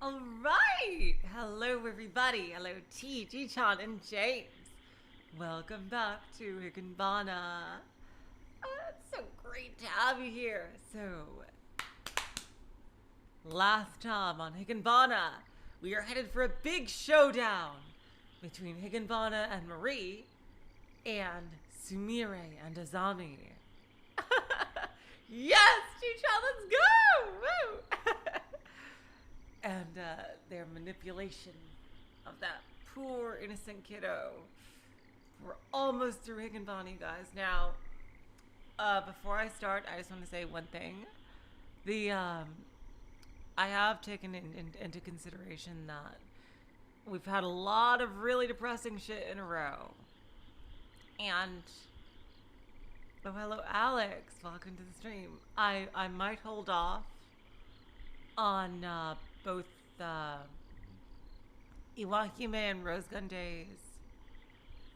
All right. Hello, everybody. Hello, T, G-chan, and James. Welcome back to Higanbana. It's so great to have you here. So, last time on Higanbana, we are headed for a big showdown between Higanbana and Marie and Sumire and Azami. Yes, G-chan, let's go! Woo! And their manipulation of that poor innocent kiddo. We're almost through Higanbana, you guys. Now, before I start, I just want to say one thing. I have taken into consideration that we've had a lot of really depressing shit in a row. And oh, hello, Alex. Welcome to the stream. I might hold off on both Iwahime and Rose Gun Days,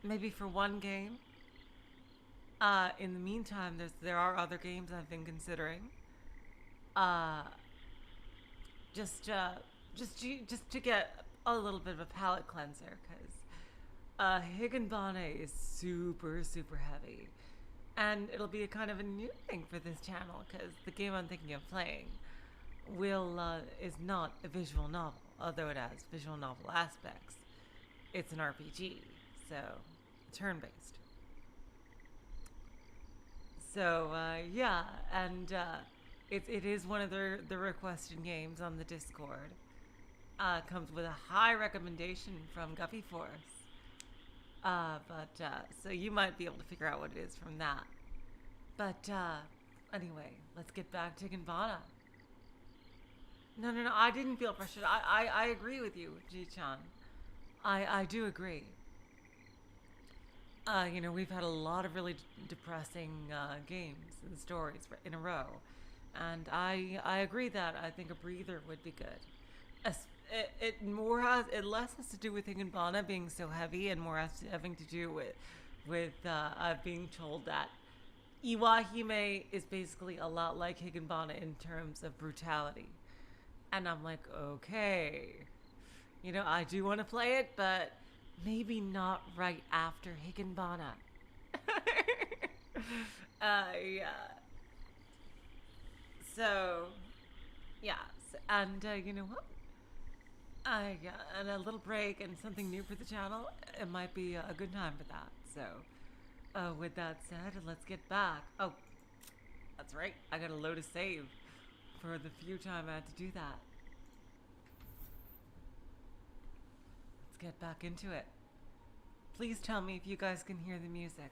maybe for one game. In the meantime, there are other games I've been considering. Just to get a little bit of a palate cleanser, because Higanbana is super heavy, and it'll be a kind of a new thing for this channel, because the game I'm thinking of playing is not a visual novel, although it has visual novel aspects. It's an RPG, so turn-based. So yeah, and it is one of the requested games on the Discord. Comes with a high recommendation from Guppy Force. So you might be able to figure out what it is from that. But anyway, let's get back to Higanbana. No, I didn't feel pressured. I agree with you, Ji-chan. I do agree. We've had a lot of really depressing games and stories in a row. And I agree that I think a breather would be good. It less has to do with Higanbana being so heavy and more having to do with being told that Iwahime is basically a lot like Higanbana in terms of brutality. And I'm like, okay, I do want to play it, but maybe not right after Higanbana. Yeah. So, yeah. And you know what? And a little break and something new for the channel, it might be a good time for that. So, with that said, let's get back. Oh, that's right. I got to load a save for the few time I had to do that. Let's get back into it. Please tell me if you guys can hear the music.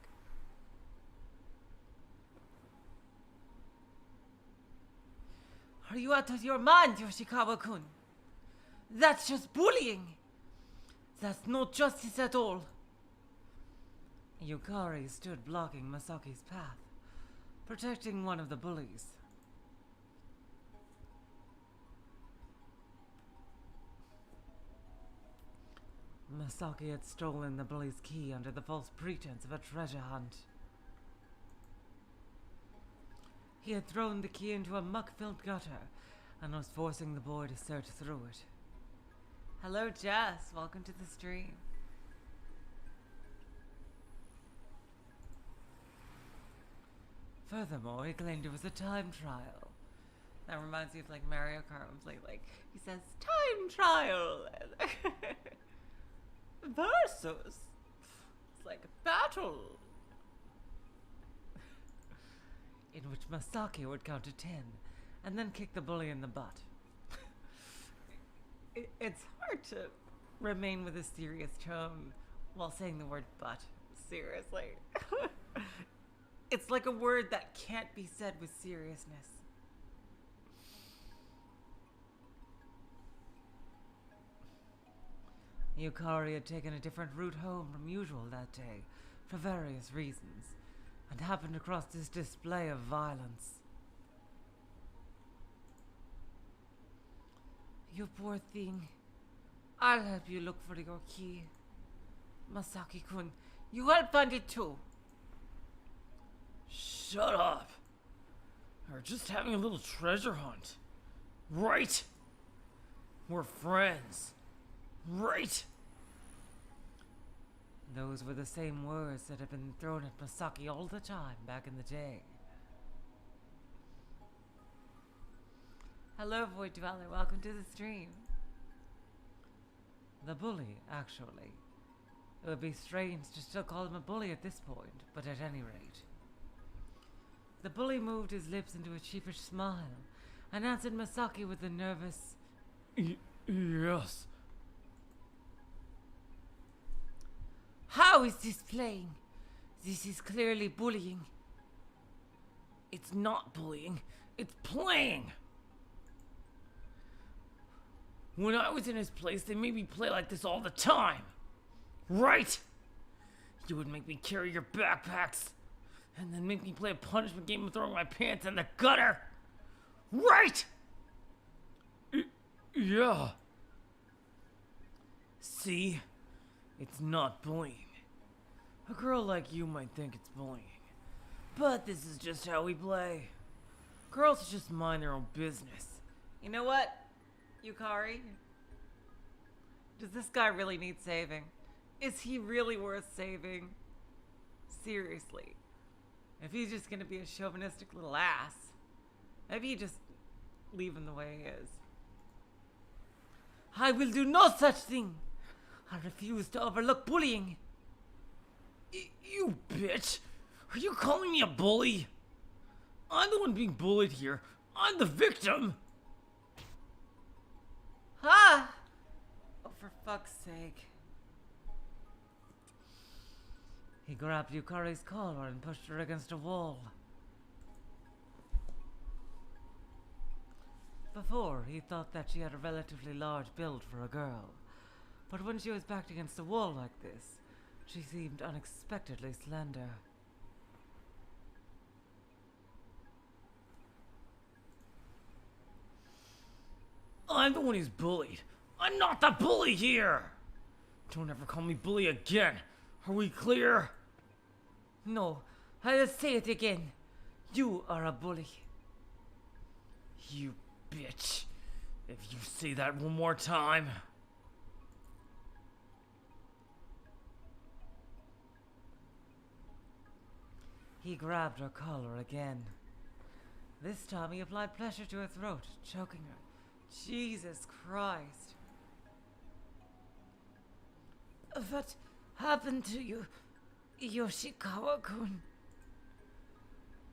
Are you out of your mind, Yoshikawa-kun? That's just bullying. That's not justice at all. Yukari stood blocking Masaki's path, protecting one of the bullies. Masaki had stolen the bully's key under the false pretense of a treasure hunt. He had thrown the key into a muck-filled gutter and was forcing the boy to search through it. Hello, Jess. Welcome to the stream. Furthermore, he claimed it was a time trial. That reminds me of like Mario Kart when he says, time trial! Versus. It's like a battle. In which Masaki would count to 10 and then kick the bully in the butt. It's hard to remain with a serious tone while saying the word butt. Seriously. It's like a word that can't be said with seriousness. Yukari had taken a different route home from usual that day, for various reasons, and happened across this display of violence. You poor thing. I'll help you look for your key. Masaki-kun, you help find it too. Shut up. We're just having a little treasure hunt. Right? We're friends. Right? Those were the same words that had been thrown at Masaki all the time back in the day. Hello, Void Dweller. Welcome to the stream. The bully, actually. It would be strange to still call him a bully at this point, but at any rate. The bully moved his lips into a sheepish smile and answered Masaki with a nervous, Yes. "How is this playing? This is clearly bullying." It's not bullying. It's playing. When I was in his place, they made me play like this all the time. Right? You would make me carry your backpacks, and then make me play a punishment game of throwing my pants in the gutter. Right? Yeah. See? It's not bullying. A girl like you might think it's bullying, but this is just how we play. Girls just mind their own business. You know what, Yukari? Does this guy really need saving? Is he really worth saving? Seriously. If he's just gonna be a chauvinistic little ass, maybe you just leave him the way he is. I will do no such thing. I refuse to overlook bullying. You bitch! Are you calling me a bully? I'm the one being bullied here. I'm the victim. Ah! Oh, for fuck's sake. He grabbed Yukari's collar and pushed her against a wall. Before, he thought that she had a relatively large build for a girl, but when she was backed against a wall like this, she seemed unexpectedly slender. I'm the one who's bullied. I'm not the bully here. Don't ever call me bully again. Are we clear? No, I'll say it again. You are a bully. You bitch. If you say that one more time. He grabbed her collar again. This time he applied pressure to her throat, choking her. Jesus Christ. What happened to you, Yoshikawa-kun?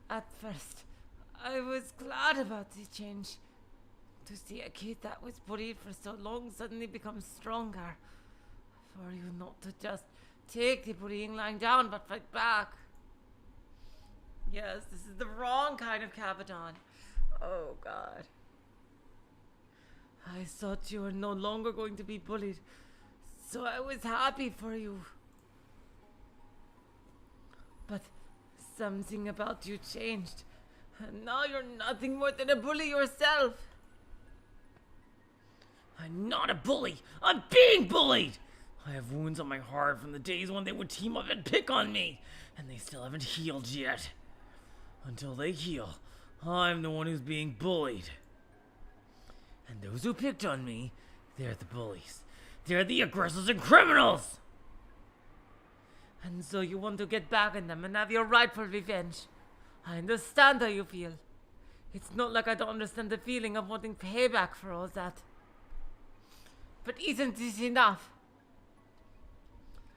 At first, I was glad about the change. To see a kid that was bullied for so long suddenly become stronger. For you not to just take the bullying lying down but fight back. Yes, this is the wrong kind of Capadon. Oh, God. I thought you were no longer going to be bullied, so I was happy for you. But something about you changed, and now you're nothing more than a bully yourself. I'm not a bully. I'm being bullied. I have wounds on my heart from the days when they would team up and pick on me, and they still haven't healed yet. Until they heal, I'm the one who's being bullied. And those who picked on me, they're the bullies. They're the aggressors and criminals! And so you want to get back at them and have your rightful revenge. I understand how you feel. It's not like I don't understand the feeling of wanting payback for all that. But isn't this enough?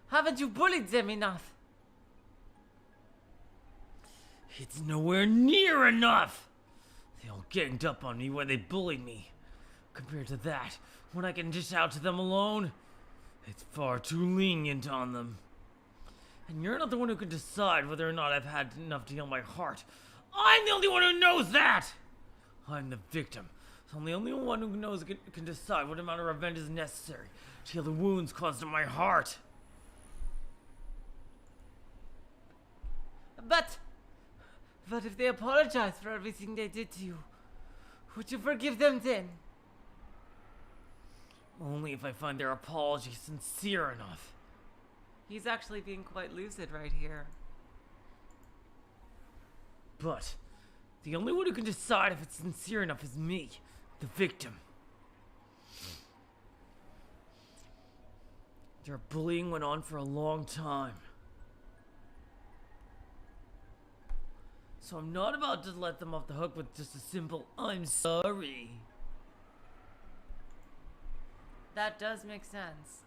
Haven't you bullied them enough? It's nowhere near enough! They all ganged up on me when they bullied me. Compared to that, when I can dish out to them alone, it's far too lenient on them. And you're not the one who can decide whether or not I've had enough to heal my heart. I'm the only one who knows that! I'm the victim, so I'm the only one who knows can decide what amount of revenge is necessary to heal the wounds caused to my heart. But if they apologize for everything they did to you, would you forgive them then? Only if I find their apology sincere enough. He's actually being quite lucid right here. But the only one who can decide if it's sincere enough is me, the victim. Their bullying went on for a long time. So I'm not about to let them off the hook with just a simple, "I'm sorry." That does make sense.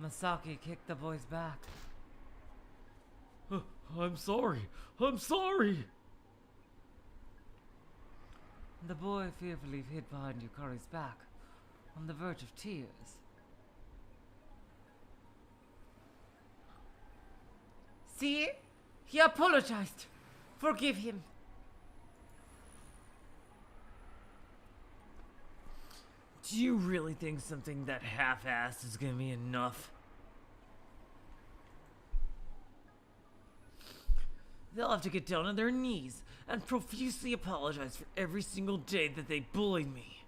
Masaki kicked the boys back. I'm sorry. I'm sorry. The boy fearfully hid behind Yukari's back, on the verge of tears. See? He apologized. Forgive him. Do you really think something that half-assed is gonna be enough? They'll have to get down on their knees and profusely apologize for every single day that they bullied me.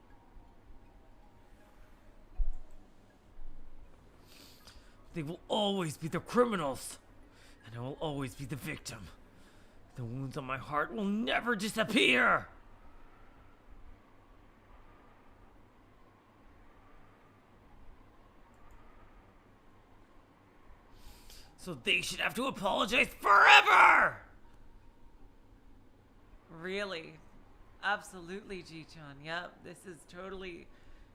They will always be the criminals, and I will always be the victim. The wounds on my heart will never disappear! So they should have to apologize forever! Really? Absolutely, Ji-chan. Yep, this is totally...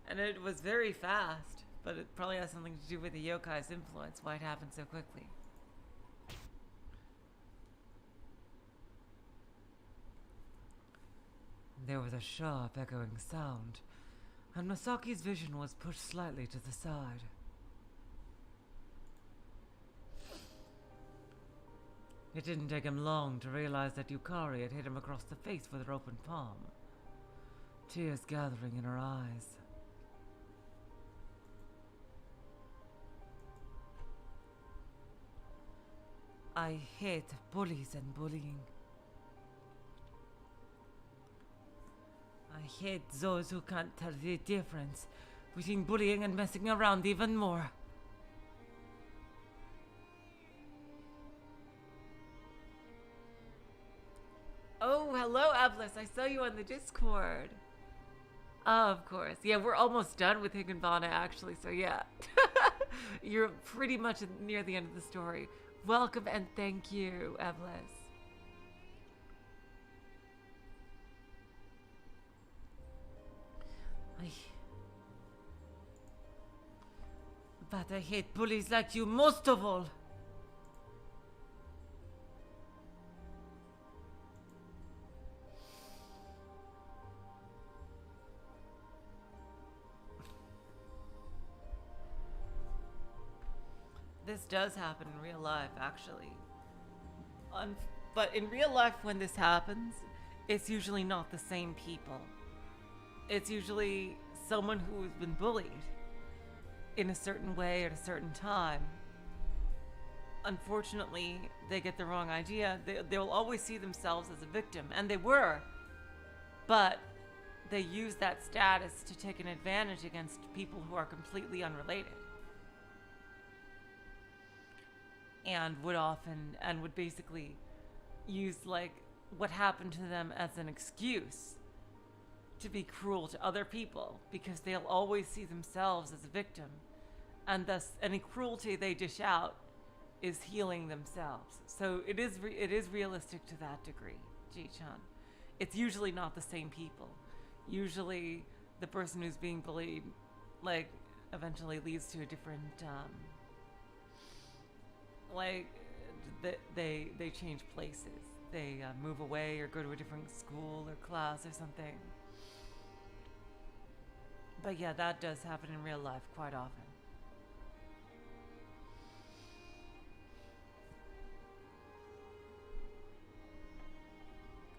And it was very fast, but it probably has something to do with the yokai's influence, why it happened so quickly. There was a sharp, echoing sound, and Masaki's vision was pushed slightly to the side. It didn't take him long to realize that Yukari had hit him across the face with her open palm, tears gathering in her eyes. I hate bullies and bullying. I hate those who can't tell the difference between bullying and messing around even more. Oh, hello, Ablis. I saw you on the Discord. Oh, of course. Yeah, we're almost done with Higanbana, actually, so yeah. You're pretty much near the end of the story. Welcome and thank you, Ablis. But I hate bullies like you most of all. This does happen in real life, actually. But in real life, when this happens, it's usually not the same people. It's usually someone who has been bullied in a certain way at a certain time. Unfortunately, they get the wrong idea. They will always see themselves as a victim, and they were. But they use that status to take an advantage against people who are completely unrelated. And would basically use like what happened to them as an excuse to be cruel to other people, because they'll always see themselves as a victim, and thus any cruelty they dish out is healing themselves. So it is realistic to that degree, Ji-chan. It's usually not the same people. Usually the person who's being bullied like eventually leads to a different they change places. They move away or go to a different school or class or something. But yeah, that does happen in real life quite often.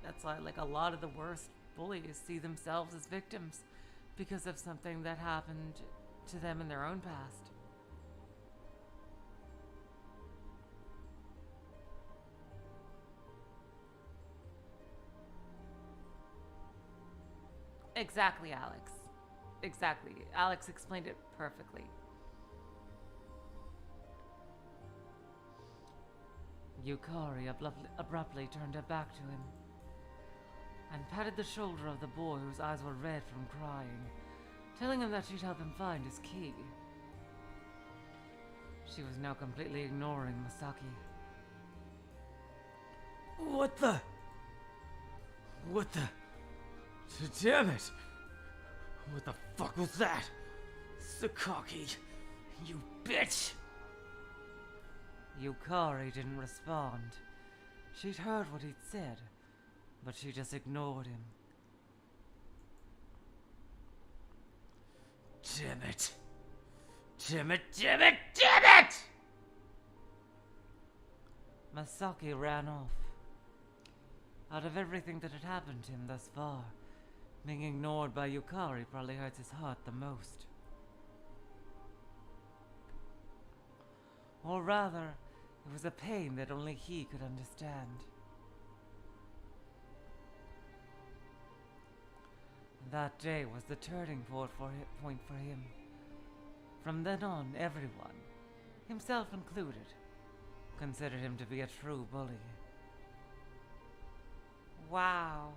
That's why like a lot of the worst bullies see themselves as victims because of something that happened to them in their own past. Exactly, Alex. Exactly. Alex explained it perfectly. Yukari abruptly turned her back to him and patted the shoulder of the boy whose eyes were red from crying, telling him that she'd help him find his key. She was now completely ignoring Masaki. What the? What the? Damn it! What the fuck was that? Sakaki, you bitch! Yukari didn't respond. She'd heard what he'd said, but she just ignored him. Damn it! Damn it, damn it, damn it! Masaki ran off. Out of everything that had happened to him thus far, being ignored by Yukari probably hurts his heart the most. Or rather, it was a pain that only he could understand. That day was the turning point for him. From then on, everyone, himself included, considered him to be a true bully. Wow.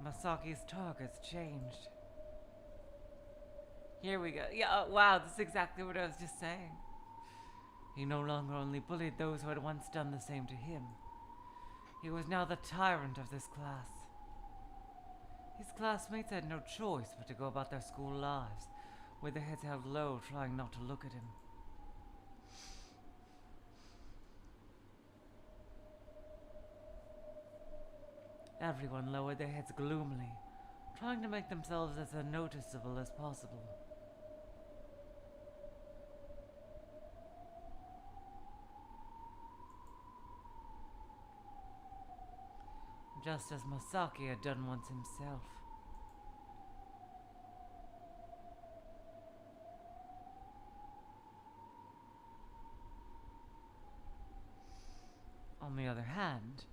Masaki's targets changed. Here we go. Yeah, wow, that's exactly what I was just saying. He no longer only bullied those who had once done the same to him. He was now the tyrant of this class. His classmates had no choice but to go about their school lives, with their heads held low, trying not to look at him. Everyone lowered their heads gloomily, trying to make themselves as unnoticeable as possible. Just as Masaki had done once himself. On the other hand,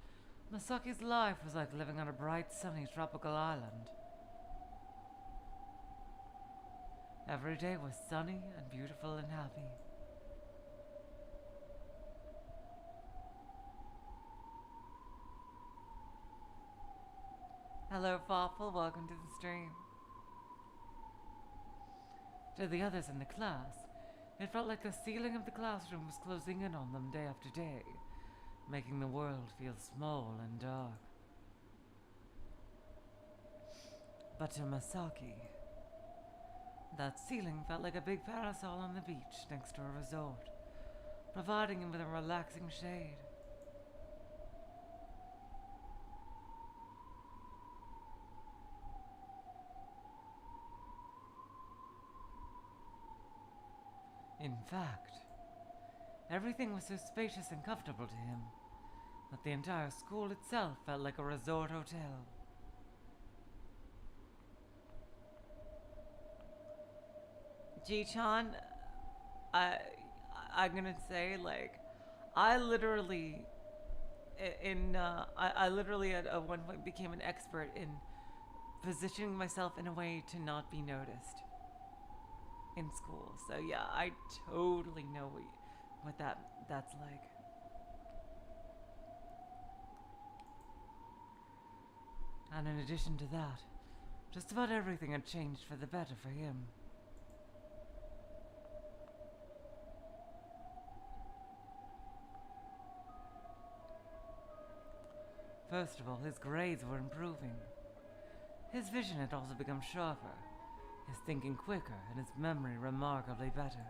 Masaki's life was like living on a bright, sunny tropical island. Every day was sunny and beautiful and happy. Hello, Fawful. Welcome to the stream. To the others in the class, it felt like the ceiling of the classroom was closing in on them day after day, making the world feel small and dark. But to Masaki, that ceiling felt like a big parasol on the beach next to a resort, providing him with a relaxing shade. In fact, everything was so spacious and comfortable to him that the entire school itself felt like a resort hotel. Ji-chan, I'm gonna say, like, I literally at one point became an expert in positioning myself in a way to not be noticed in school. So yeah, I totally know what that's like. And in addition to that, just about everything had changed for the better for him. First of all, his grades were improving. His vision had also become sharper, his thinking quicker, and his memory remarkably better.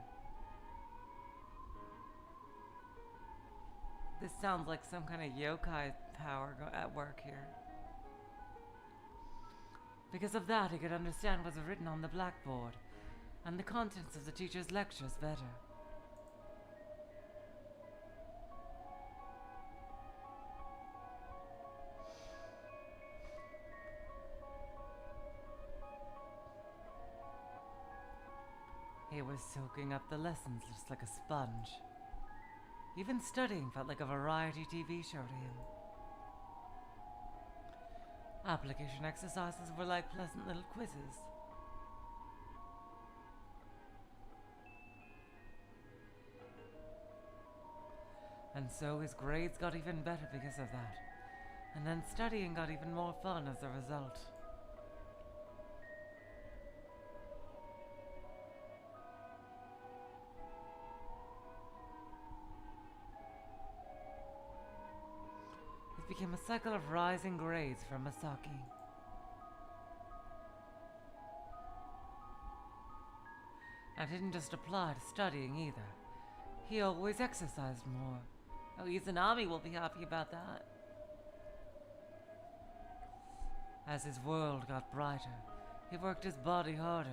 This sounds like some kind of yokai power at work here. Because of that, he could understand what was written on the blackboard, and the contents of the teacher's lectures better. He was soaking up the lessons just like a sponge. Even studying felt like a variety TV show to him. Application exercises were like pleasant little quizzes. And so his grades got even better because of that. And then studying got even more fun as a result. It became a cycle of rising grades for Masaki. And didn't just apply to studying either. He always exercised more. Oh, Izanami will be happy about that. As his world got brighter, he worked his body harder.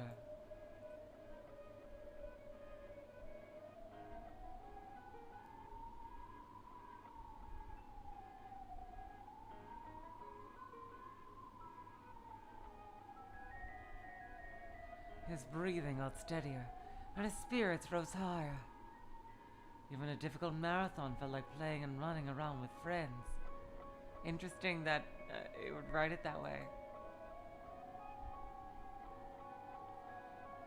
His breathing got steadier, and his spirits rose higher. Even a difficult marathon felt like playing and running around with friends. Interesting that it would write it that way.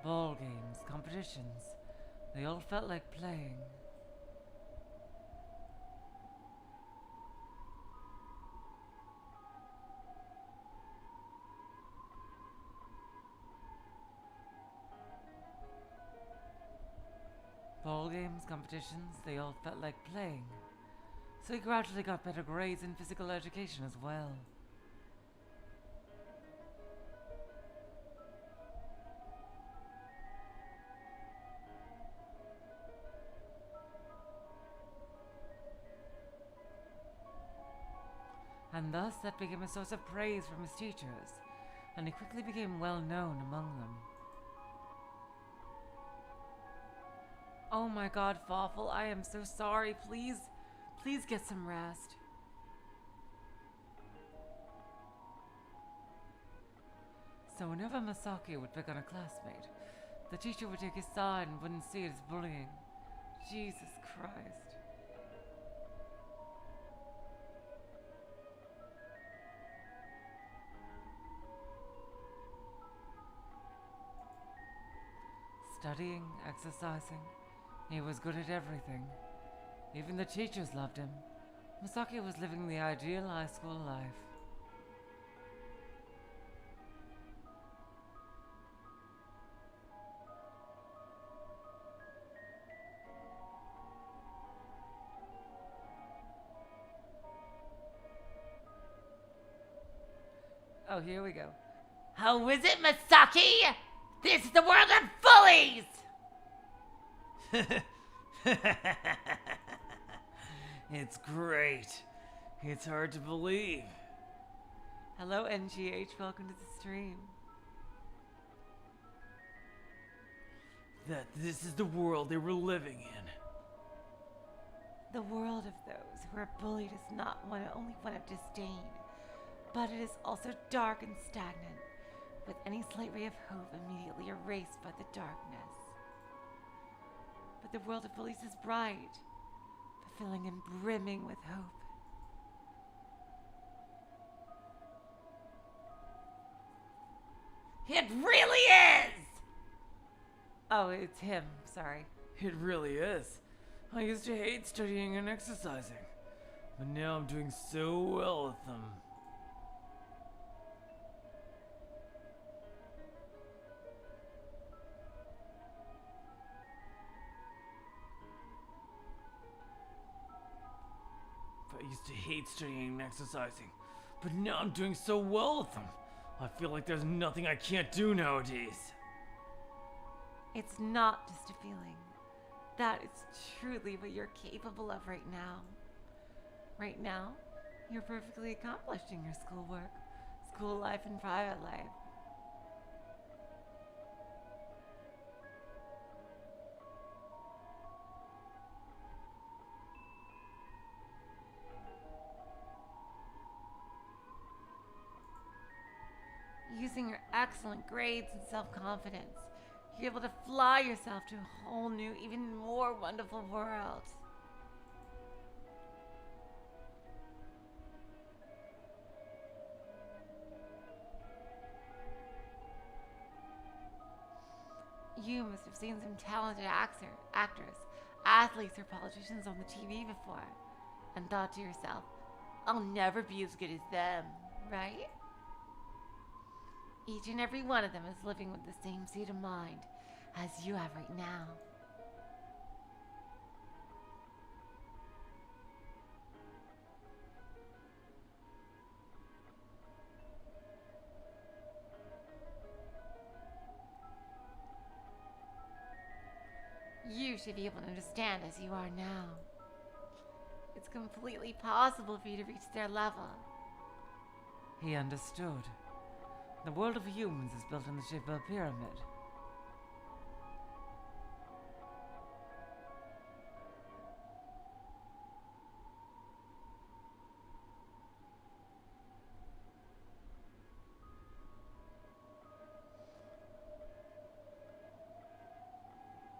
Ball games, competitions, they all felt like playing. Ball games, competitions, they all felt like playing. So he gradually got better grades in physical education as well. And thus that became a source of praise from his teachers, and he quickly became well known among them. Oh my god, Fawful, I am so sorry. Please get some rest. So whenever Masaki would pick on a classmate, the teacher would take his side and wouldn't see it as bullying. Jesus Christ. Studying, exercising, he was good at everything. Even the teachers loved him. Masaki was living the ideal high school life. Oh, here we go. How is it, Masaki? This is the world of bullies! It's great. It's hard to believe. Hello, NGH. Welcome to the stream. That this is the world they were living in. The world of those who are bullied is not only one of disdain, but it is also dark and stagnant, with any slight ray of hope immediately erased by the darkness. But the world of bullies is bright, fulfilling and brimming with hope. It really is! Oh, it's him. Sorry. It really is. I used to hate studying and exercising, but now I'm doing so well with them. I used to hate studying and exercising, but now I'm doing so well with them. I feel like there's nothing I can't do nowadays. It's not just a feeling. That is truly what you're capable of right now. Right now, you're perfectly accomplished in your schoolwork, school life, and private life. Using your excellent grades and self-confidence, you're able to fly yourself to a whole new, even more wonderful world. You must have seen some talented actors, athletes, or politicians on the TV before. and thought to yourself, I'll never be as good as them, right? Each and every one of them is living with the same state of mind as you have right now. You should be able to understand as you are now. It's completely possible for you to reach their level. He understood. The world of humans is built in the shape of a pyramid.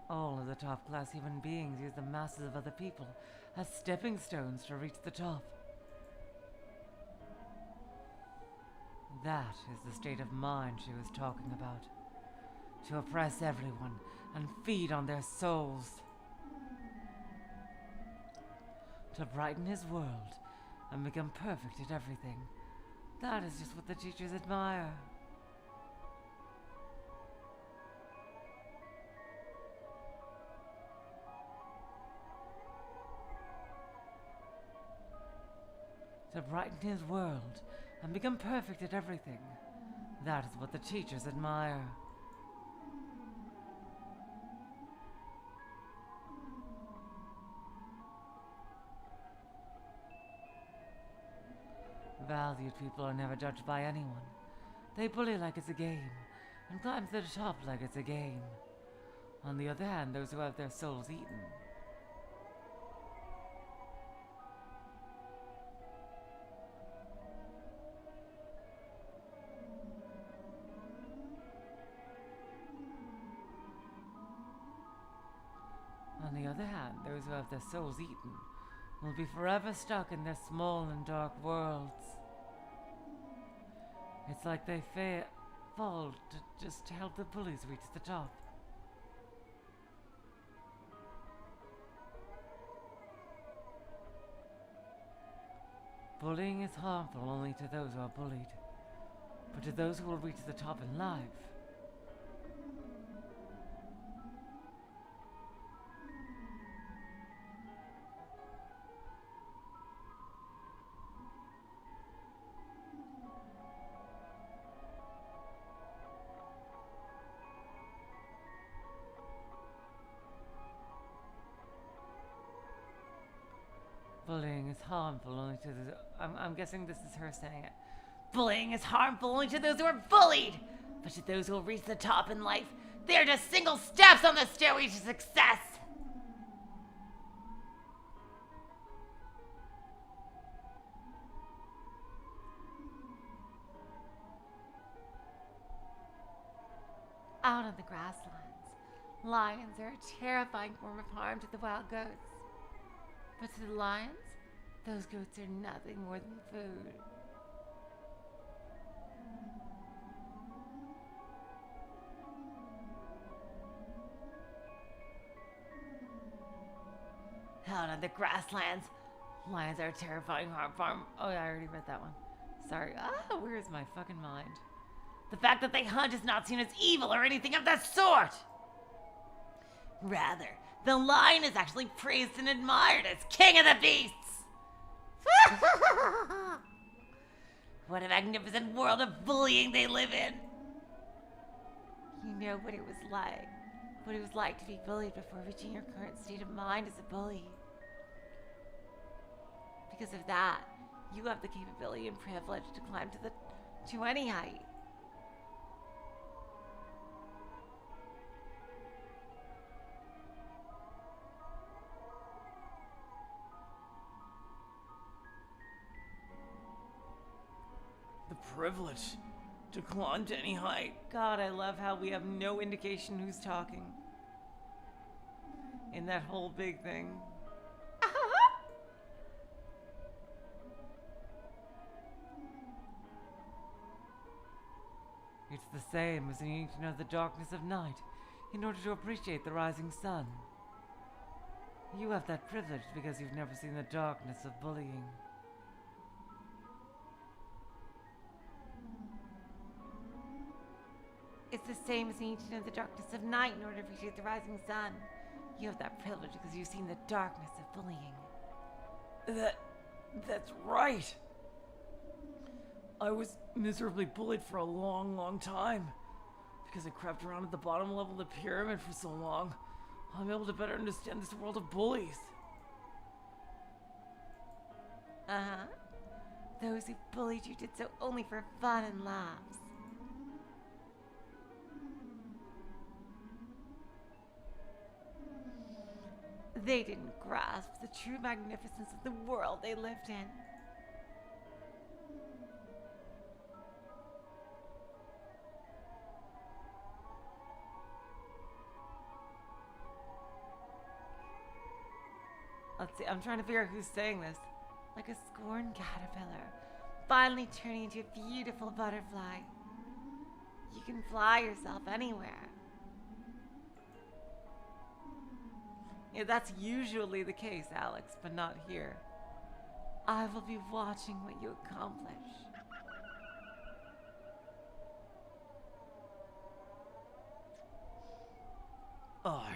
All of the top-class human beings use the masses of other people as stepping stones to reach the top. That is the state of mind she was talking about. To oppress everyone and feed on their souls. To brighten his world and become perfect at everything. That is just what the teachers admire. To brighten his world and become perfect at everything. That is what the teachers admire. Valued people are never judged by anyone. They bully like it's a game, and climb to the top like it's a game. On the other hand, those who have their souls eaten. On the other hand, those who have their souls eaten will be forever stuck in their small and dark worlds. It's like they fall to just help the bullies reach the top. Bullying is harmful only to those who are bullied, but to those who will reach the top in life. Bullying is harmful only to the... I'm guessing this is her saying it. Bullying is harmful only to those who are bullied, but to those who will reach the top in life, they are just single steps on the stairway to success. Out on the grasslands, lions are a terrifying form of harm to the wild goats. But to the lions, those goats are nothing more than food. Out on the grasslands, lions are a terrifying harm. Oh, yeah, I already read that one. Sorry. Where's my fucking mind? The fact that they hunt is not seen as evil or anything of that sort. Rather, the lion is actually praised and admired as king of the beasts. What a magnificent world of bullying they live in. You know what it was like. What it was like to be bullied before reaching your current state of mind as a bully. Because of that, you have the capability and privilege to climb to any height. The privilege to climb to any height. God, I love how we have no indication who's talking in that whole big thing. It's the same as needing to know the darkness of night in order to appreciate the rising sun. You have that privilege because you've never seen the darkness of bullying. It's the same as needing to know the darkness of night in order to appreciate the rising sun. You have that privilege because you've seen the darkness of bullying. That's right. I was miserably bullied for a long, long time. Because I crept around at the bottom level of the pyramid for so long, I'm able to better understand this world of bullies. Uh-huh. Those who bullied you did so only for fun and laughs. They didn't grasp the true magnificence of the world they lived in. Let's see, I'm trying to figure out who's saying this. Like a scorned caterpillar, finally turning into a beautiful butterfly. You can fly yourself anywhere. Yeah, that's usually the case, Alex, but not here. I will be watching what you accomplish. I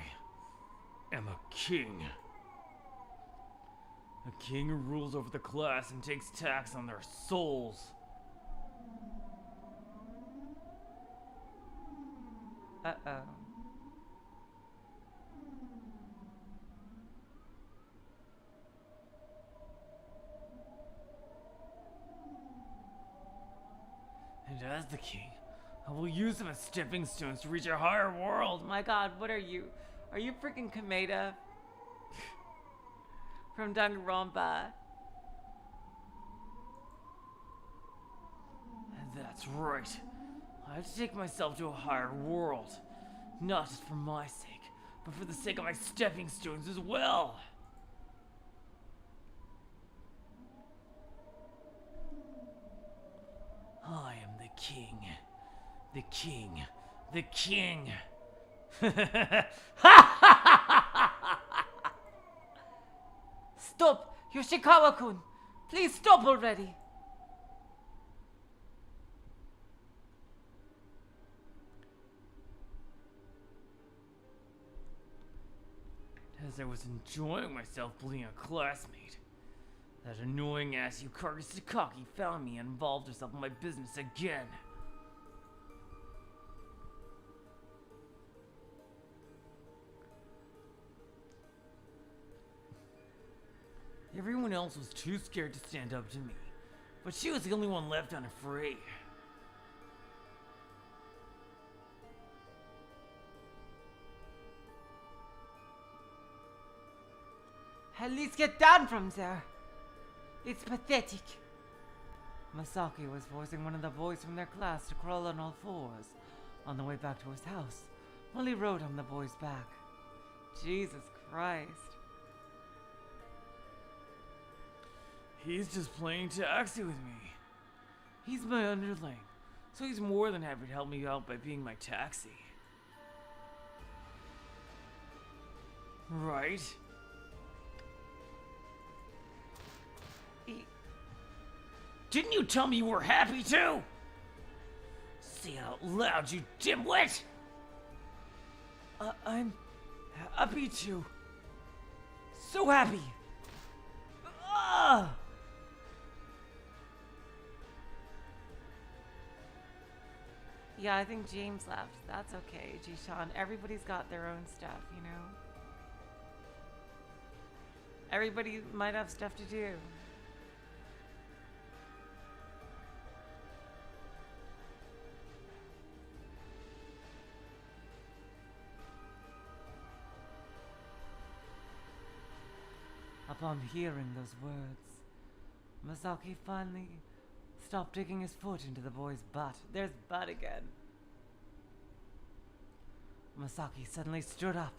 am a king. A king who rules over the class and takes tax on their souls. Uh-oh. And as the king, I will use them as stepping stones to reach a higher world. My god, what are you? Are you freaking Kameda? From Danganronpa. That's right. I have to take myself to a higher world. Not just for my sake, but for the sake of my stepping stones as well. I am the king. The king. The king. Stop! Yoshikawa-kun! Please stop already! As I was enjoying myself bullying a classmate, that annoying ass Yukari Sakaki found me and involved herself in my business again. Everyone else was too scared to stand up to me, but she was the only one left unafraid. At least get down from there! It's pathetic. Masaki was forcing one of the boys from their class to crawl on all fours on the way back to his house while he rode on the boy's back. Jesus Christ. He's just playing taxi with me. He's my underling, so he's more than happy to help me out by being my taxi. Right? Didn't you tell me you were happy too? Say it out loud, you dimwit! I'm happy to. So happy! Ah! Yeah, I think James left. That's okay, Jishan. Everybody's got their own stuff, you know? Everybody might have stuff to do. Upon hearing those words, Masaki finally stopped digging his foot into the boy's butt. There's butt again. Masaki suddenly stood up,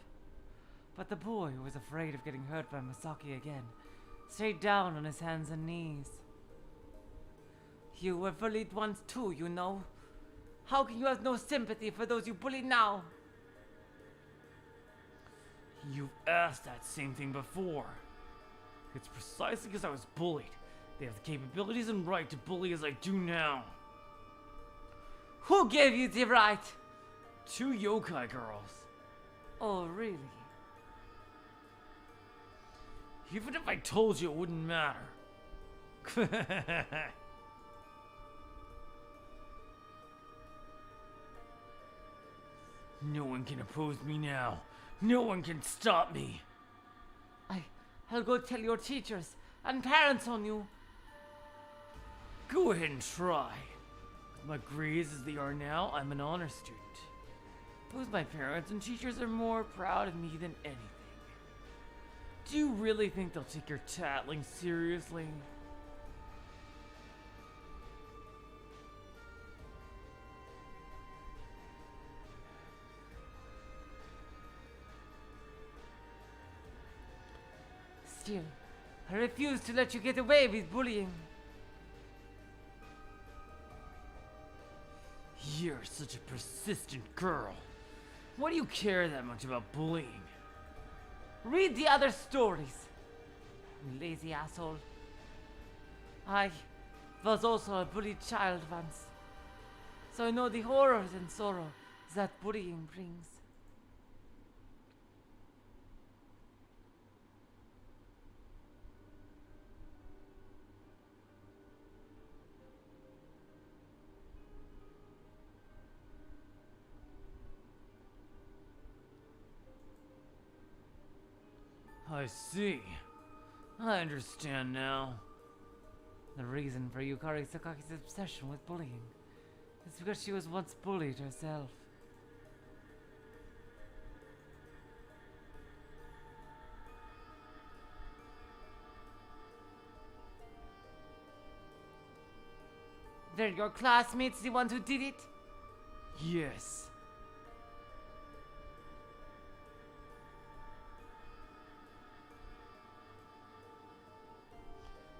but the boy, who was afraid of getting hurt by Masaki again, stayed down on his hands and knees. You were bullied once too, you know. How can you have no sympathy for those you bully now? You've asked that same thing before. It's precisely because I was bullied. They have the capabilities and right to bully as I do now. Who gave you the right? 2 yokai girls. Oh, really? Even if I told you, it wouldn't matter. No one can oppose me now. No one can stop me. I'll go tell your teachers and parents on you. Go ahead and try. With my grades as they are now, I'm an honor student. Both my parents and teachers are more proud of me than anything. Do you really think they'll take your tattling seriously? Still, I refuse to let you get away with bullying. You're such a persistent girl. Why do you care that much about bullying? Read the other stories, you lazy asshole. I was also a bullied child once, so I know the horrors and sorrow that bullying brings. I see. I understand now. The reason for Yukari Sakaki's obsession with bullying is because she was once bullied herself. Were your classmates the ones who did it? Yes.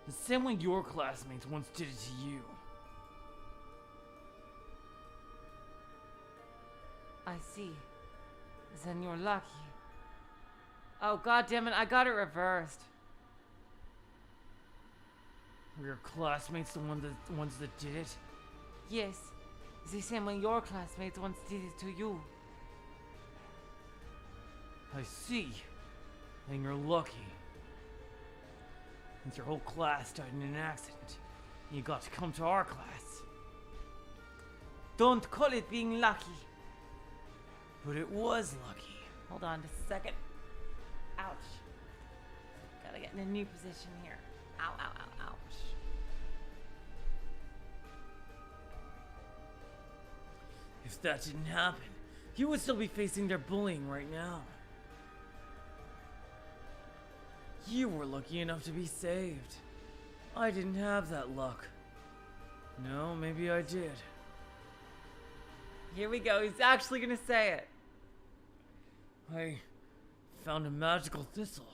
The same way your classmates once did it to you. I see. Then you're lucky. Oh, goddammit, I got it reversed. Were your classmates the ones that did it? Yes, the same way your classmates once did it to you. I see. Then you're lucky. Since your whole class died in an accident, you got to come to our class. Don't call it being lucky. But it was lucky. Hold on just a second. Ouch. Gotta get in a new position here. Ow, ow, ow, ouch. If that didn't happen, you would still be facing their bullying right now. You were lucky enough to be saved. I didn't have that luck. No, maybe I did. Here we go. He's actually gonna say it. I found a magical thistle.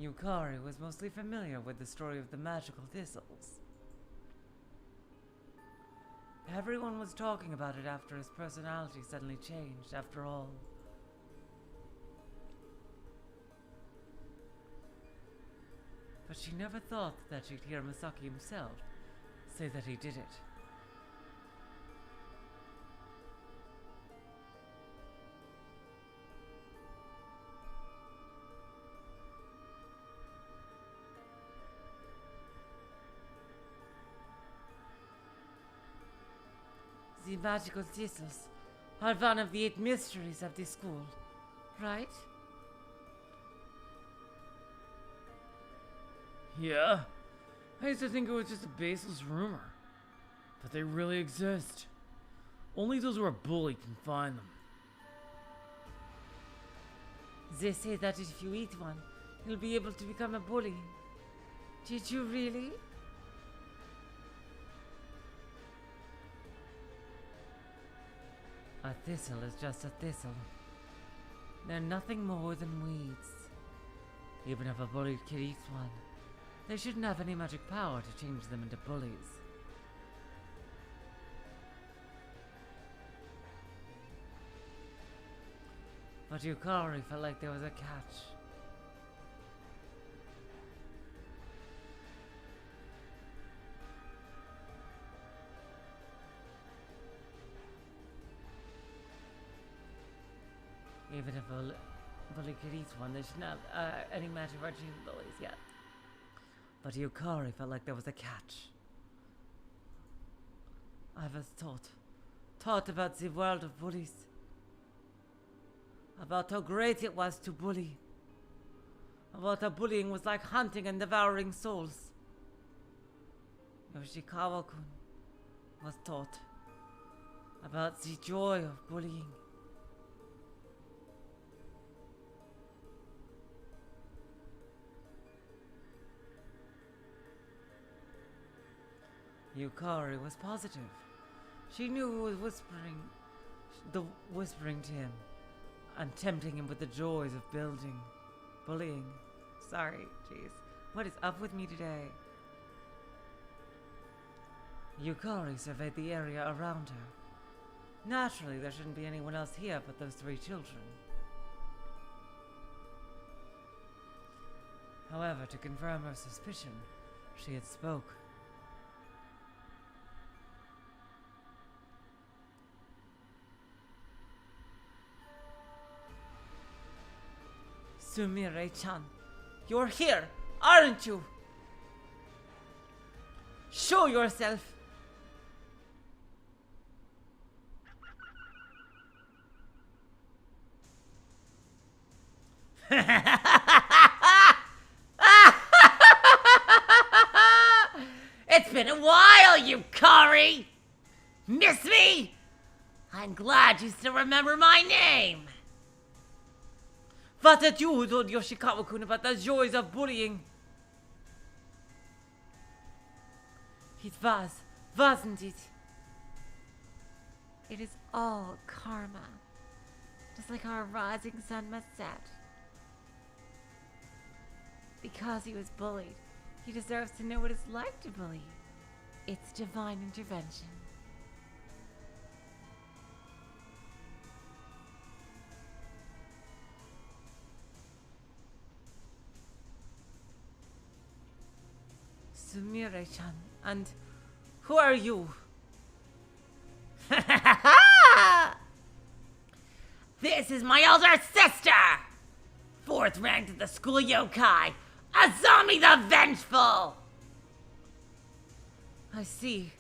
Yukari was mostly familiar with the story of the magical thistles. Everyone was talking about it after his personality suddenly changed, after all. But she never thought that she'd hear Masaki himself say that he did it. The magical thistles are one of the 8 mysteries of the school, right? Yeah? I used to think it was just a baseless rumor. But they really exist. Only those who are bullied can find them. They say that if you eat one, you'll be able to become a bully. Did you really? A thistle is just a thistle. They're nothing more than weeds. Even if a bullied kid eats one, they shouldn't have any magic power to change them into bullies. But Yukari felt like there was a catch. Even if a bully could eat one, they should not any match of our two bullies yet. But Yukari felt like there was a catch. I was taught about the world of bullies. About how great it was to bully. About how bullying was like hunting and devouring souls. Yoshikawa-kun was taught about the joy of bullying. Yukari was positive. She knew who was whispering to him and tempting him with the joys of bullying. Sorry, jeez. What is up with me today? Yukari surveyed the area around her. Naturally, there shouldn't be anyone else here but those three children. However, to confirm her suspicion, she had spoke. Sumire-chan, you're here, aren't you? Show yourself. It's been a while, Yukari! Miss me? I'm glad you still remember my name. Was it you who told Yoshikawa-kun about the joys of bullying? It was, wasn't it? It is all karma. Just like our rising sun must set. Because he was bullied, he deserves to know what it's like to bully. It's divine intervention. Sumire-chan, and who are you? This is my elder sister! 4th ranked at the school yokai, Azami the Vengeful! I see.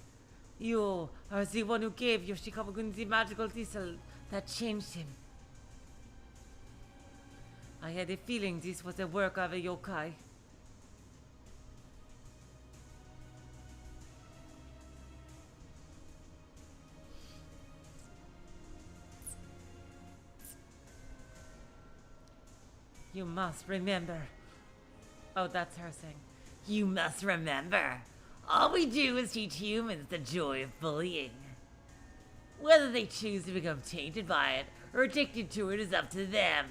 You are the one who gave Yoshikawa-kun the magical thistle that changed him. I had a feeling this was the work of a yokai. You must remember. Oh, that's her saying. You must remember, all we do is teach humans the joy of bullying. Whether they choose to become tainted by it or addicted to it is up to them.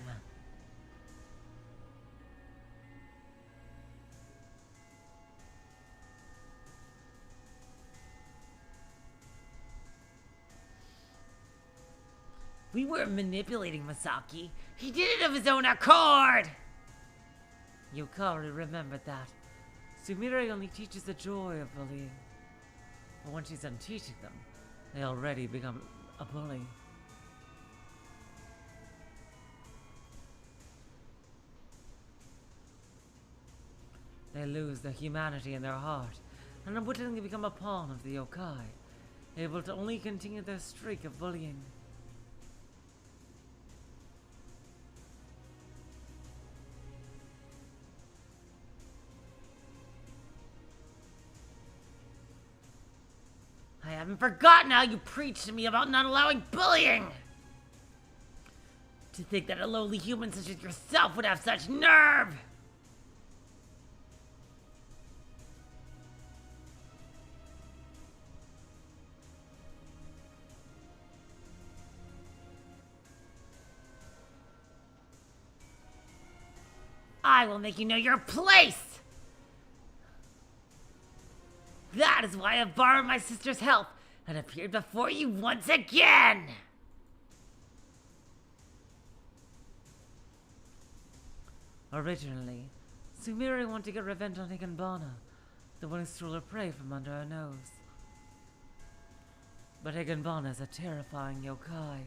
We weren't manipulating Masaki. He did it of his own accord! Yukari remembered that. Sumire only teaches the joy of bullying. But once she's done teaching them, they already become a bully. They lose their humanity in their heart, and unwittingly become a pawn of the yokai, able to only continue their streak of bullying. I haven't forgotten how you preached to me about not allowing bullying! To think that a lowly human such as yourself would have such nerve! I will make you know your place! That is why I have borrowed my sister's help and appeared before you once again! Originally, Sumire wanted to get revenge on Higanbana, the one who stole her prey from under her nose. But Higanbana is a terrifying yokai.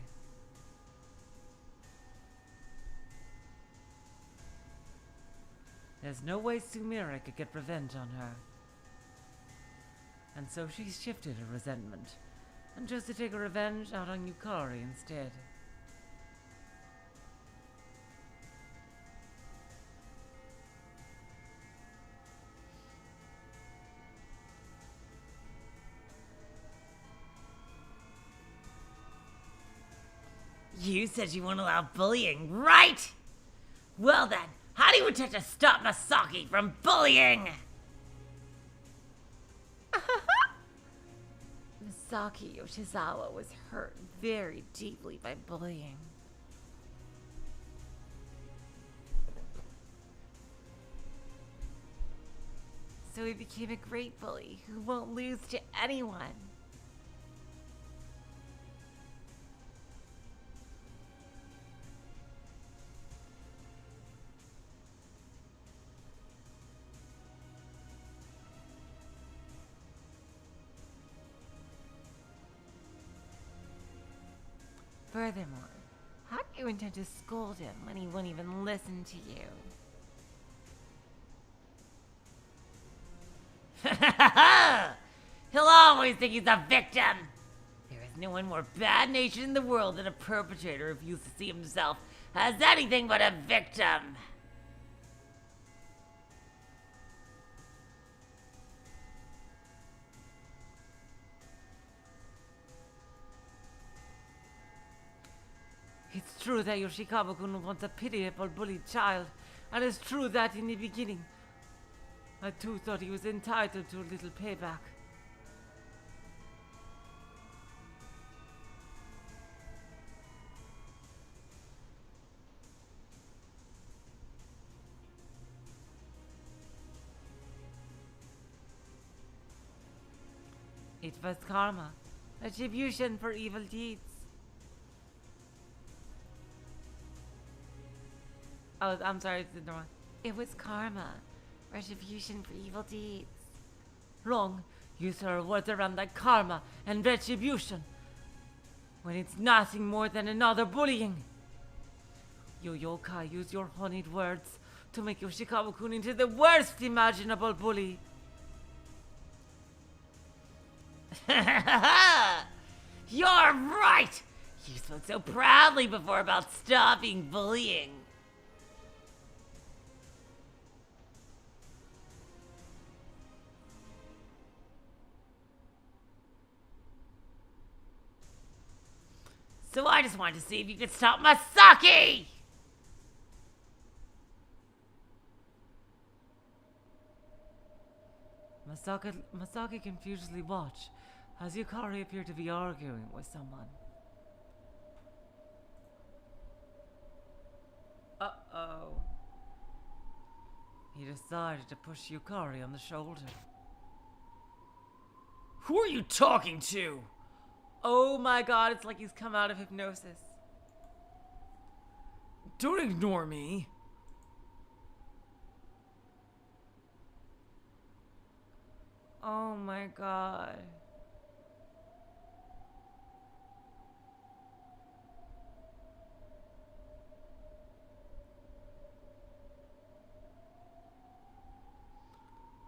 There's no way Sumire could get revenge on her. And so she shifted her resentment and chose to take her revenge out on Yukari instead. You said you won't allow bullying, right? Well then, how do you intend to stop Masaki from bullying? Masaki Yoshizawa was hurt very deeply by bullying. So he became a great bully who won't lose to anyone. Furthermore, how do you intend to scold him when he won't even listen to you? He'll always think he's a victim. There is no one more bad-natured in the world than a perpetrator who used to see himself as anything but a victim. It's true that Yoshikawa-kun wants a pitiable bullied child, and it's true that in the beginning, I too thought he was entitled to a little payback. It was karma, retribution for evil deeds. Oh, I'm sorry, it's the wrong. It was karma, retribution for evil deeds. Wrong. You throw words around like karma and retribution when it's nothing more than another bullying. You yokai use your honeyed words to make Yoshikawa-kun into the worst imaginable bully. You're right! You spoke so proudly before about stopping bullying. So I just wanted to see if you could stop Masaki! Masaki confusedly watched as Yukari appeared to be arguing with someone. Uh-oh. He decided to push Yukari on the shoulder. Who are you talking to? Oh my god, it's like he's come out of hypnosis. Don't ignore me. Oh my god.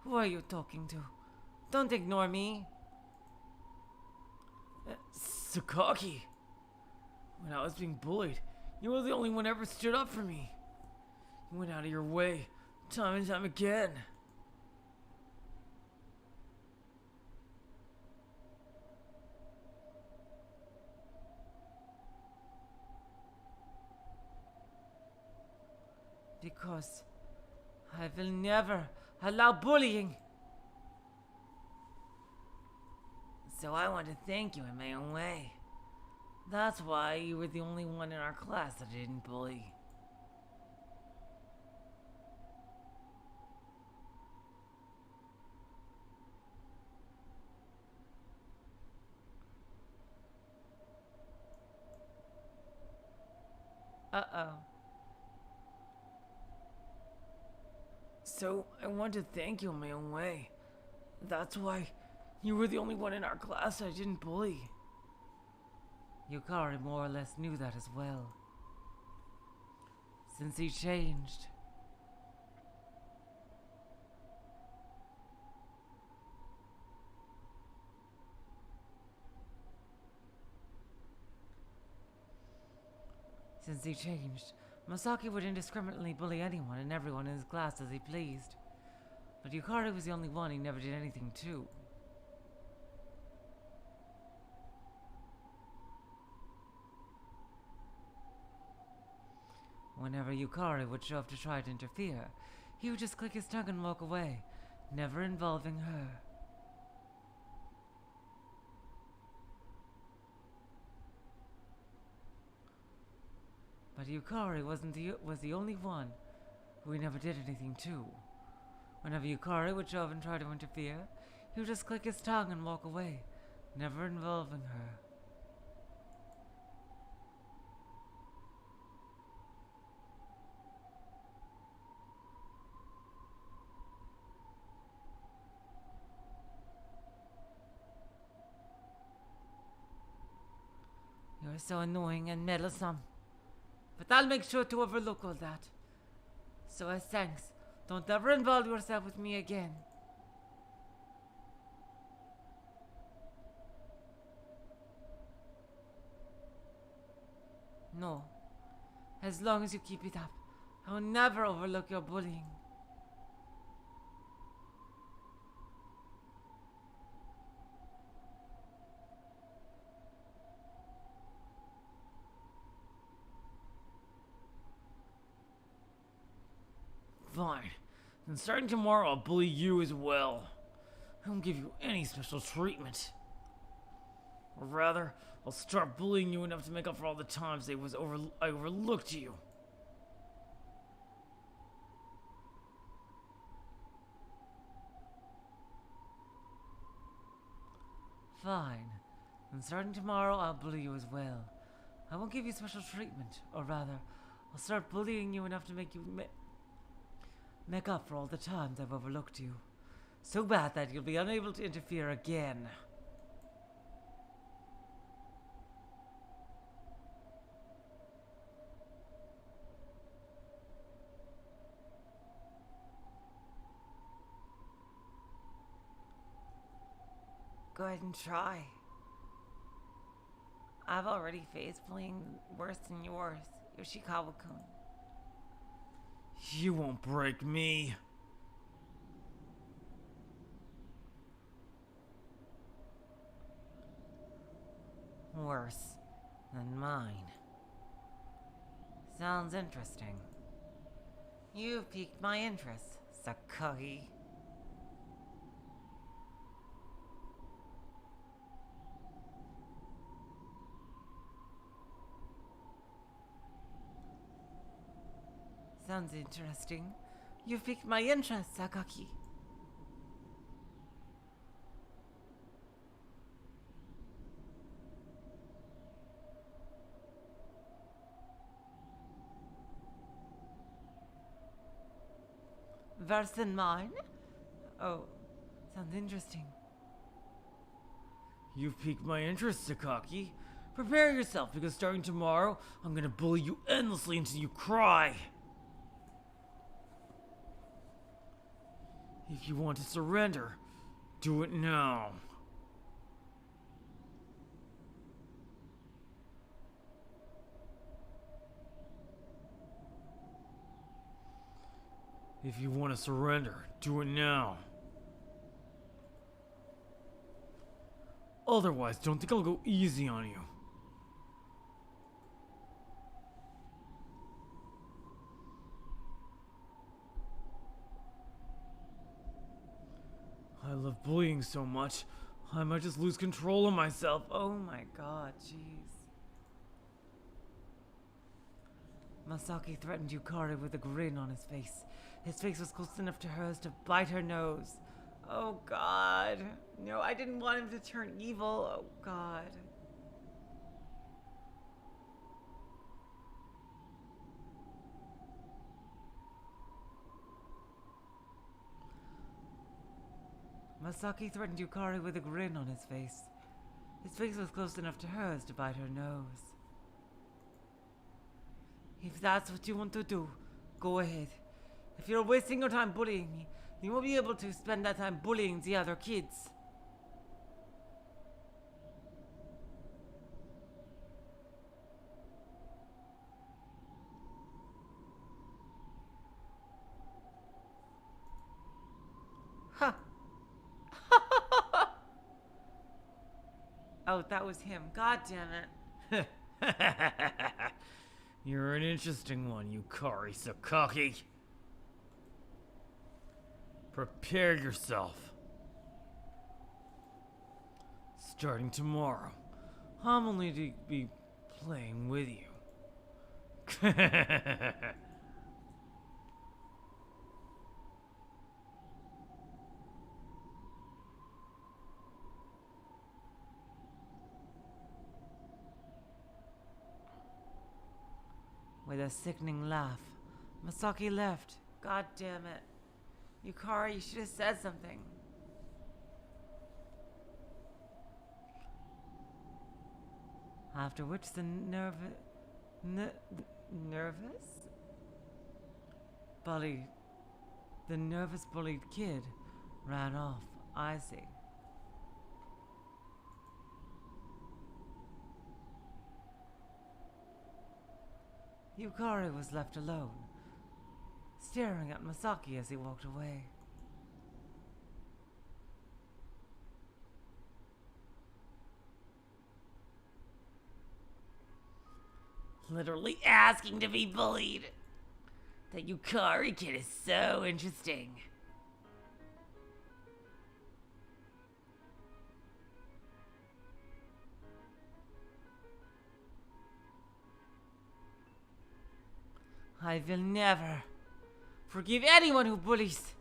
Who are you talking to? Don't ignore me. Sakaki. When I was being bullied, you were the only one who ever stood up for me. You went out of your way, time and time again. Because I will never allow bullying. So I want to thank you in my own way. That's why you were the only one in our class that I didn't bully. Uh-oh. So, I want to thank you in my own way. That's why you were the only one in our class I didn't bully. Yukari more or less knew that as well. Since he changed. Since he changed, Masaki would indiscriminately bully anyone and everyone in his class as he pleased. But Yukari was the only one he never did anything to. Whenever Yukari would show up to try to interfere, he would just click his tongue and walk away, never involving her. But Yukari was the only one who he never did anything to. Whenever Yukari would show up and try to interfere, he would just click his tongue and walk away, never involving her. You're so annoying and meddlesome. But I'll make sure to overlook all that. So as thanks, don't ever involve yourself with me again. No. As long as you keep it up, I will never overlook your bullying. Fine. Then starting tomorrow, I'll bully you as well. I won't give you any special treatment. Or rather, I'll start bullying you enough to make up for all the times I overlooked you. Fine. Then starting tomorrow, I'll bully you as well. I won't give you special treatment, or rather, I'll start bullying you enough to make you make up for all the times I've overlooked you. So bad that you'll be unable to interfere again. Go ahead and try. I've already faced bullying worse than yours, Yoshikawa-kun. You won't break me. Worse than mine. Sounds interesting. You've piqued my interest, Sakugi. Sounds interesting. You've piqued my interest, Sakaki. Worse than mine? Oh, sounds interesting. You've piqued my interest, Sakaki. Prepare yourself, because starting tomorrow, I'm gonna bully you endlessly until you cry. If you want to surrender, do it now. If you want to surrender, do it now. Otherwise, don't think I'll go easy on you. I love bullying so much, I might just lose control of myself. Oh my god, jeez. Masaki threatened Yukari with a grin on his face. His face was close enough to hers to bite her nose. Oh god. No, I didn't want him to turn evil. Oh god. Masaki threatened Yukari with a grin on his face. His face was close enough to hers to bite her nose. If that's what you want to do, go ahead. If you're wasting your time bullying me, you won't be able to spend that time bullying the other kids. Huh. Oh, that was him. God damn it. You're an interesting one, Yukari Sakaki. Prepare yourself. Starting tomorrow, I'm only to be playing with you. With a sickening laugh, Masaki left. God damn it. Yukari, you should have said something. After which the nervous bullied kid ran off, I see. Yukari was left alone, staring at Masaki as he walked away. Literally asking to be bullied. That Yukari kid is so interesting. I will never forgive anyone who bullies.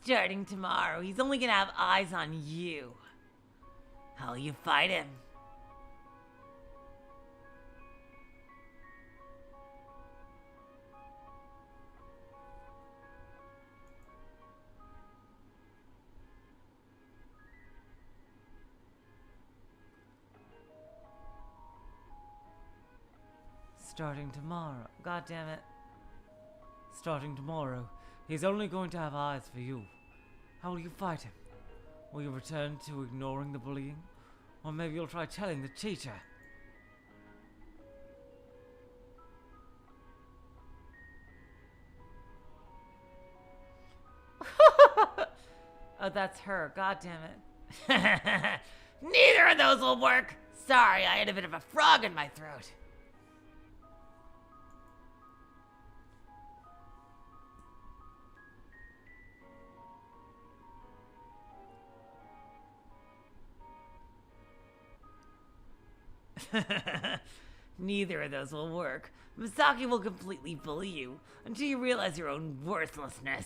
Starting tomorrow, he's only gonna have eyes on you. How will you fight him? Starting tomorrow. God damn it. Starting tomorrow, he's only going to have eyes for you. How will you fight him? Will you return to ignoring the bullying? Or maybe you'll try telling the teacher. Oh, that's her. God damn it. Neither of those will work. Sorry, I had a bit of a frog in my throat. Neither of those will work. Masaki will completely bully you until you realize your own worthlessness.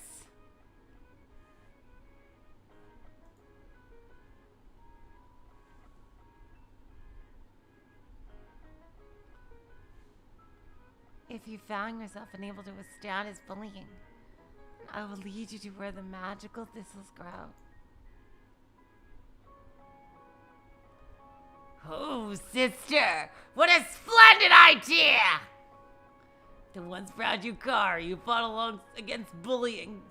If you found yourself unable to withstand his bullying, I will lead you to where the magical thistles grow. Oh, sister! What a splendid idea! The once proud Yukari who fought along against bullying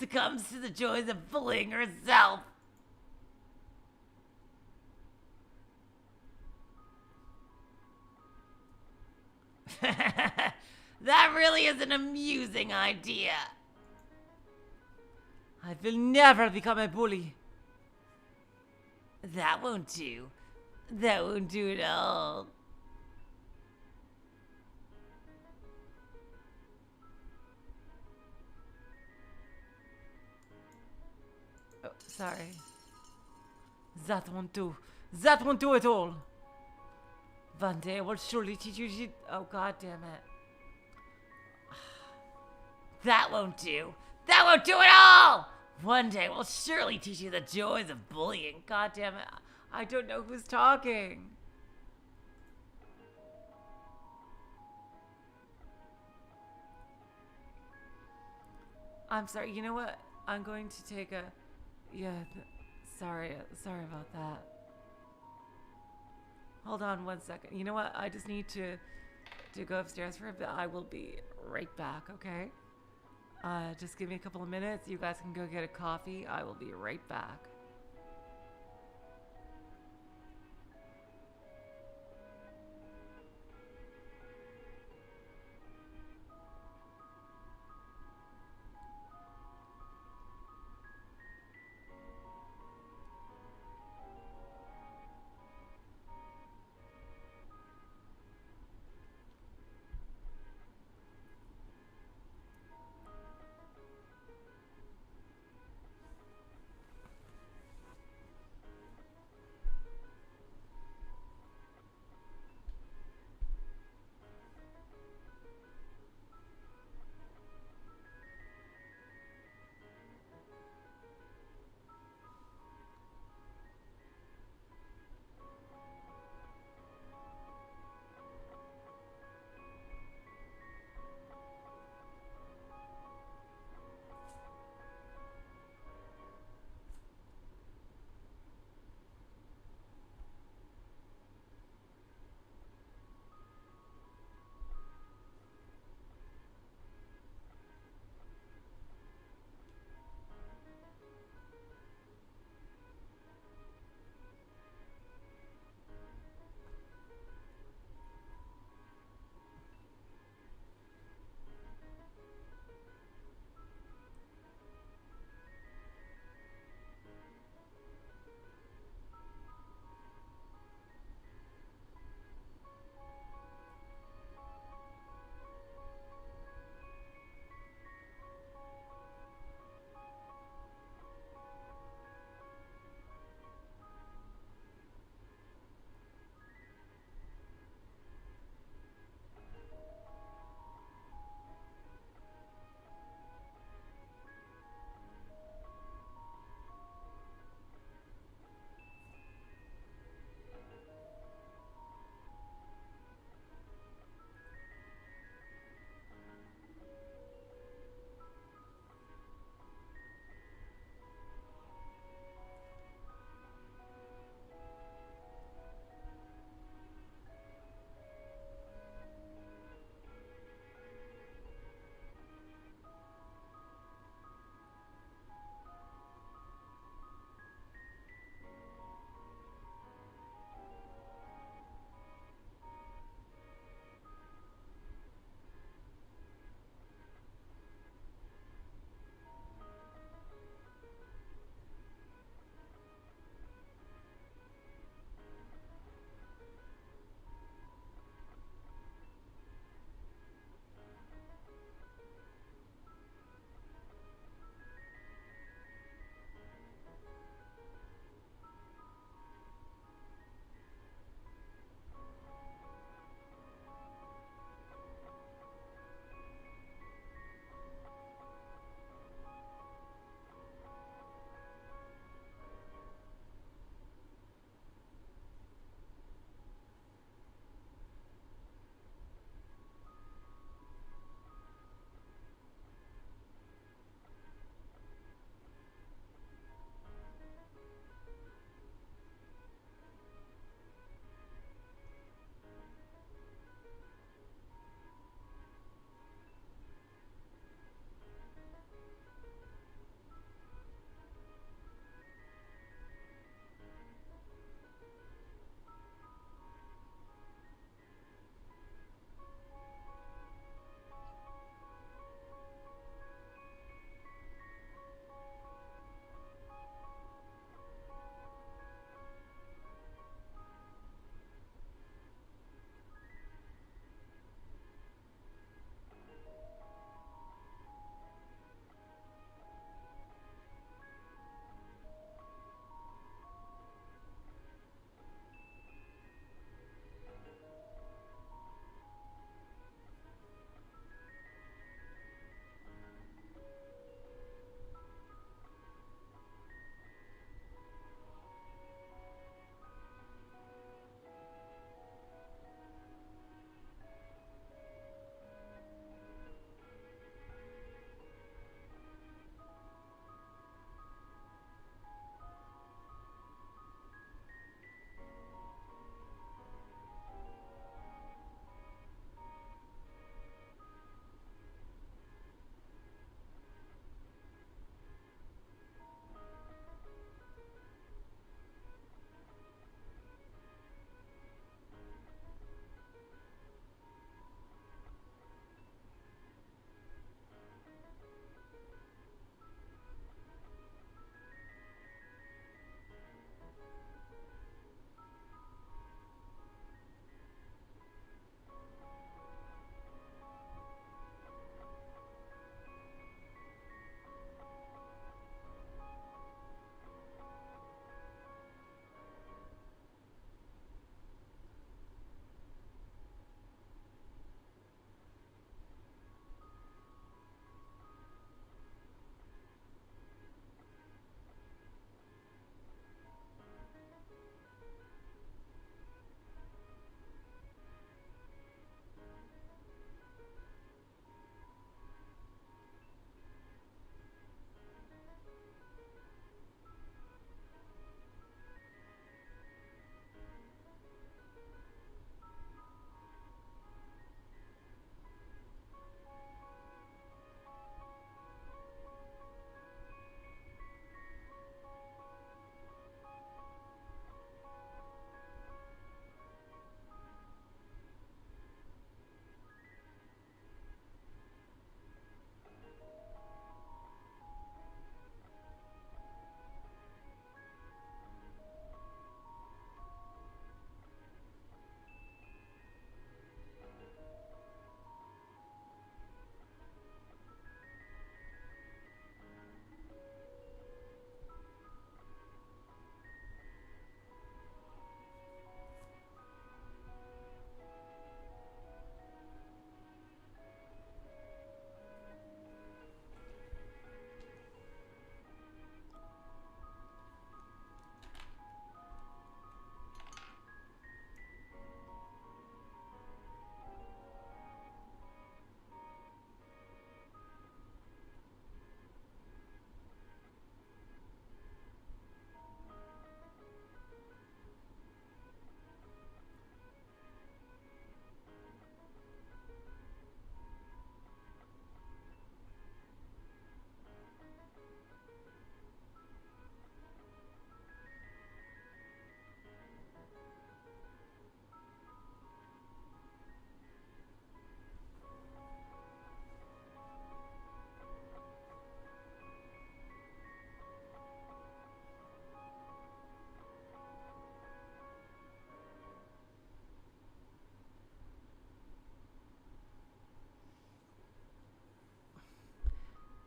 succumbs to the joys of bullying herself. That really is an amusing idea. I will never become a bully. That won't do. That won't do at all. Oh, sorry. That won't do. That won't do at all. One day I will surely teach you. Oh, god damn it. That won't do. That won't do at all! One day we'll surely teach you the joys of bullying. God damn it. I don't know who's talking. I'm sorry. You know what? I'm going to take a. Yeah. Sorry. Sorry about that. Hold on 1 second. You know what? I just need to go upstairs for a bit. I will be right back. Okay. Just give me a couple of minutes. You guys can go get a coffee. I will be right back.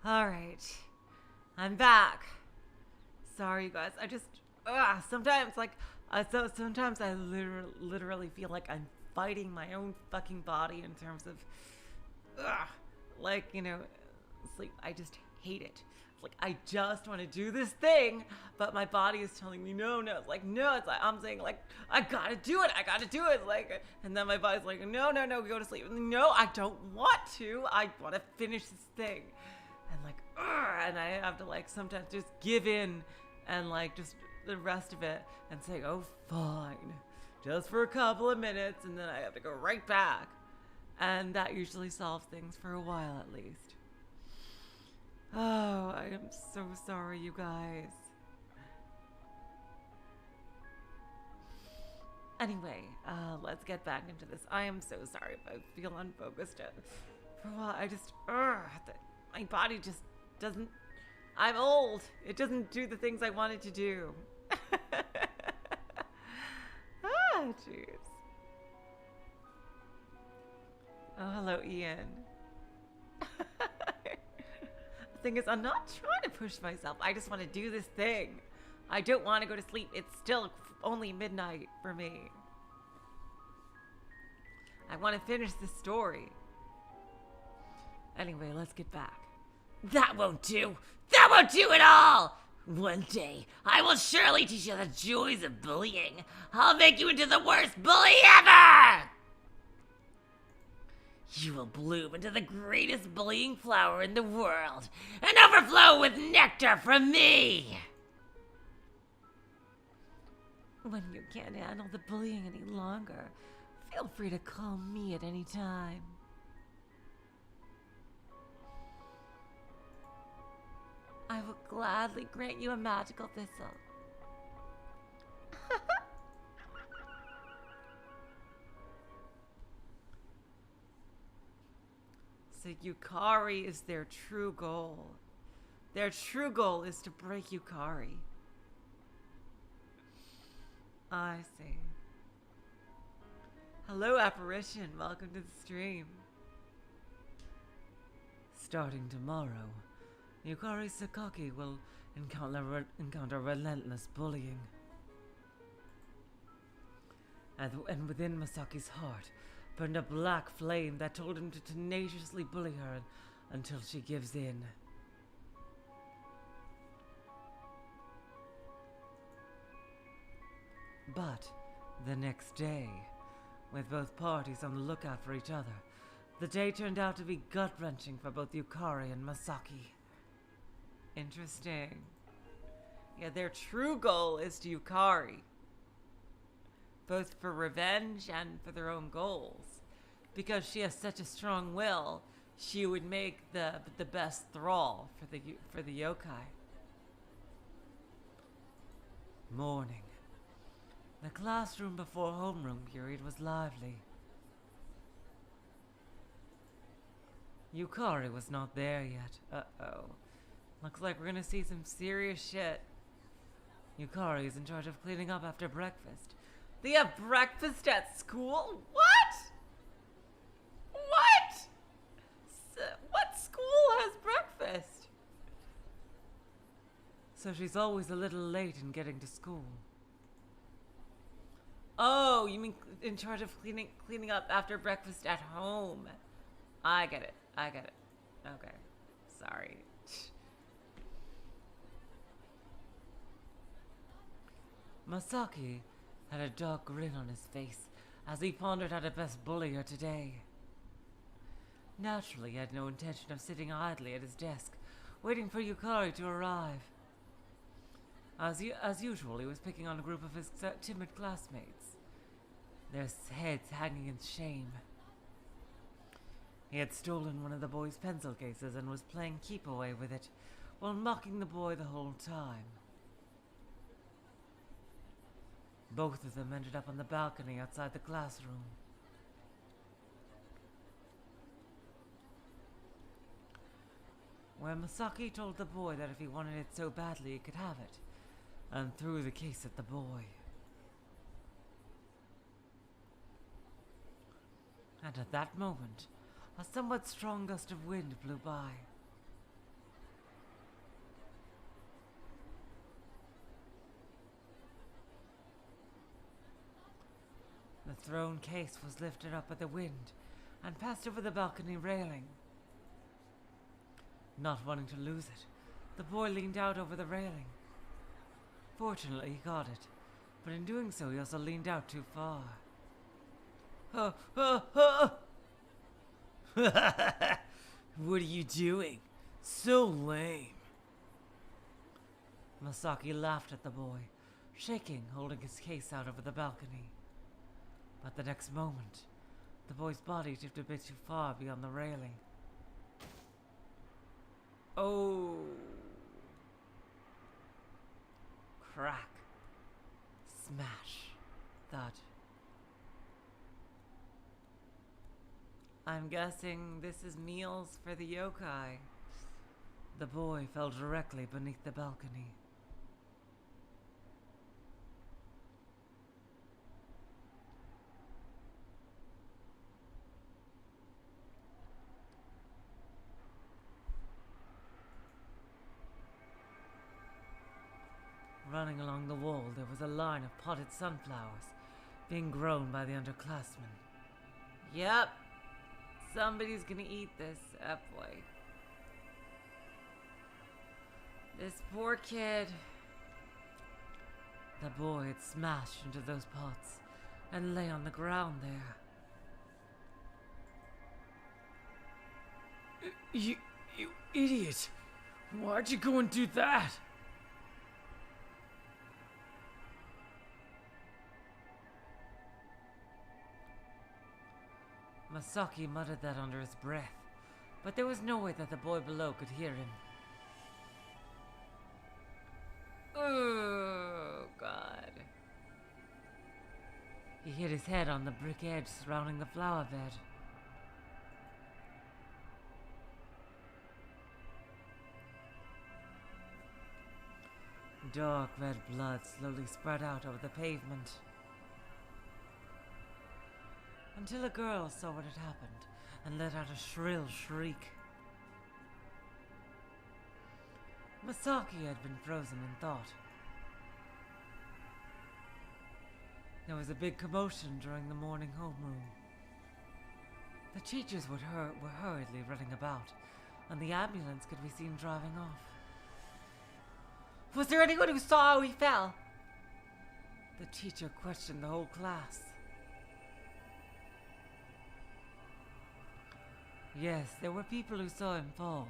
All right. I'm back. Sorry, you guys. I just, sometimes, like, sometimes I literally feel like I'm fighting my own fucking body in terms of, like, sleep. I just hate it. Like, I just want to do this thing, but my body is telling me no. It's like, no. It's like, I'm saying, like, I gotta do it. Like, and then my body's like, no, go to sleep. No, I don't want to. I want to finish this thing. And like, and I have to, like, sometimes just give in and, like, just the rest of it and say, oh, fine. Just for a couple of minutes, and then I have to go right back. And that usually solves things for a while at least. Oh, I am so sorry, you guys. Anyway, let's get back into this. I am so sorry if I feel unfocused for a while. I just, my body just doesn't, I'm old. It doesn't do the things I want it to do. Jeez. Oh, hello, Ian. The thing is, I'm not trying to push myself. I just want to do this thing. I don't want to go to sleep. It's still only midnight for me. I want to finish this story. Anyway, let's get back. That won't do. That won't do at all. One day, I will surely teach you the joys of bullying. I'll make you into the worst bully ever! You will bloom into the greatest bullying flower in the world and overflow with nectar from me! When you can't handle the bullying any longer, feel free to call me at any time. I will gladly grant you a magical thistle. So Yukari is their true goal. Their true goal is to break Yukari. I see. Hello, apparition. Welcome to the stream. Starting tomorrow, Yukari Sakaki will encounter relentless bullying. And within Masaki's heart burned a black flame that told him to tenaciously bully her until she gives in. But the next day, with both parties on the lookout for each other, the day turned out to be gut-wrenching for both Yukari and Masaki. Interesting. Yeah, their true goal is to Yukari. Both for revenge and for their own goals. Because she has such a strong will, she would make the best thrall for the yokai. Morning. The classroom before homeroom period was lively. Yukari was not there yet. Uh-oh. Looks like we're gonna see some serious shit. Yukari is in charge of cleaning up after breakfast. They have breakfast at school? What? What? What school has breakfast? So she's always a little late in getting to school. Oh, you mean in charge of cleaning up after breakfast at home? I get it. Okay. Sorry. Masaki had a dark grin on his face as he pondered how to best bully her today. Naturally, he had no intention of sitting idly at his desk, waiting for Yukari to arrive. As usual, he was picking on a group of his timid classmates, their heads hanging in shame. He had stolen one of the boy's pencil cases and was playing keep away with it, while mocking the boy the whole time. Both of them ended up on the balcony outside the classroom. Where Masaki told the boy that if he wanted it so badly he could have it, and threw the case at the boy. And at that moment, a somewhat strong gust of wind blew by. The throne case was lifted up by the wind and passed over the balcony railing. Not wanting to lose it, the boy leaned out over the railing. Fortunately, he got it, but in doing so, he also leaned out too far. What are you doing? So lame. Masaki laughed at the boy, shaking, holding his case out over the balcony. But the next moment, the boy's body tipped a bit too far beyond the railing. Oh! Crack. Smash. Thud. I'm guessing this is meals for the yokai. The boy fell directly beneath the balcony. Running along the wall, there was a line of potted sunflowers being grown by the underclassmen. Yep, somebody's gonna eat this, boy. This poor kid. The boy had smashed into those pots and lay on the ground there. You idiot! Why'd you go and do that? Masaki muttered that under his breath, but there was no way that the boy below could hear him. Oh, God. He hit his head on the brick edge surrounding the flower bed. Dark red blood slowly spread out over the pavement, until a girl saw what had happened and let out a shrill shriek. Masaki had been frozen in thought. There was a big commotion during the morning homeroom. The teachers were hurriedly running about, and the ambulance could be seen driving off. Was there anyone who saw how he fell? The teacher questioned the whole class. Yes, there were people who saw him fall.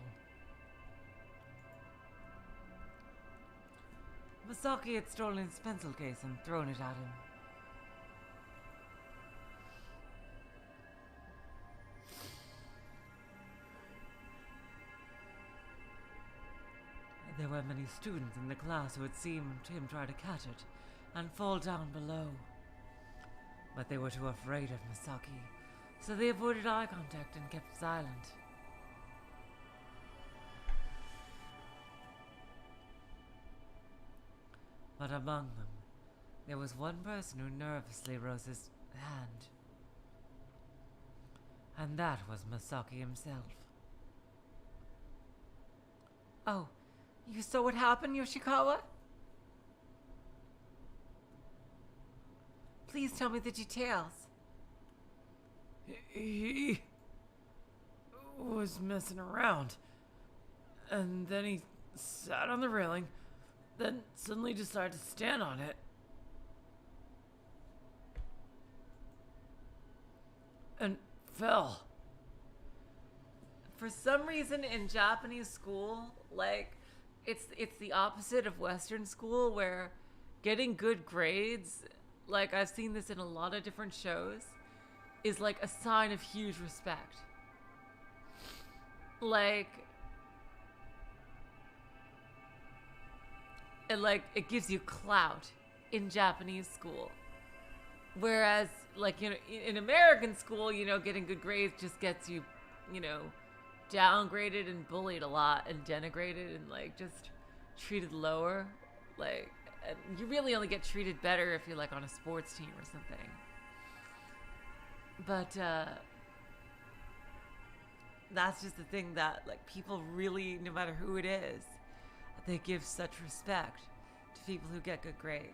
Masaki had stolen his pencil case and thrown it at him. There were many students in the class who had seen him try to catch it and fall down below. But they were too afraid of Masaki, so they avoided eye contact and kept silent. But among them, there was one person who nervously rose his hand. And that was Masaki himself. Oh, you saw what happened, Yoshikawa? Please tell me the details. He was messing around, and then he sat on the railing, then suddenly decided to stand on it. And fell. For some reason in Japanese school, like, it's the opposite of Western school, where getting good grades, like I've seen this in a lot of different shows, is like a sign of huge respect. Like, it gives you clout in Japanese school. Whereas, like, you know, in American school, you know, getting good grades just gets you, you know, downgraded and bullied a lot and denigrated and, like, just treated lower. Like, and you really only get treated better if you're, like, on a sports team or something. But, that's just the thing that, like, people really, no matter who it is, they give such respect to people who get good grades.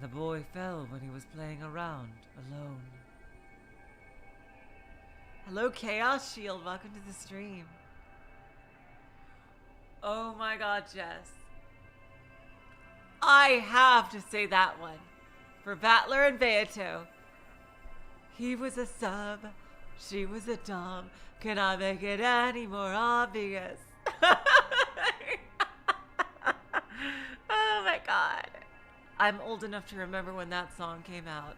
The boy fell when he was playing around alone. Hello, Chaos Shield. Welcome to the stream. Oh my god, Jess. I have to say that one. For Battler and Beato. He was a sub. She was a dom. Can I make it any more obvious? Oh my god. I'm old enough to remember when that song came out.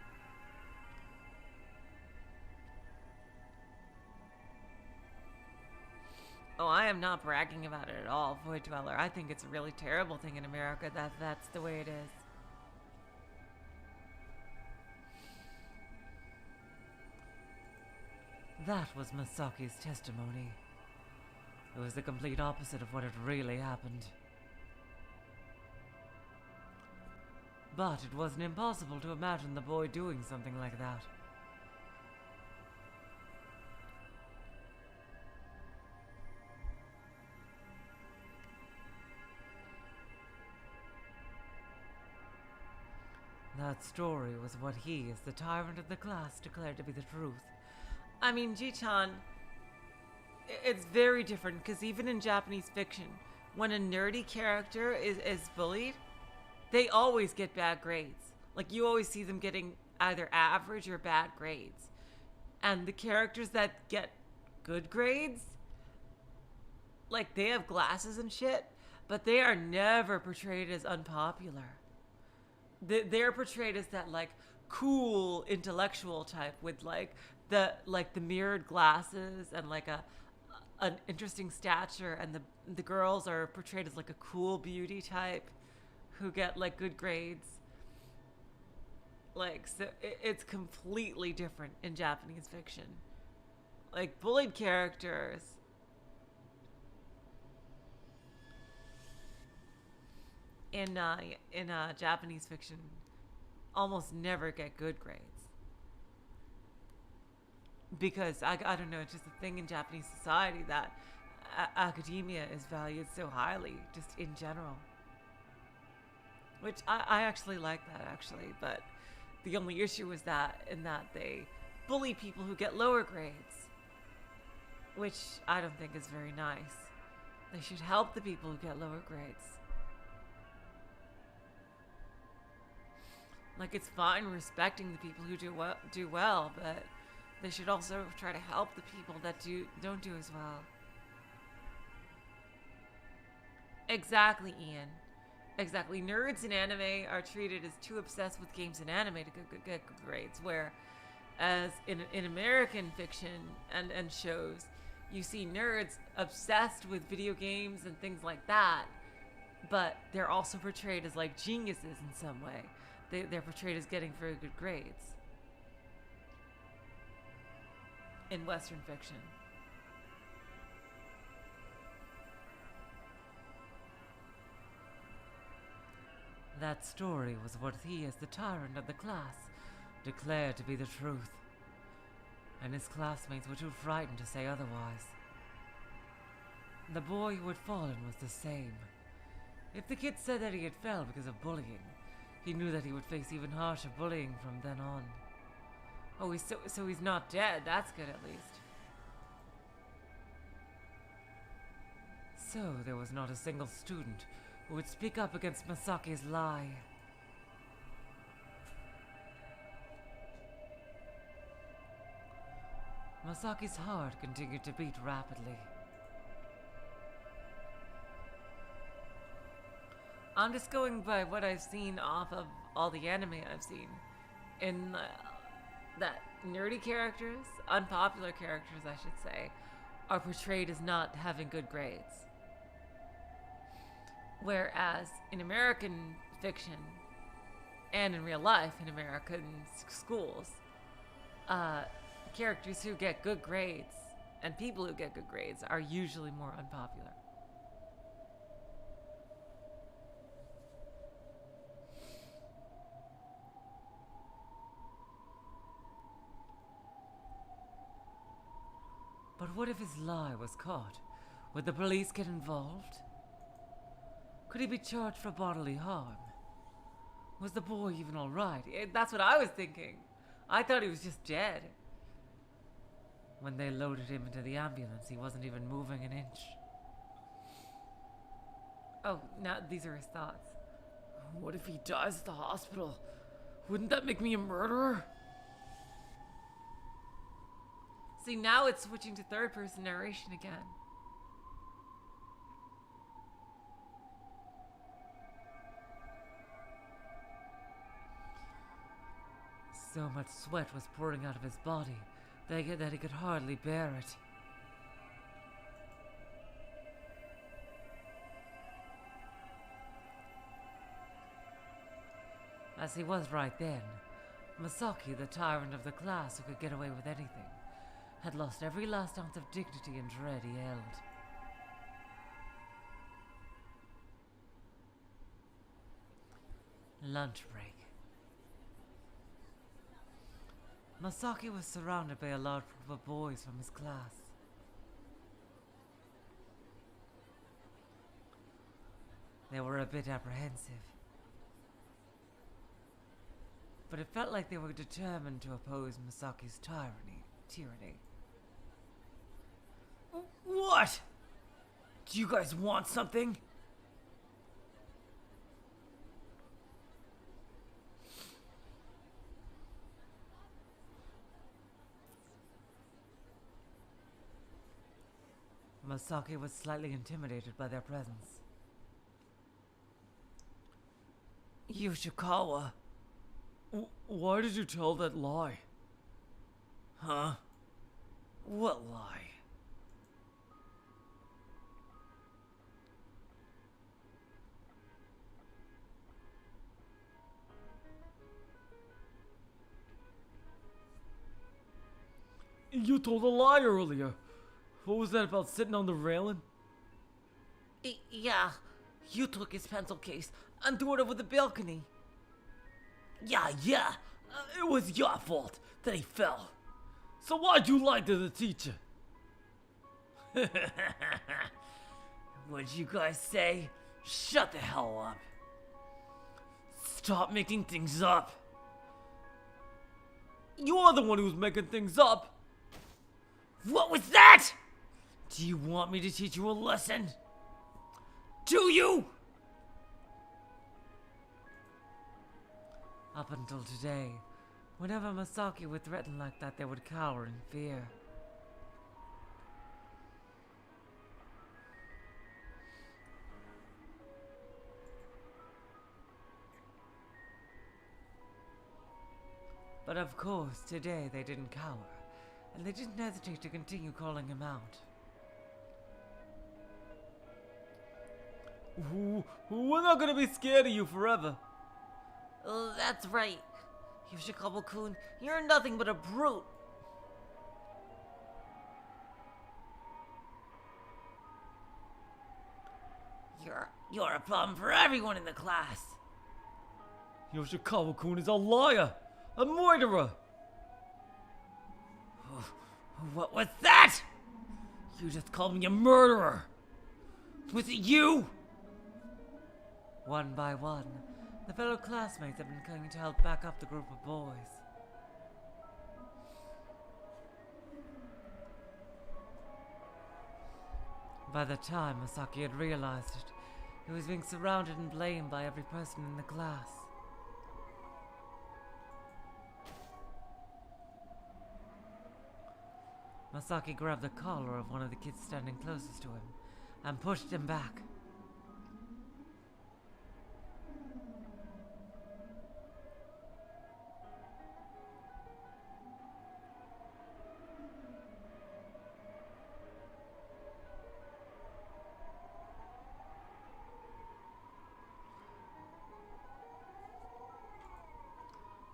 Oh, I am not bragging about it at all, Void Dweller. I think it's a really terrible thing in America that that's the way it is. That was Masaki's testimony. It was the complete opposite of what had really happened. But it wasn't impossible to imagine the boy doing something like that. That story was what he, as the tyrant of the class, declared to be the truth. I mean, Ji-chan, it's very different, because even in Japanese fiction, when a nerdy character is bullied, they always get bad grades. Like, you always see them getting either average or bad grades. And the characters that get good grades, like, they have glasses and shit, but they are never portrayed as unpopular. They're portrayed as that, like, cool intellectual type with, like the mirrored glasses and, like, an interesting stature, and the girls are portrayed as, like, a cool beauty type who get, like, good grades. Like, so it's completely different in Japanese fiction. Like, bullied characters in Japanese fiction almost never get good grades. Because, I don't know, it's just a thing in Japanese society that academia is valued so highly, just in general. Which I actually like that, actually, but the only issue is that they bully people who get lower grades, which I don't think is very nice. They should help the people who get lower grades. Like, it's fine respecting the people who do well, but they should also try to help the people that don't do as well. Exactly, Ian. Exactly. Nerds in anime are treated as too obsessed with games and anime to get good grades, whereas in American fiction and shows, you see nerds obsessed with video games and things like that, but they're also portrayed as, like, geniuses in some way. They're portrayed as getting very good grades in Western fiction. That story was what he, as the tyrant of the class, declared to be the truth, and his classmates were too frightened to say otherwise. The boy who had fallen was the same. If the kid said that he had fell because of bullying, he knew that he would face even harsher bullying from then on. Oh, so he's not dead. That's good, at least. So there was not a single student who would speak up against Masaki's lie. Masaki's heart continued to beat rapidly. I'm just going by what I've seen off of all the anime I've seen. In that nerdy characters, unpopular characters I should say, are portrayed as not having good grades. Whereas in American fiction, and in real life in American schools, characters who get good grades and people who get good grades are usually more unpopular. But what if his lie was caught? Would the police get involved? Could he be charged for bodily harm? Was the boy even alright? That's what I was thinking. I thought he was just dead. When they loaded him into the ambulance, he wasn't even moving an inch. Oh, now these are his thoughts. What if he dies at the hospital? Wouldn't that make me a murderer? See, now it's switching to third-person narration again. So much sweat was pouring out of his body that he could hardly bear it. As he was right then, Masaki, the tyrant of the class who could get away with anything, had lost every last ounce of dignity and dread he held. Lunch break. Masaki was surrounded by a large group of boys from his class. They were a bit apprehensive, but it felt like they were determined to oppose Masaki's tyranny. What? Do you guys want something? Masaki was slightly intimidated by their presence. Yoshikawa, why did you tell that lie? Huh? What lie? You told a lie earlier. What was that about sitting on the railing? Yeah, you took his pencil case and threw it over the balcony. Yeah. It was your fault that he fell. So why'd you lie to the teacher? What'd you guys say? Shut the hell up. Stop making things up. You're the one who's making things up. What was that? Do you want me to teach you a lesson? Do you? Up until today, whenever Masaki would threaten like that, they would cower in fear. But of course, today they didn't cower, and they didn't hesitate to continue calling him out. We're not gonna be scared of you forever. That's right. Yoshikawa-kun, you're nothing but a brute. You're a problem for everyone in the class. Yoshikawa-kun is a liar, a murderer. What was that? You just called me a murderer. Was it you? One by one, the fellow classmates had been coming to help back up the group of boys. By the time Masaki had realized it, he was being surrounded and blamed by every person in the class. Masaki grabbed the collar of one of the kids standing closest to him and pushed him back.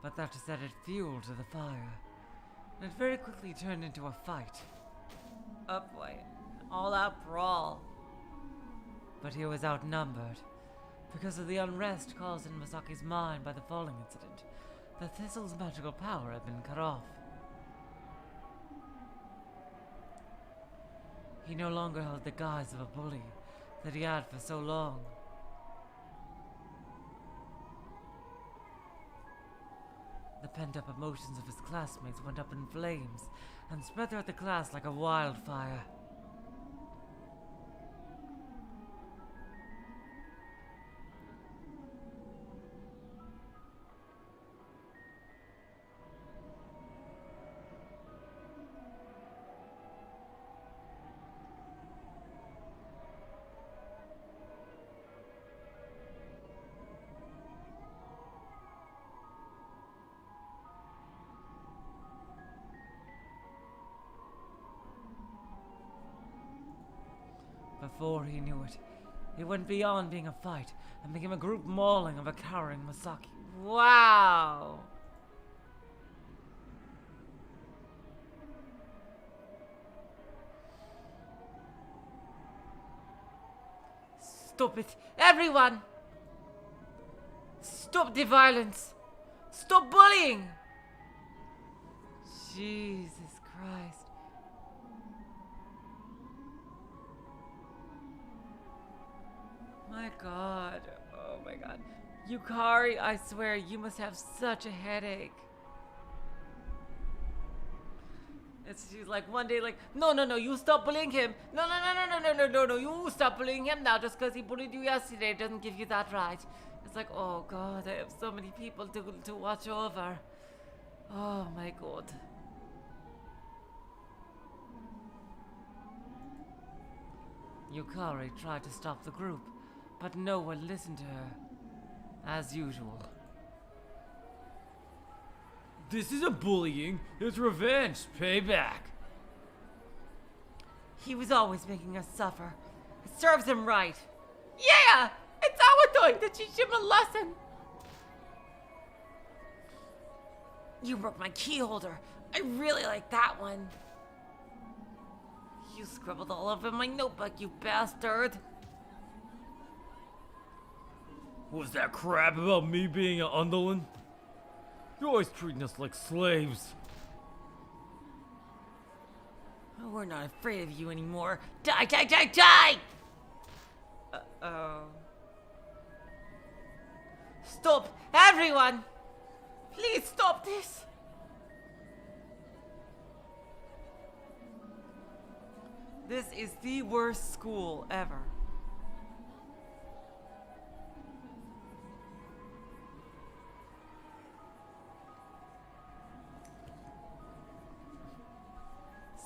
But that just added fuel to the fire, and it very quickly turned into a fight. Oh boy, all-out brawl. But he was outnumbered. Because of the unrest caused in Masaki's mind by the falling incident, the thistle's magical power had been cut off. He no longer held the guise of a bully that he had for so long. pent-up emotions of his classmates went up in flames and spread throughout the class like a wildfire. Before he knew it, it went beyond being a fight and became a group mauling of Yukari and Masaki. Wow! Stop it, everyone! Stop the violence! Stop bullying! Jesus Christ. My God. Oh my God. Yukari, I swear, you must have such a headache. She's like one day like, no, you stop bullying him. No, you stop bullying him now just because he bullied you yesterday doesn't give you that right. It's like, oh God, I have so many people to watch over. Oh my God. Yukari tried to stop the group, but no one listened to her, as usual. This isn't bullying, it's revenge, payback. He was always making us suffer. It serves him right. Yeah! It's our doing to teach him a lesson! You broke my key holder. I really like that one. You scribbled all over my notebook, you bastard. Was that crap about me being an underling? You're always treating us like slaves. Oh, we're not afraid of you anymore. Die, die, die, die! Uh-oh. Stop, everyone! Please stop this! This is the worst school ever.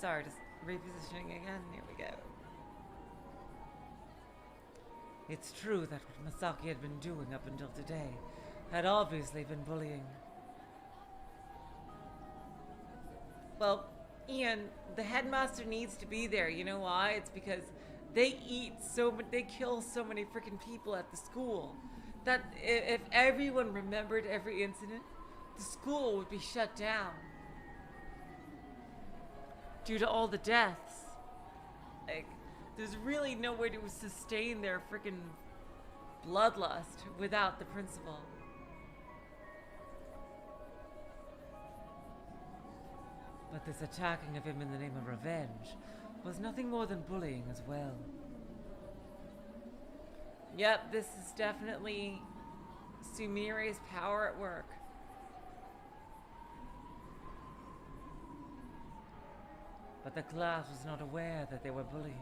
Sorry, just repositioning again. Here we go. It's true that what Masaki had been doing up until today had obviously been bullying. Well, Ian, the headmaster needs to be there. You know why? It's because they kill so many freaking people at the school that if everyone remembered every incident, the school would be shut down. Due to all the deaths. Like, there's really no way to sustain their freaking bloodlust without the principal. But this attacking of him in the name of revenge was nothing more than bullying as well. Yep, this is definitely Sumire's power at work. But the class was not aware that they were bullying.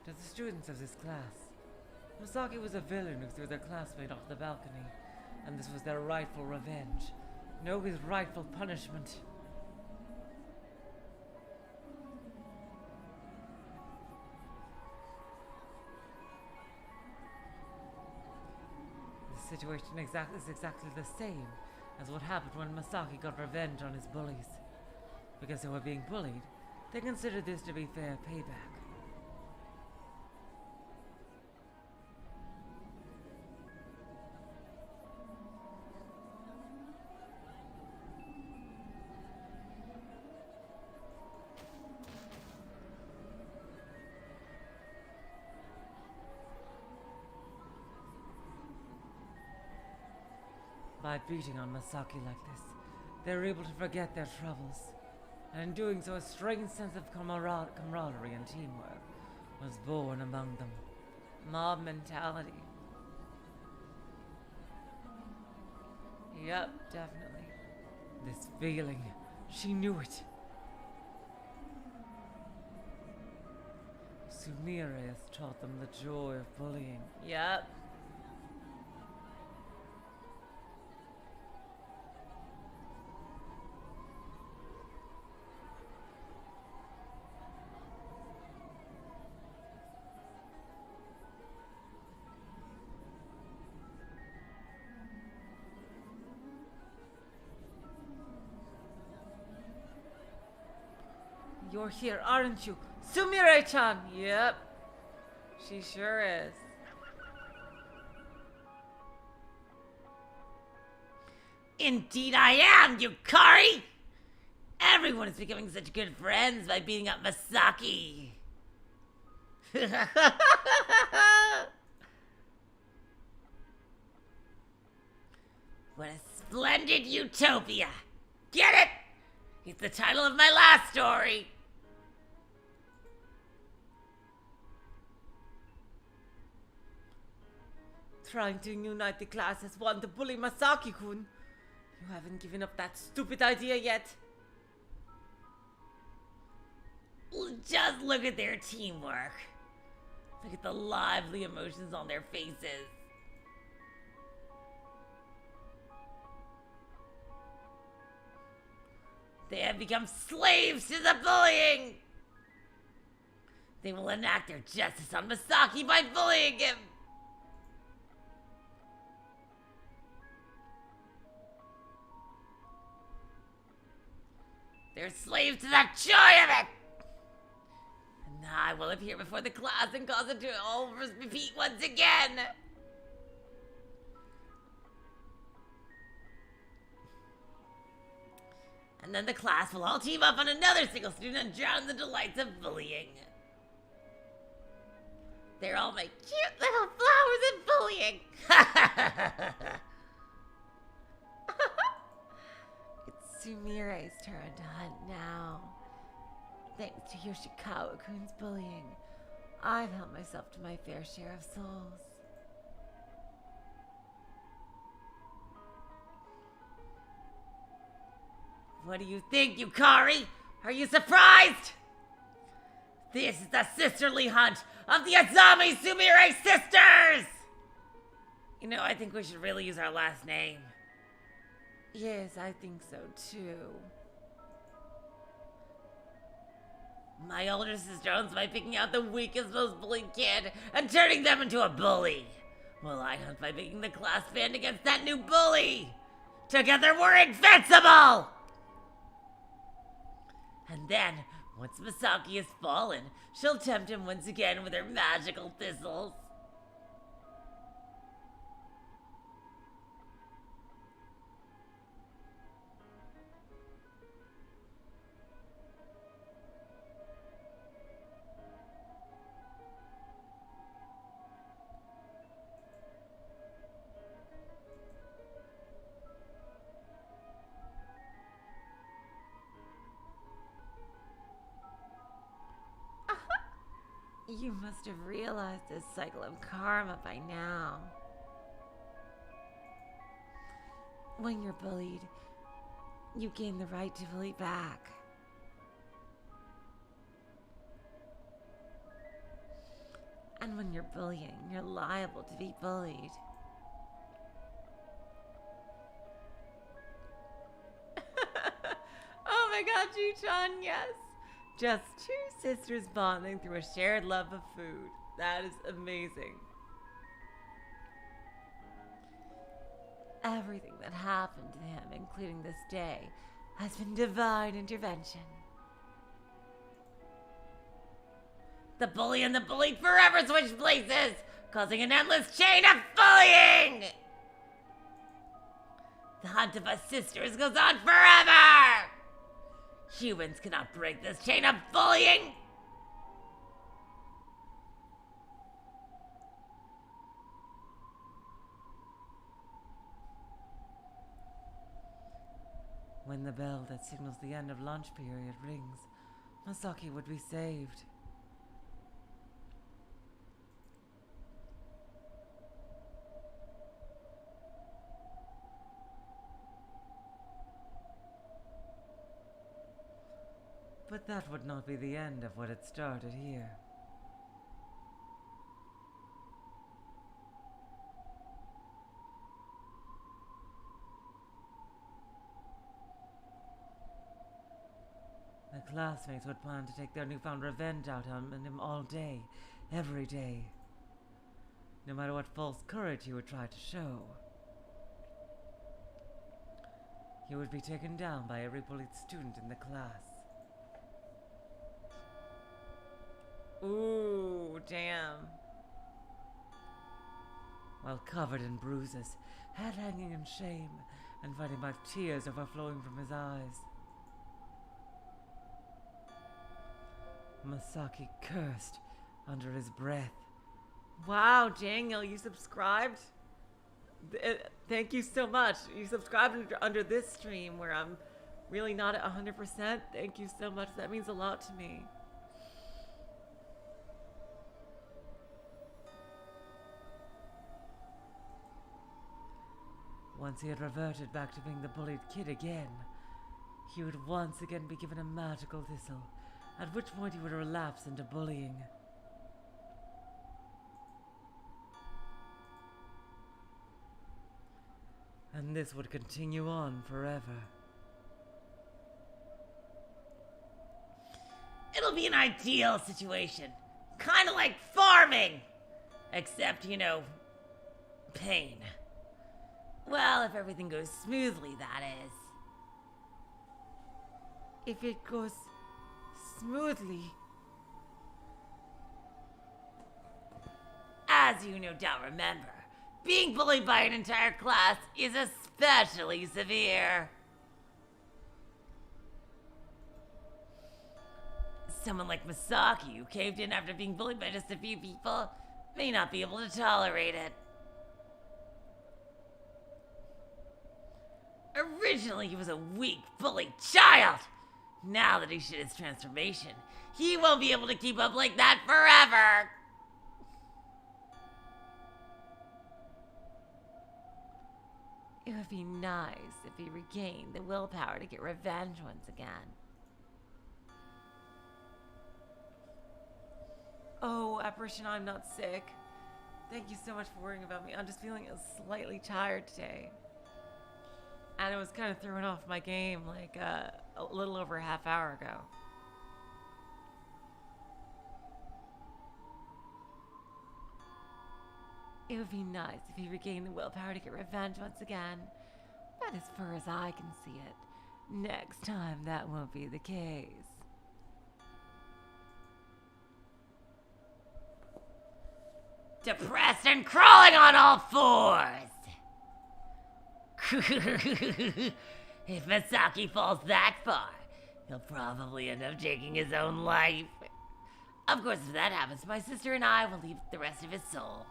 To the students of this class, Masaki was a villain who threw their classmate off the balcony, and this was their rightful revenge. No, his rightful punishment. The situation is exactly the same as what happened when Masaki got revenge on his bullies. Because they were being bullied, they considered this to be fair payback. By beating on Masaki like this, they were able to forget their troubles, and in doing so a strange sense of camaraderie and teamwork was born among them. Mob mentality. Yep, definitely. This feeling, she knew it. Sumire has taught them the joy of bullying. Yep. You're here, aren't you? Sumire-chan! Yep. She sure is. Indeed I am, Yukari! Everyone is becoming such good friends by beating up Masaki. What a splendid utopia! Get it? It's the title of my last story. Trying to unite the classes want to bully Masaki-kun. You haven't given up that stupid idea yet. Just look at their teamwork. Look at the lively emotions on their faces. They have become slaves to the bullying. They will enact their justice on Masaki by bullying him. They're slaves to the joy of it! And I will appear before the class and cause it to all repeat once again! And then the class will all team up on another single student and drown in the delights of bullying. They're all my cute little flowers and bullying! Sumire's turn to hunt now. Thanks to Yoshikawa-kun's bullying, I've helped myself to my fair share of souls. What do you think, Yukari? Are you surprised? This is the sisterly hunt of the Azami Sumire sisters! You know, I think we should really use our last name. Yes, I think so too. My older sister owns by picking out the weakest, most bullied kid and turning them into a bully. Well, I hunt by making the class band against that new bully. Together we're invincible! And then, once Masaki has fallen, she'll tempt him once again with her magical thistles. You must have realized this cycle of karma by now. When you're bullied, you gain the right to bully back. And when you're bullying, you're liable to be bullied. Oh my god, G-chan, yes! Just two sisters bonding through a shared love of food. That is amazing. Everything that happened to him, including this day, has been divine intervention. The bully and the bullied forever switch places, causing an endless chain of bullying! The hunt of us sisters goes on forever! Humans cannot break this chain of bullying! When the bell that signals the end of lunch period rings, Masaki would be saved. that would not be the end of what had started here. The classmates would plan to take their newfound revenge out on him all day, every day, no matter what false courage he would try to show. He would be taken down by every bullied student in the class. Ooh, damn. While covered in bruises, head hanging in shame, and fighting back tears overflowing from his eyes. Masaki cursed under his breath. Wow, Daniel, you subscribed? Thank you so much. You subscribed under this stream where I'm really not at 100%. Thank you so much. That means a lot to me. Once he had reverted back to being the bullied kid again, he would once again be given a magical thistle, at which point he would relapse into bullying. And this would continue on forever. It'll be an ideal situation. Kind of like farming. Except, pain. Well, if everything goes smoothly, that is. If it goes smoothly. As you no doubt remember, being bullied by an entire class is especially severe. Someone like Masaki, who caved in after being bullied by just a few people, may not be able to tolerate it. Originally, he was a weak, bullied child. Now that he's hit his transformation, he won't be able to keep up like that forever. It would be nice if he regained the willpower to get revenge once again. Oh, apparition, I'm not sick. Thank you so much for worrying about me. I'm just feeling slightly tired today. And it was kind of throwing off my game like a little over a half hour ago. It would be nice if he regained the willpower to get revenge once again. But as far as I can see it, next time that won't be the case. Depressed and crawling on all fours. If Masaki falls that far, he'll probably end up taking his own life. Of course, if that happens, my sister and I will leave the rest of his soul.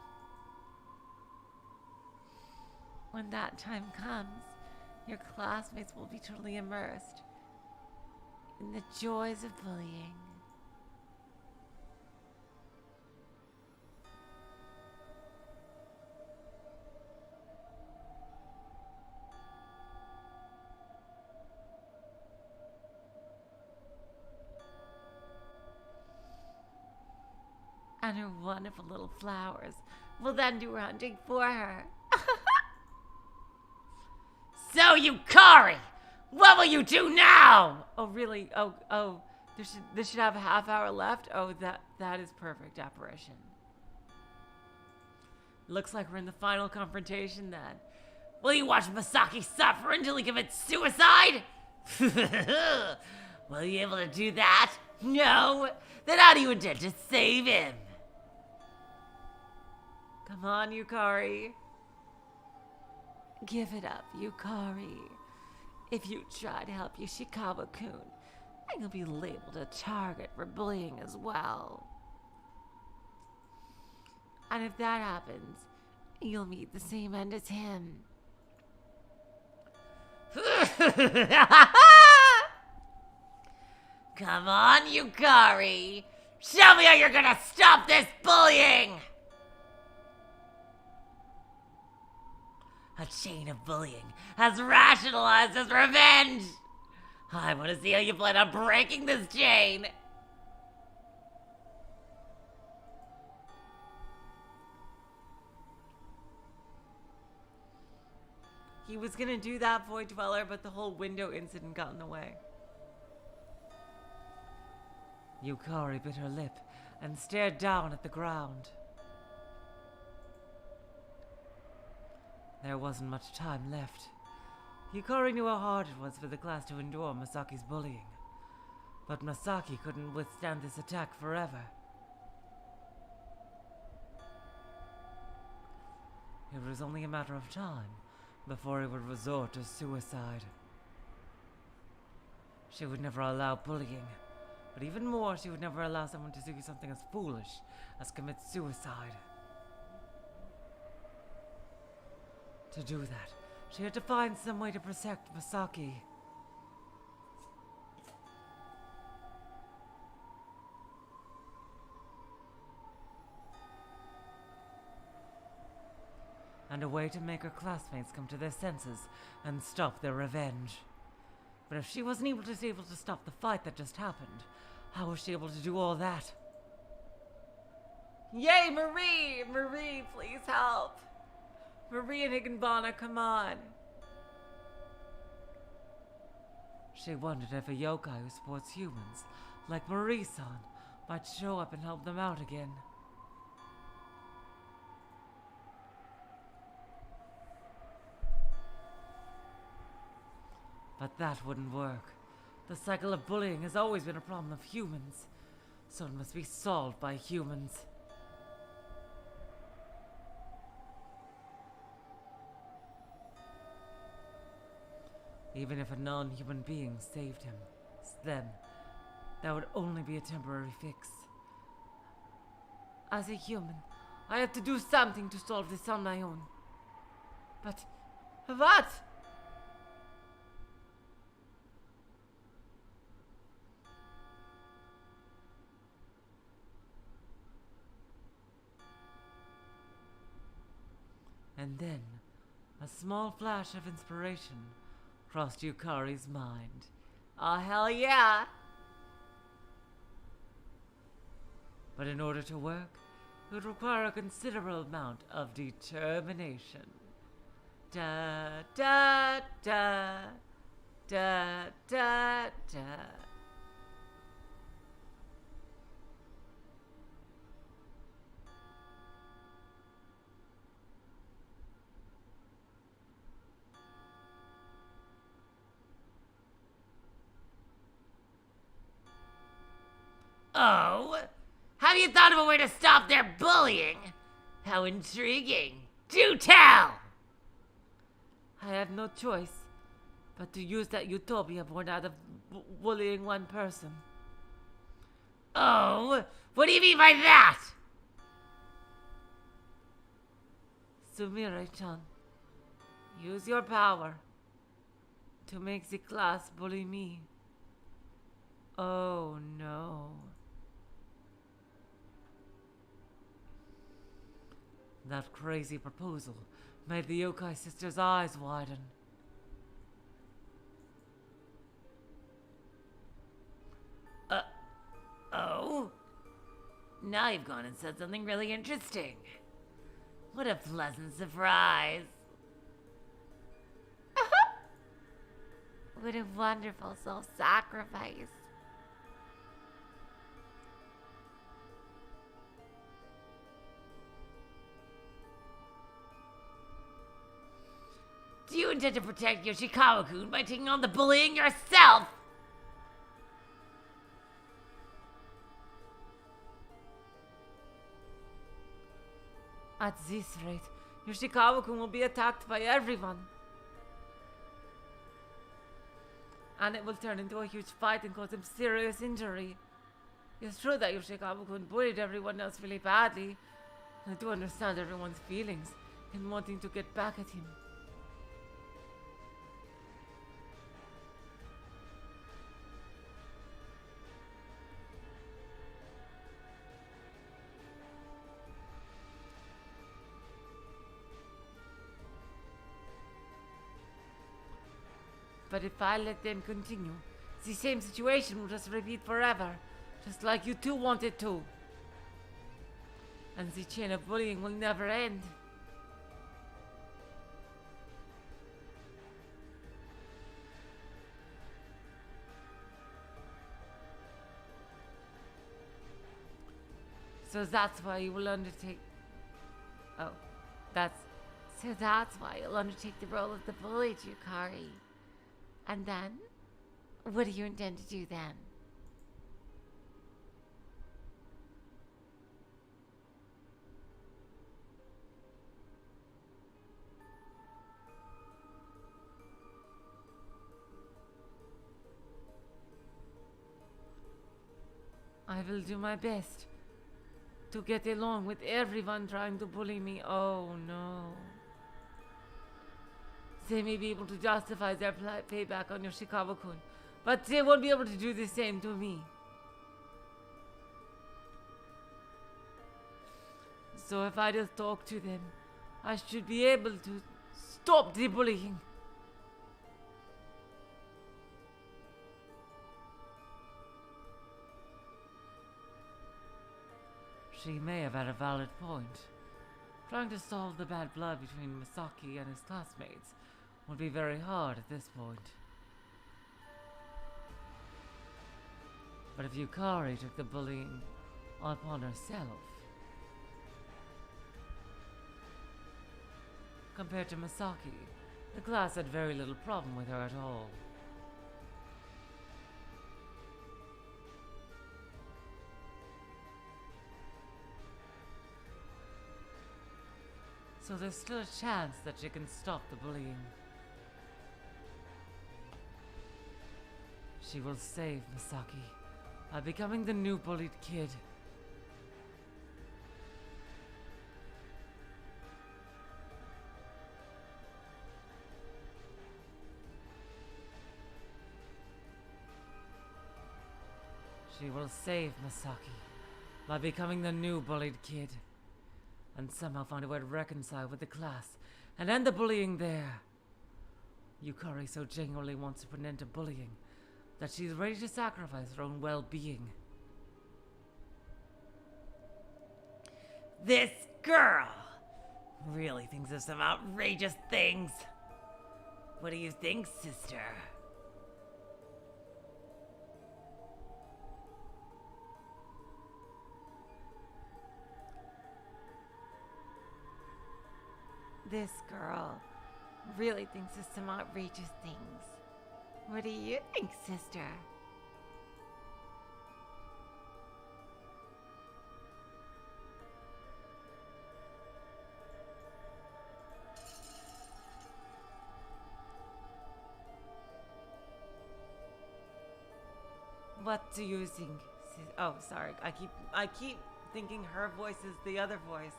When that time comes, your classmates will be totally immersed in the joys of bullying. And her wonderful little flowers will then do her hunting for her. So, Yukari, what will you do now? Oh, really? Oh, this should have a half hour left? Oh, that is perfect, apparition. Looks like we're in the final confrontation then. Will you watch Masaki suffer until he commits suicide? Will you be able to do that? No? Then how do you intend to save him? Come on, Yukari. Give it up, Yukari. If you try to help Yoshikawa-kun, then you'll be labeled a target for bullying as well. And if that happens, you'll meet the same end as him. Come on, Yukari. Show me how you're gonna stop this bullying! A chain of bullying has rationalized his revenge. I want to see how you plan on breaking this chain. He was gonna do that, Void Dweller, but the whole window incident got in the way. Yukari bit her lip and stared down at the ground. There wasn't much time left. Yukari knew how hard it was for the class to endure Masaki's bullying. But Masaki couldn't withstand this attack forever. It was only a matter of time before he would resort to suicide. She would never allow bullying, but even more, she would never allow someone to do something as foolish as commit suicide. To do that, she had to find some way to protect Masaki. And a way to make her classmates come to their senses and stop their revenge. But if she wasn't able to stop the fight that just happened, how was she able to do all that? Yay, Marie! Marie, please help! Marie and Higanbana, come on! She wondered if a yokai who supports humans, like Marie-san, might show up and help them out again. But that wouldn't work. The cycle of bullying has always been a problem of humans, so it must be solved by humans. Even if a non-human being saved him, then that would only be a temporary fix. As a human, I have to do something to solve this on my own. But what? And then, a small flash of inspiration crossed Yukari's mind. Oh, hell yeah! But in order to work, it would require a considerable amount of determination. Da da da da da da. Oh, have you thought of a way to stop their bullying? How intriguing. Do tell! I had no choice but to use that utopia born out of bullying one person. Oh, what do you mean by that? Sumire-chan, use your power to make the class bully me. Oh no. That crazy proposal made the yokai sister's eyes widen. Oh? Now you've gone and said something really interesting. What a pleasant surprise. What a wonderful self-sacrifice. Do you intend to protect Yoshikawa-kun by taking on the bullying yourself? At this rate, Yoshikawa-kun will be attacked by everyone. And it will turn into a huge fight and cause him serious injury. It's true that Yoshikawa-kun bullied everyone else really badly. I do understand everyone's feelings in wanting to get back at him. But if I let them continue, the same situation will just repeat forever, just like you two want it to. And the chain of bullying will never end. So that's why you will undertake... Oh, So that's why you'll undertake the role of the bullied, Yukari. And then? What do you intend to do then? I will do my best to get along with everyone trying to bully me. Oh no. They may be able to justify their payback on Yoshikawa-kun, but they won't be able to do the same to me. So if I just talk to them, I should be able to stop the bullying. She may have had a valid point. Trying to solve the bad blood between Masaki and his classmates would be very hard at this point. But if Yukari took the bullying upon herself, compared to Masaki, the class had very little problem with her at all. So there's still a chance that she can stop the bullying. She will save Masaki by becoming the new bullied kid. She will save Masaki by becoming the new bullied kid, and somehow find a way to reconcile with the class and end the bullying there. Yukari so genuinely wants to put an end to bullying that she's ready to sacrifice her own well-being. This girl really thinks of some outrageous things. What do you think, sister? This girl really thinks of some outrageous things. What do you think, sister? What do you think? Oh, sorry. I keep thinking her voice is the other voice.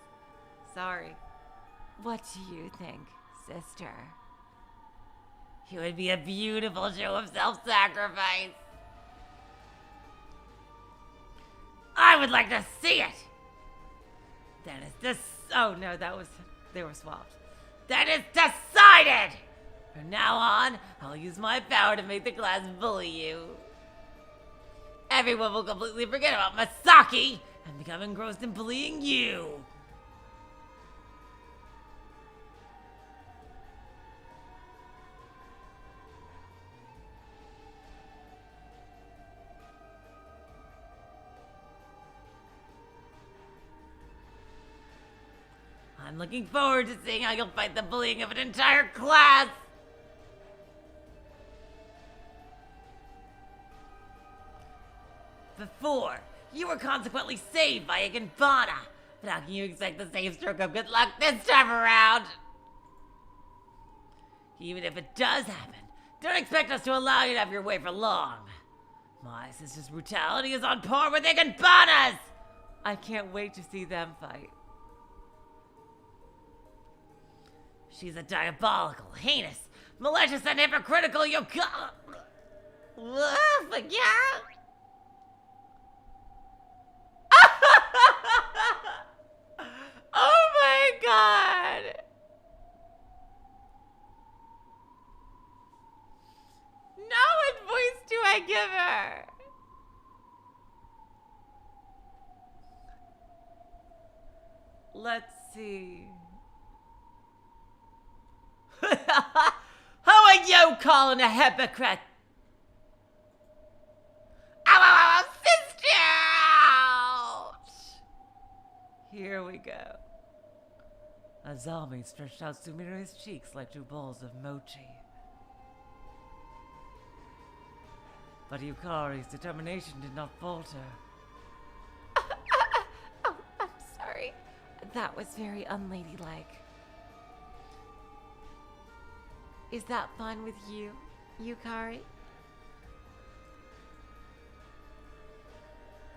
Sorry. What do you think, sister? It would be a beautiful show of self-sacrifice. I would like to see it. That is this. Oh no, they were swapped. That is decided. From now on, I'll use my power to make the class bully you. Everyone will completely forget about Masaki and become engrossed in bullying you. I'm looking forward to seeing how you'll fight the bullying of an entire class! Before, you were consequently saved by Higanbana, but how can you expect the same stroke of good luck this time around? Even if it does happen, don't expect us to allow you to have your way for long. My sister's brutality is on par with Higanbana's! I can't wait to see them fight. She's a diabolical, heinous, malicious, and hypocritical Yukari. Yeah. Oh my god! Now what voice do I give let's see. Who are you calling a hypocrite? Ow, sister! Here we go. Azami stretched out Sumire's cheeks like two balls of mochi. But Yukari's determination did not falter. Oh, I'm sorry. That was very unladylike. Is that fine with you, Yukari?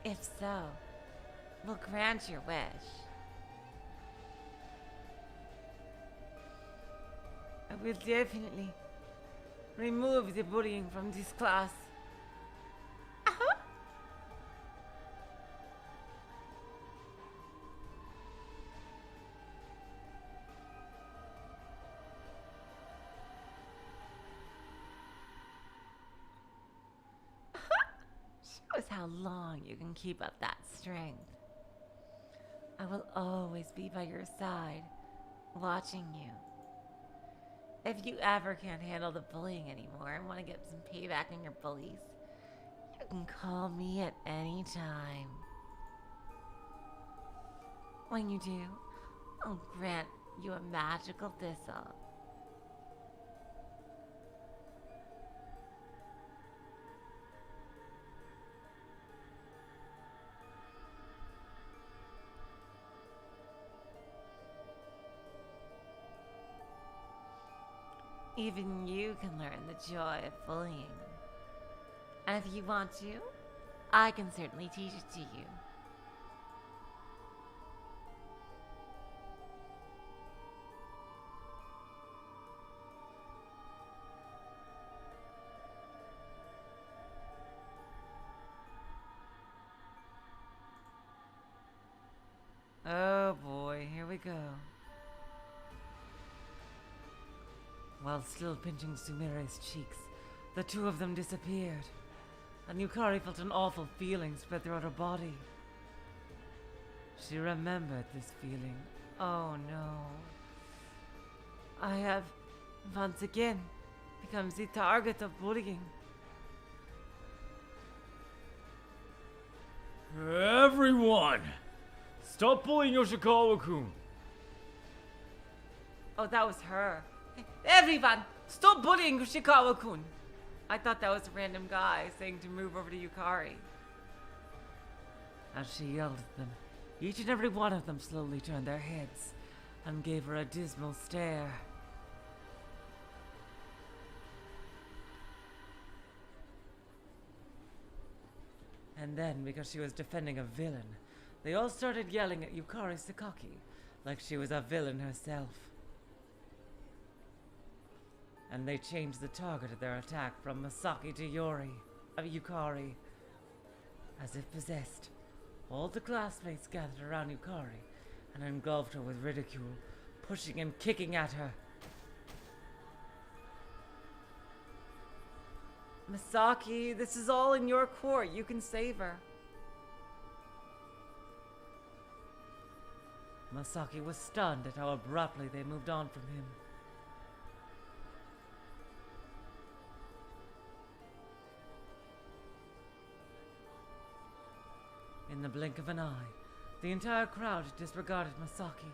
If so, we'll grant your wish. I will definitely remove the bullying from this class. Shows how long you can keep up that strength. I will always be by your side, watching you. If you ever can't handle the bullying anymore and want to get some payback on your bullies, you can call me at any time. When you do, I'll grant you a magical thistle. Even you can learn the joy of bullying. And if you want to, I can certainly teach it to you. Oh boy, here we go. While still pinching Sumire's cheeks, the two of them disappeared, and Yukari felt an awful feeling spread throughout her body. She remembered this feeling. Oh no. I have once again become the target of bullying. Everyone! Stop bullying Yoshikawa-kun! Oh, that was her. Everyone, stop bullying Yoshikawa-kun! I thought that was a random guy saying to move over to Yukari. As she yelled at them, each and every one of them slowly turned their heads and gave her a dismal stare. And then, because she was defending a villain, they all started yelling at Yukari Sakaki like she was a villain herself. And they changed the target of their attack from Masaki to Yukari. As if possessed, all the classmates gathered around Yukari and engulfed her with ridicule, pushing and kicking at her. Masaki, this is all in your court. You can save her. Masaki was stunned at how abruptly they moved on from him. In the blink of an eye, the entire crowd had disregarded Masaki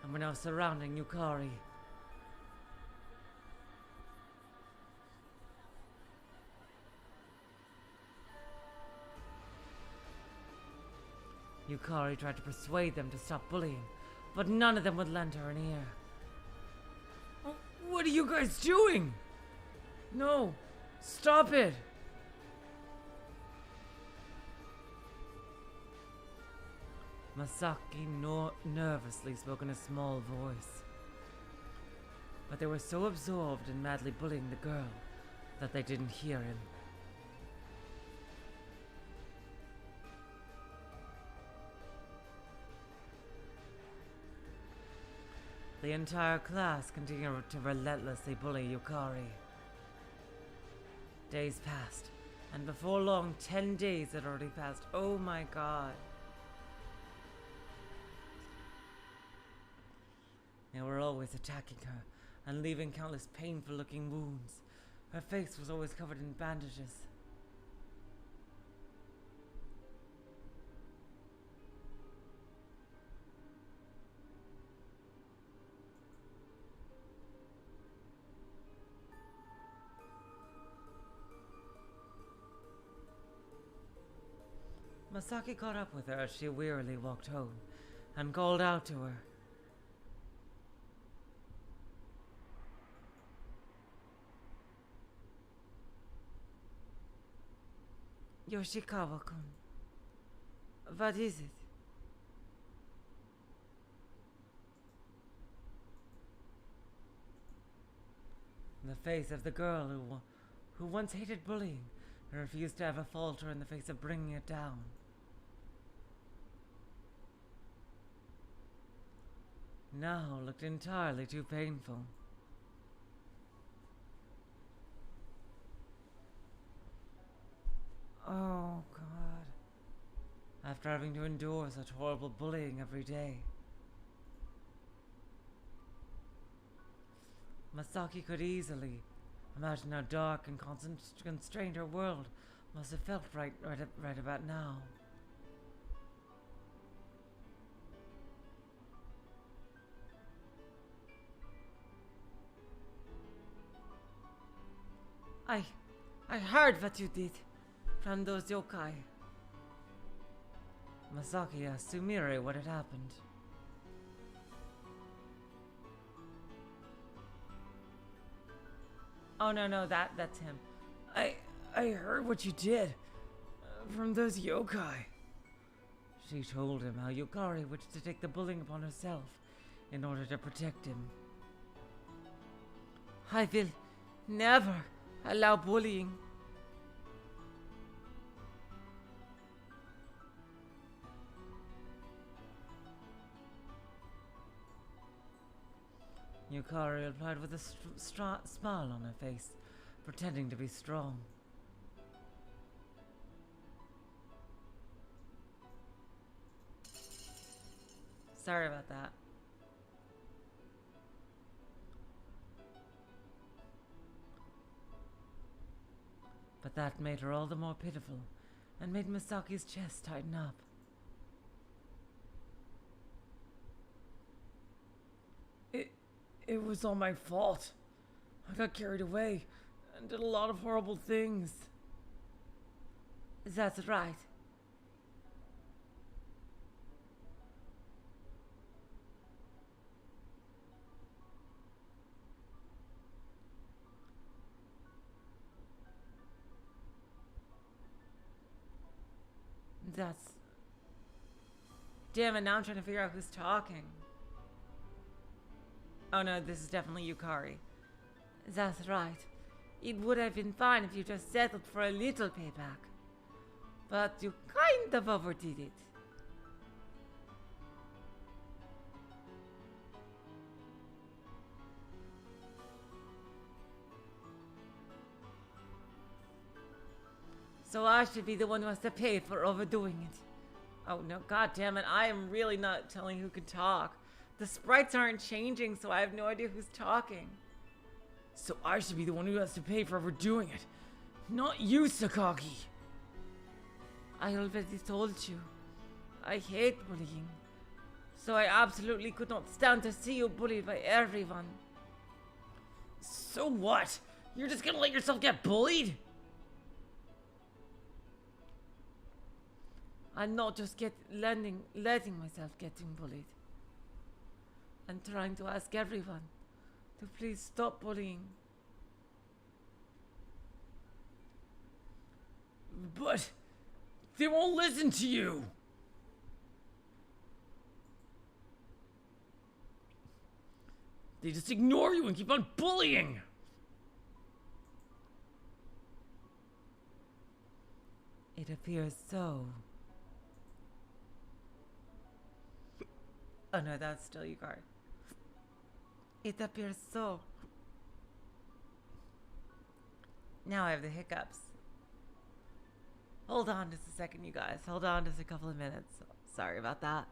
and were now surrounding Yukari. Yukari tried to persuade them to stop bullying, but none of them would lend her an ear. What are you guys doing? No, stop it! Masaki nervously spoke in a small voice. But they were so absorbed in madly bullying the girl that they didn't hear him. The entire class continued to relentlessly bully Yukari. Days passed, and before long, 10 days had already passed. Oh my god. They were always attacking her and leaving countless painful looking wounds. Her face was always covered in bandages. Masaki caught up with her as she wearily walked home and called out to her. Yoshikawa-kun, what is it? The face of the girl who once hated bullying and refused to ever falter in the face of bringing it down. Now looked entirely too painful. Oh, God. After having to endure such horrible bullying every day. Masaki could easily imagine how dark and constrained her world must have felt right about now. I heard what you did from those yokai. Masaki asked Sumire what had happened. Oh no, that's him. I heard what you did from those yokai. She told him how Yukari wished to take the bullying upon herself in order to protect him. I will never allow bullying. Yukari replied with a smile on her face, pretending to be strong. Sorry about that. But that made her all the more pitiful, and made Masaki's chest tighten up. It was all my fault. I got carried away and did a lot of horrible things. That's right. That's... Damn it, now I'm trying to figure out who's talking. Oh no, this is definitely Yukari. That's right. It would have been fine if you just settled for a little payback. But you kind of overdid it. So I should be the one who has to pay for overdoing it. Oh no, god damn it, I am really not telling who can talk. The sprites aren't changing, so I have no idea who's talking. So I should be the one who has to pay for overdoing it. Not you, Sakagi. I already told you. I hate bullying. So I absolutely could not stand to see you bullied by everyone. So what? You're just gonna let yourself get bullied? I'm not just letting myself getting bullied. I'm trying to ask everyone to please stop bullying. But they won't listen to you. They just ignore you and keep on bullying. It appears so. Oh no, that's still Yukari. It appears so. Now I have the hiccups. Hold on just a second, you guys. Hold on just a couple of minutes. Sorry about that.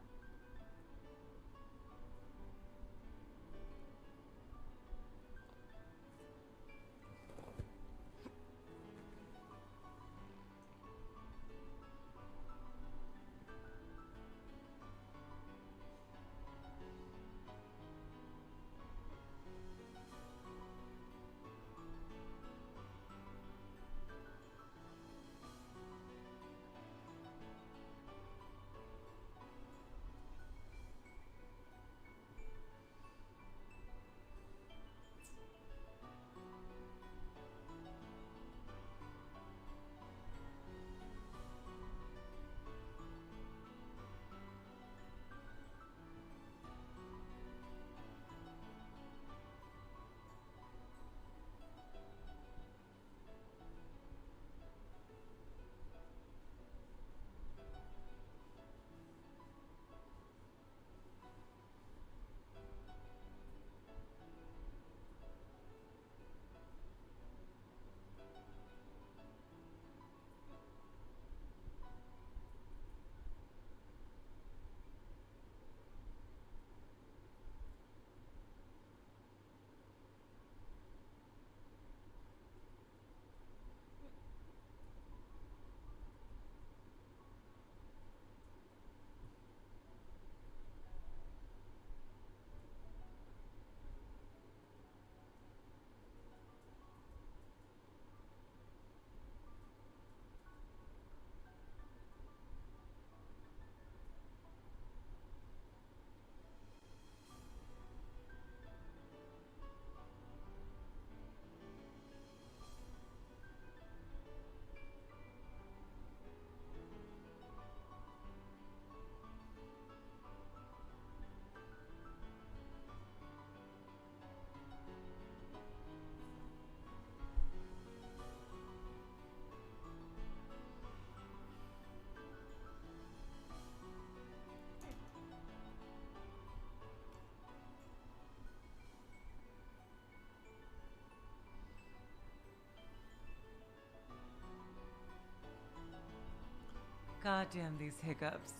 God damn these hiccups.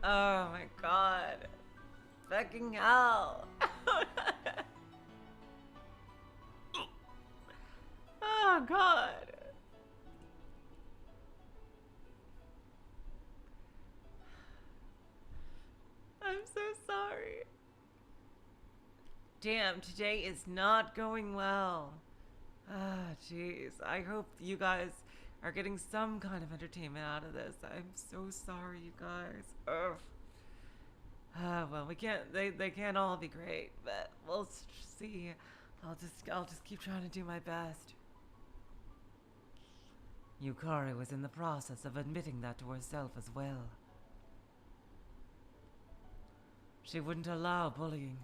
Oh my god. Fucking hell. Oh god. I'm so sorry. Damn, today is not going well. Ah, jeez. I hope you guys are getting some kind of entertainment out of this. I'm so sorry, you guys. Ugh. Well, we can't. They can't all be great, but we'll see. I'll just keep trying to do my best. Yukari was in the process of admitting that to herself as well. She wouldn't allow bullying.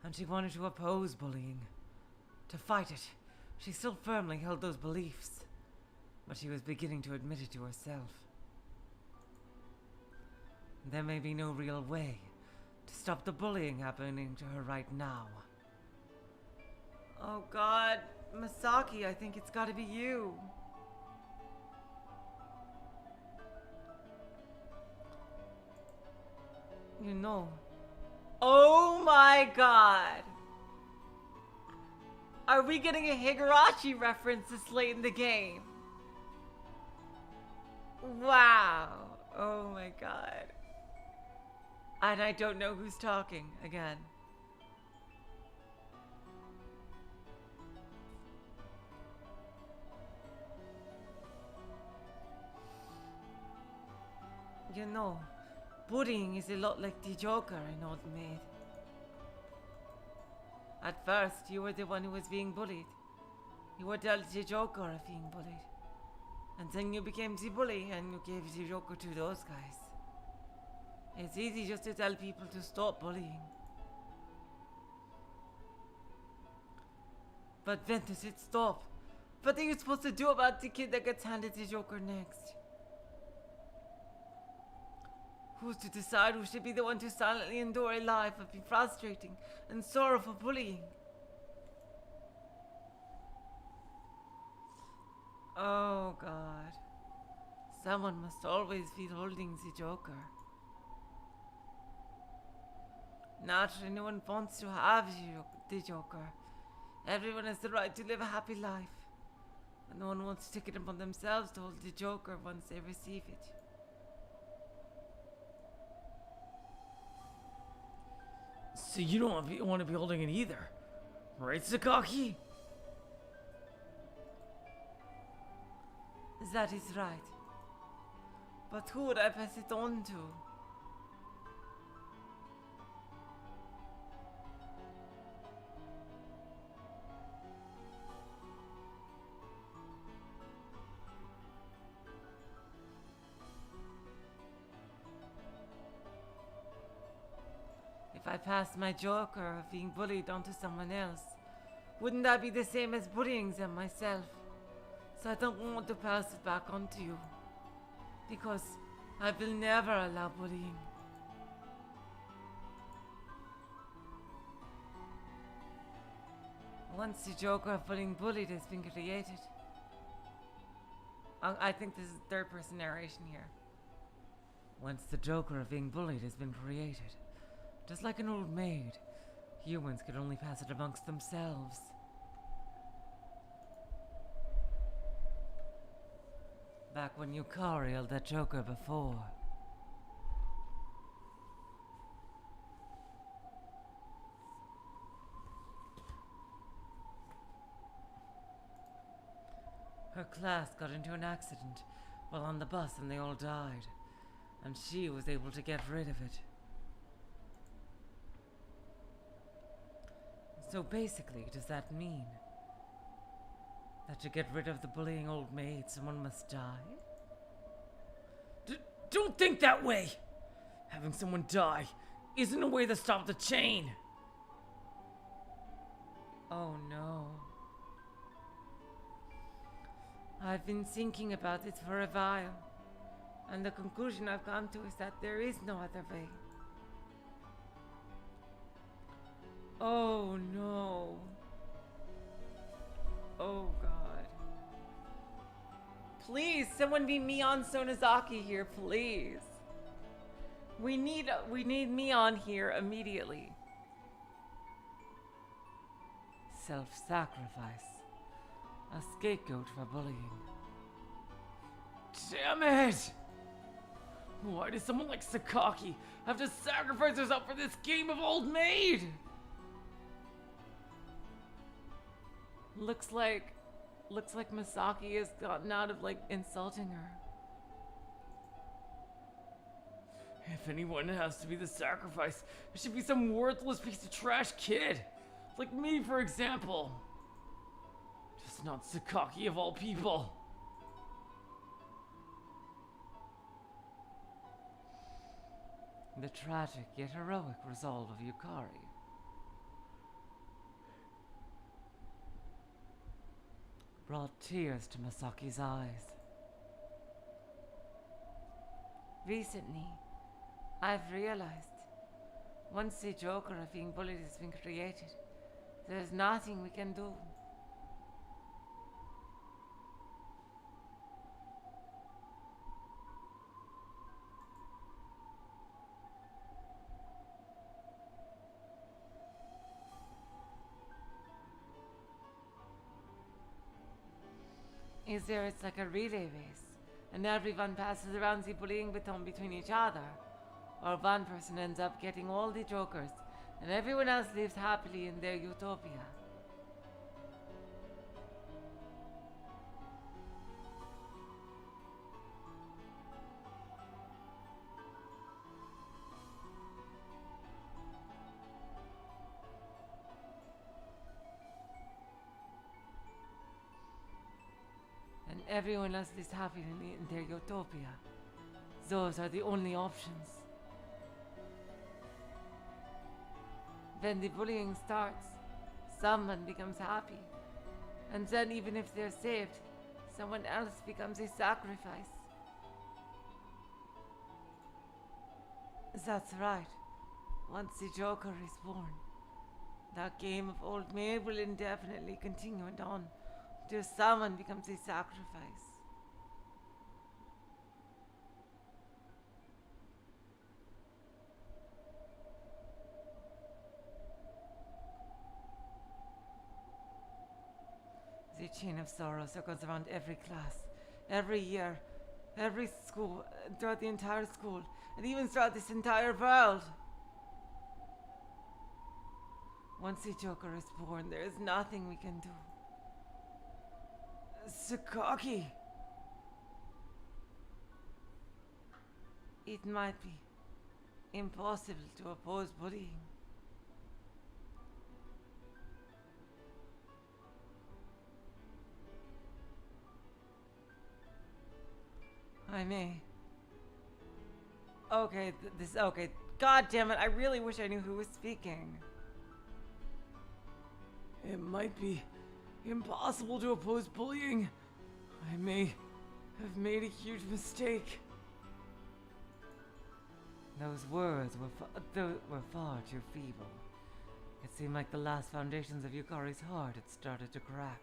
And she wanted to oppose bullying, to fight it. She still firmly held those beliefs, but she was beginning to admit it to herself. There may be no real way to stop the bullying happening to her right now. Oh god, Masaki, I think it's gotta be you. You know. Oh my god! Are we getting a Higurashi reference this late in the game? Wow! Oh my god. And I don't know who's talking again. You know, bullying is a lot like the Joker in Old Maid. At first, you were the one who was being bullied. You were dealt the Joker of being bullied. And then you became the bully and you gave the Joker to those guys. It's easy just to tell people to stop bullying. But when does it stop? What are you supposed to do about the kid that gets handed the Joker next? Who's to decide who should be the one to silently endure a life of frustrating and sorrowful bullying? Oh god. Someone must always be holding the Joker. Naturally, no one wants to have the Joker. Everyone has the right to live a happy life. But no one wants to take it upon themselves to hold the Joker once they receive it. So you don't want to be holding it either, right, Sakaki? That is right. But who would I pass it on to? If I passed my Joker of being bullied onto someone else, wouldn't that be the same as bullying them myself? So I don't want to pass it back onto you, because I will never allow bullying. Once the Joker of being bullied has been created, I think this is third person narration here. Once the Joker of being bullied has been created, just like an old maid, humans could only pass it amongst themselves. Back when Yukari held that Joker before. Her class got into an accident while on the bus and they all died. And she was able to get rid of it. So basically, does that mean that to get rid of the bullying old maid, someone must die? Don't think that way! Having someone die isn't a way to stop the chain! Oh no. I've been thinking about it for a while, and the conclusion I've come to is that there is no other way. Oh no. Oh god. Please, someone be Mion Sonozaki here, please. We need Mion here immediately. Self-sacrifice. A scapegoat for bullying. Damn it! Why does someone like Sakaki have to sacrifice herself for this game of old maid? Looks like Masaki has gotten out of, like, insulting her. If anyone has to be the sacrifice, it should be some worthless piece of trash kid. Like me, for example. Just not Sakaki of all people. The tragic yet heroic resolve of Yukari. Brought tears to Masaki's eyes. Recently, I've realized once the Joker of being bullied has been created, there's nothing we can do. It's like a relay race, and everyone passes around the bullying baton between each other, or one person ends up getting all the jokers, and everyone else lives happily in their utopia. And everyone else lives happily in their utopia. Those are the only options. When the bullying starts, someone becomes happy. And then even if they're saved, someone else becomes a sacrifice. That's right. Once the Joker is born, that game of old maid will indefinitely continue and on till someone becomes a sacrifice. The chain of sorrow circles around every class, every year, every school, throughout the entire school, and even throughout this entire world. Once the Joker is born, there is nothing we can do. Sakaki! It might be impossible to oppose bullying. I may. Okay, okay. God damn it, I really wish I knew who was speaking. It might be impossible to oppose bullying. I may have made a huge mistake. Those words were far too feeble. It seemed like the last foundations of Yukari's heart had started to crack.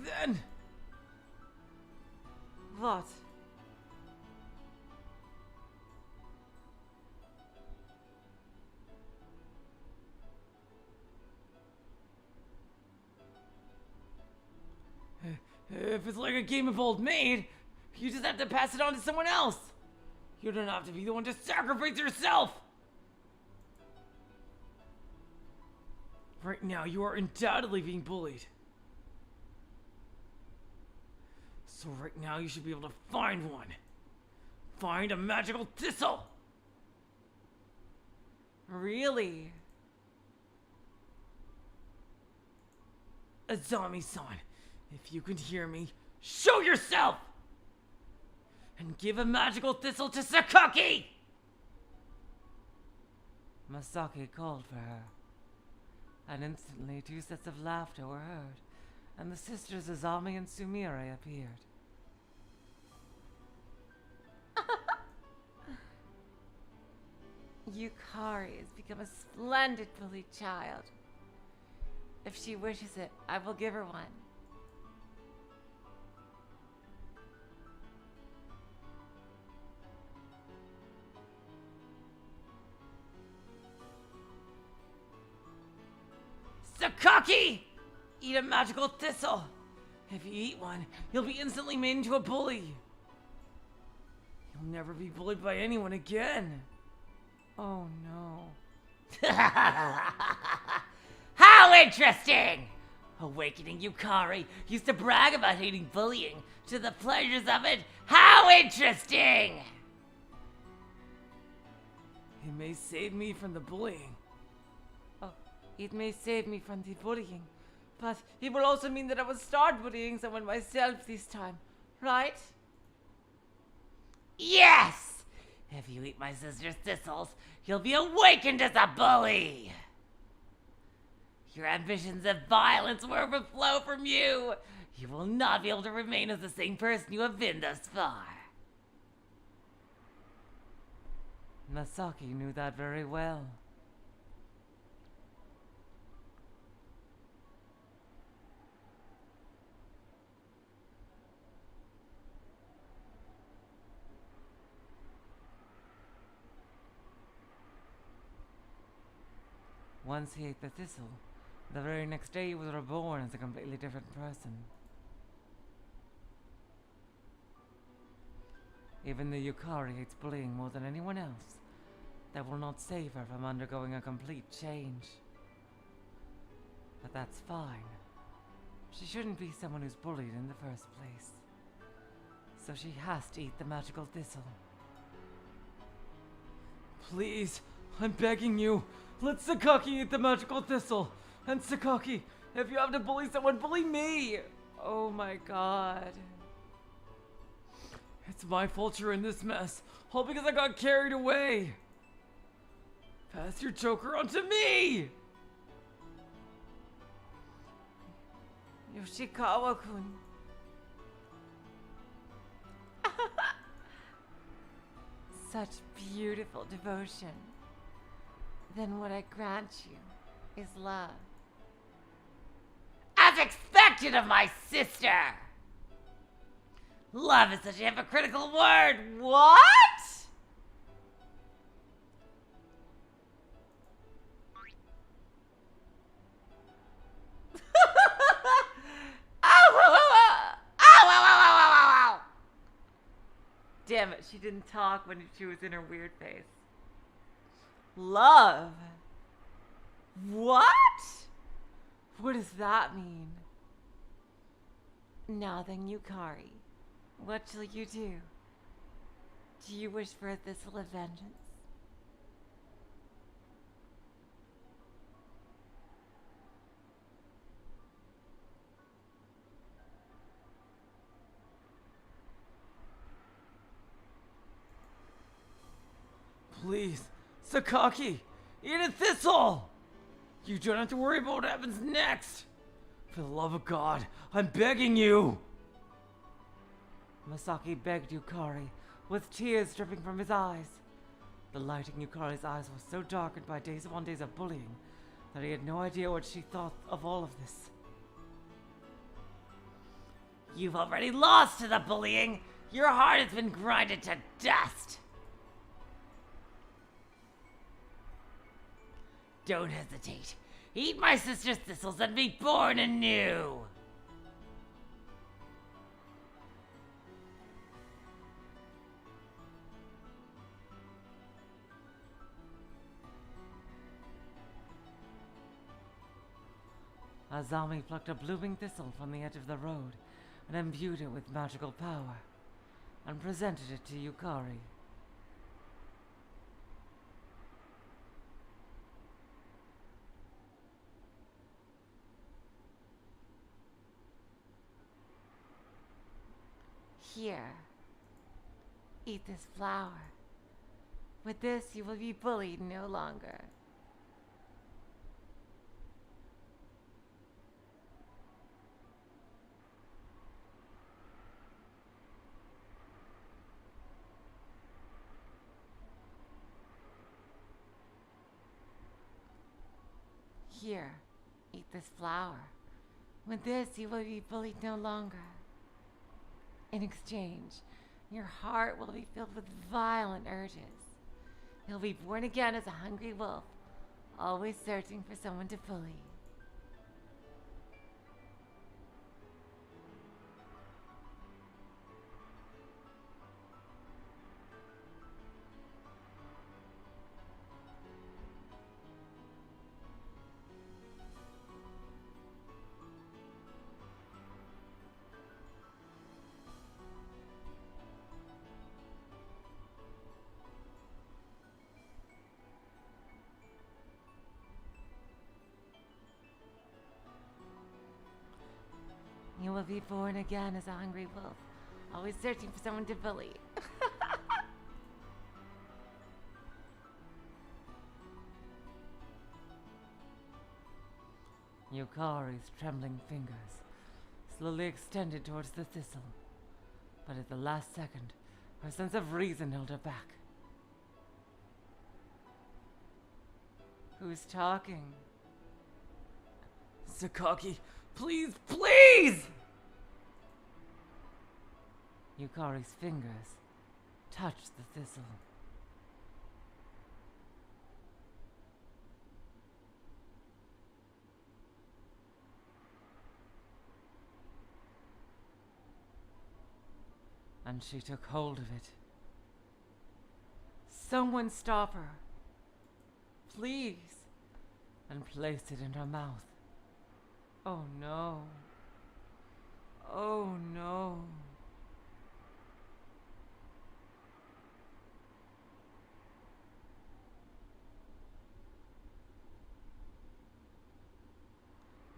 Then... What? If it's like a game of old maid, you just have to pass it on to someone else. You don't have to be the one to sacrifice yourself. Right now, you are undoubtedly being bullied. So right now, you should be able to find one. Find a magical thistle. Really? Azami-san, if you can hear me, show yourself! And give a magical thistle to Sakaki! Masaki called for her, and instantly 2 sets of laughter were heard, and the sisters Azami and Sumire appeared. Yukari has become a splendid bullied child. If she wishes it, I will give her one. Sakaki! Eat a magical thistle. If you eat one, you'll be instantly made into a bully. You'll never be bullied by anyone again. Oh no. How interesting! Awakening Yukari used to brag about hating bullying to the pleasures of it. How interesting! It may save me from the bullying. Oh, it may save me from the bullying, but it will also mean that I will start bullying someone myself this time, right? Yes! If you eat my sister's thistles, you'll be awakened as a bully! Your ambitions of violence will overflow from you! You will not be able to remain as the same person you have been thus far. Masaki knew that very well. Once he ate the thistle, the very next day he was reborn as a completely different person. Even the Yukari hates bullying more than anyone else. That will not save her from undergoing a complete change. But that's fine. She shouldn't be someone who's bullied in the first place. So she has to eat the magical thistle. Please, I'm begging you, let Sakaki eat the magical thistle. And Sakaki, if you have to bully someone, bully me! Oh my god. It's my fault you're in this mess, all because I got carried away. Pass your joker onto me! Yoshikawa-kun. Such beautiful devotion. Then what I grant you is love. As expected of my sister! Love is such a hypocritical word. What? Damn it, she didn't talk when she was in her weird phase. Love? What? What does that mean? Now then, Yukari, what shall you do? Do you wish for a thistle of vengeance? Please, Sakaki, eat a thistle! You don't have to worry about what happens next. For the love of God, I'm begging you! Masaki begged Yukari, with tears dripping from his eyes. The light in Yukari's eyes was so darkened by days upon days of bullying that he had no idea what she thought of all of this. You've already lost to the bullying. Your heart has been grinded to dust. Don't hesitate. Eat my sister's thistles and be born anew. Azami plucked a blooming thistle from the edge of the road and imbued it with magical power, and presented it to Yukari. Here, eat this flower. With this, you will be bullied no longer. Here, eat this flower. With this, you will be bullied no longer. In exchange, your heart will be filled with violent urges. You'll be born again as a hungry wolf, always searching for someone to bully. You will be born again as a hungry wolf, always searching for someone to bully. Yukari's trembling fingers slowly extended towards the thistle, but at the last second, her sense of reason held her back. Who's talking? Sakaki, please, please! Yukari's fingers touched the thistle. And she took hold of it. Someone stop her, please, and placed it in her mouth. Oh no. Oh no.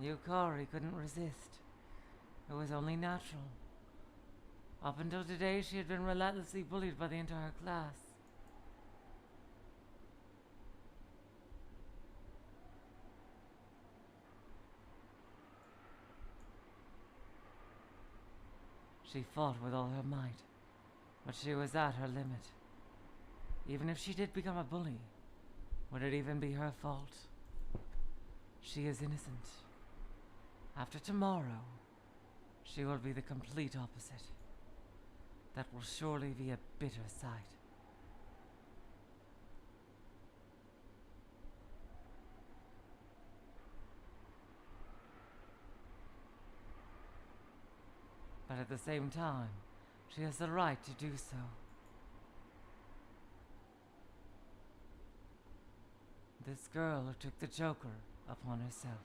Yukari couldn't resist. It was only natural. Up until today, she had been relentlessly bullied by the entire class. She fought with all her might, but she was at her limit. Even if she did become a bully, would it even be her fault? She is innocent. After tomorrow, she will be the complete opposite. That will surely be a bitter sight. But at the same time, she has the right to do so. This girl who took the Joker upon herself.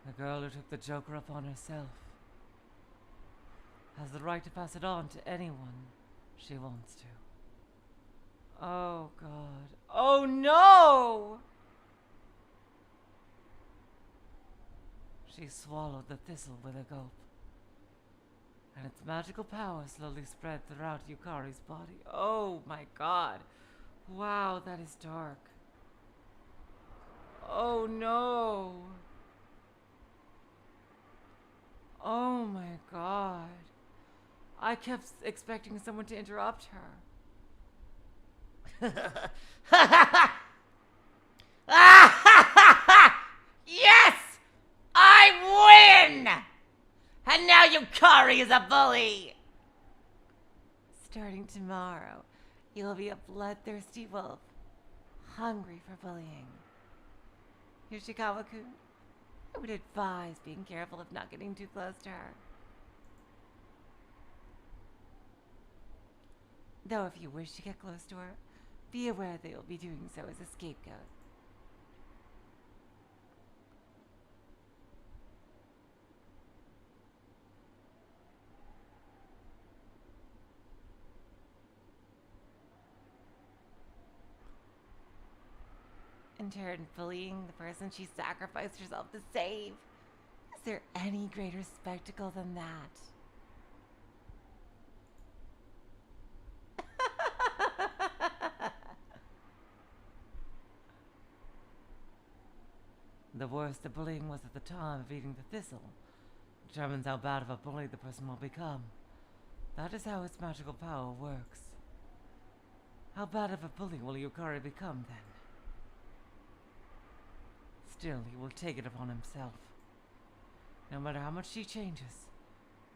The girl who took the Joker upon herself has the right to pass it on to anyone she wants to. Oh God. Oh no! She swallowed the thistle with a gulp, and its magical power slowly spread throughout Yukari's body. Oh my God. Wow, that is dark. Oh no! Oh my God. I kept expecting someone to interrupt her. Yes! I win! And now Yukari is a bully! Starting tomorrow, you'll be a bloodthirsty wolf, hungry for bullying. Yoshikawa-kun, I would advise being careful of not getting too close to her. Though if you wish to get close to her, be aware that you'll be doing so as a scapegoat. In turn, bullying the person she sacrificed herself to save. Is there any greater spectacle than that? The worse the bullying was at the time of eating the thistle determines how bad of a bully the person will become. That is how its magical power works. How bad of a bully will Yukari become, then? Still, he will take it upon himself. No matter how much she changes,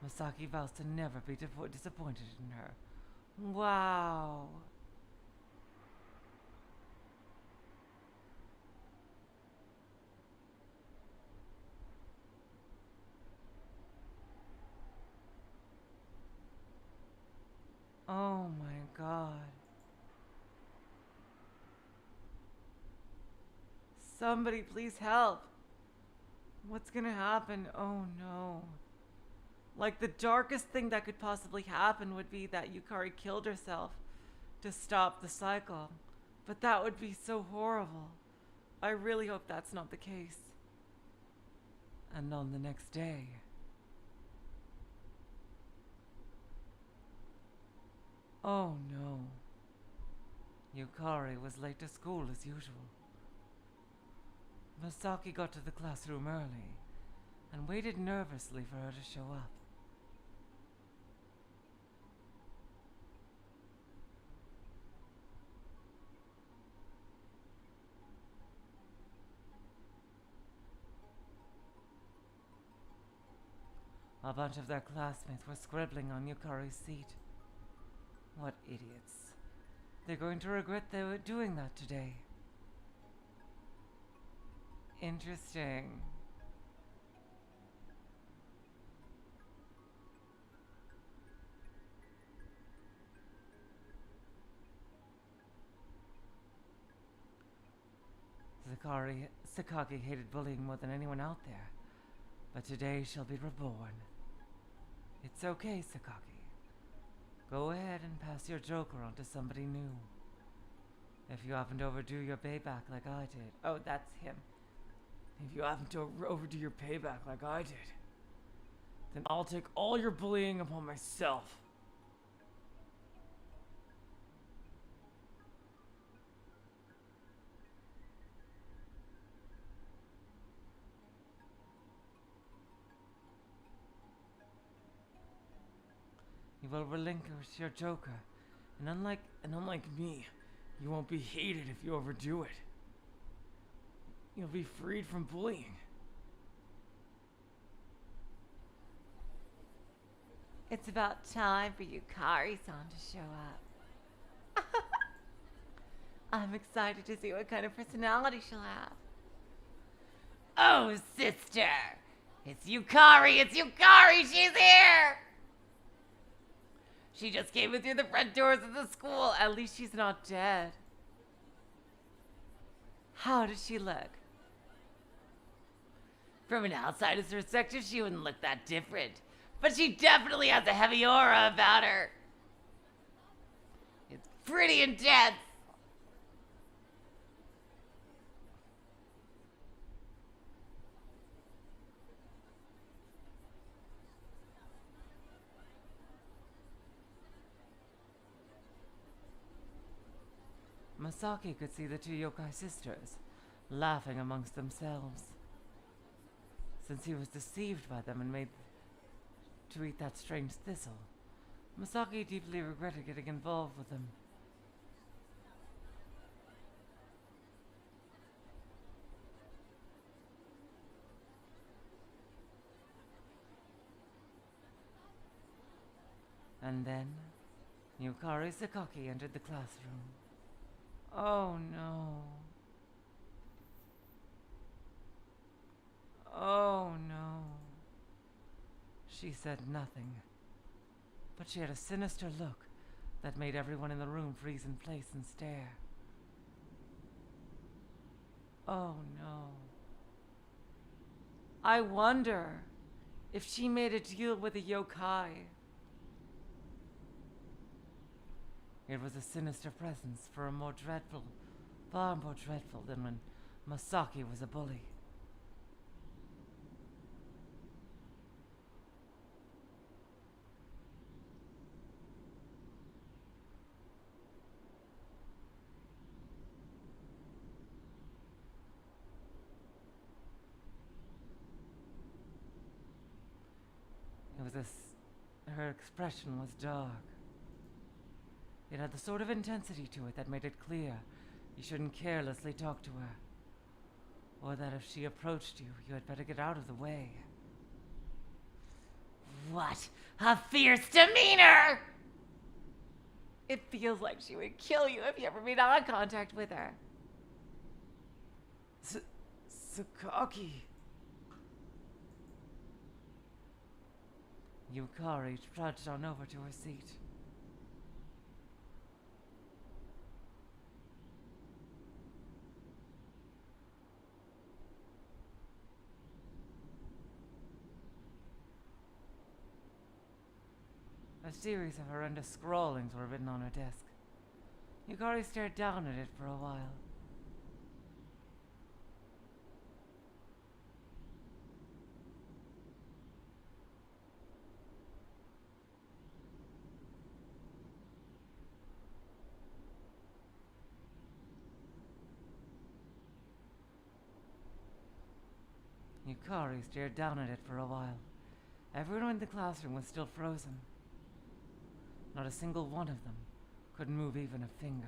Masaki vows to never be disappointed in her. Wow. Oh my god. Somebody please help. What's gonna happen? Oh no. Like, the darkest thing that could possibly happen would be that Yukari killed herself to stop the cycle. But that would be so horrible. I really hope that's not the case. And on the next day... Oh no. Yukari was late to school as usual. Masaki got to the classroom early and waited nervously for her to show up. A bunch of their classmates were scribbling on Yukari's seat. What idiots. They're going to regret they were doing that today. Interesting. Sakaki hated bullying more than anyone out there, but today she'll be reborn. It's okay, Sakaki. Go ahead and pass your joker on to somebody new. If you happen to overdo your payback like I did. Oh, that's him. If you happen to overdo your payback like I did, then I'll take all your bullying upon myself. You will relinquish your joker, and unlike me, you won't be hated if you overdo it. You'll be freed from bullying. It's about time for Yukari-san to show up. I'm excited to see what kind of personality she'll have. Oh, sister! It's Yukari! It's Yukari! She's here! She just came in through the front doors of the school. At least she's not dead. How does she look? From an outsider's perspective, she wouldn't look that different. But she definitely has a heavy aura about her. It's pretty intense. Masaki could see the two yokai sisters laughing amongst themselves. Since he was deceived by them and made to eat that strange thistle, Masaki deeply regretted getting involved with them. And then, Yukari Sakaki entered the classroom. Oh no. Oh no. She said nothing, but she had a sinister look that made everyone in the room freeze in place and stare. Oh no. I wonder if she made a deal with a yokai. It was a sinister presence far more dreadful than when Masaki was a bully. Her expression was dark. It had the sort of intensity to it that made it clear you shouldn't carelessly talk to her. Or that if she approached you, you had better get out of the way. What a fierce demeanor! It feels like she would kill you if you ever made eye contact with her. Sakaki. Yukari trudged on over to her seat. A series of horrendous scrawlings were written on her desk. Yukari stared down at it for a while. Yukari stared down at it for a while. Everyone in the classroom was still frozen. Not a single one of them could move even a finger.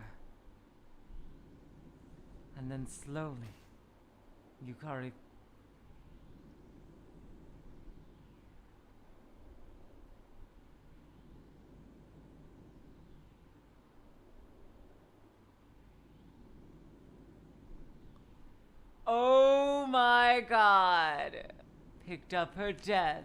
And then slowly, Yukari Oh my god. picked up her desk.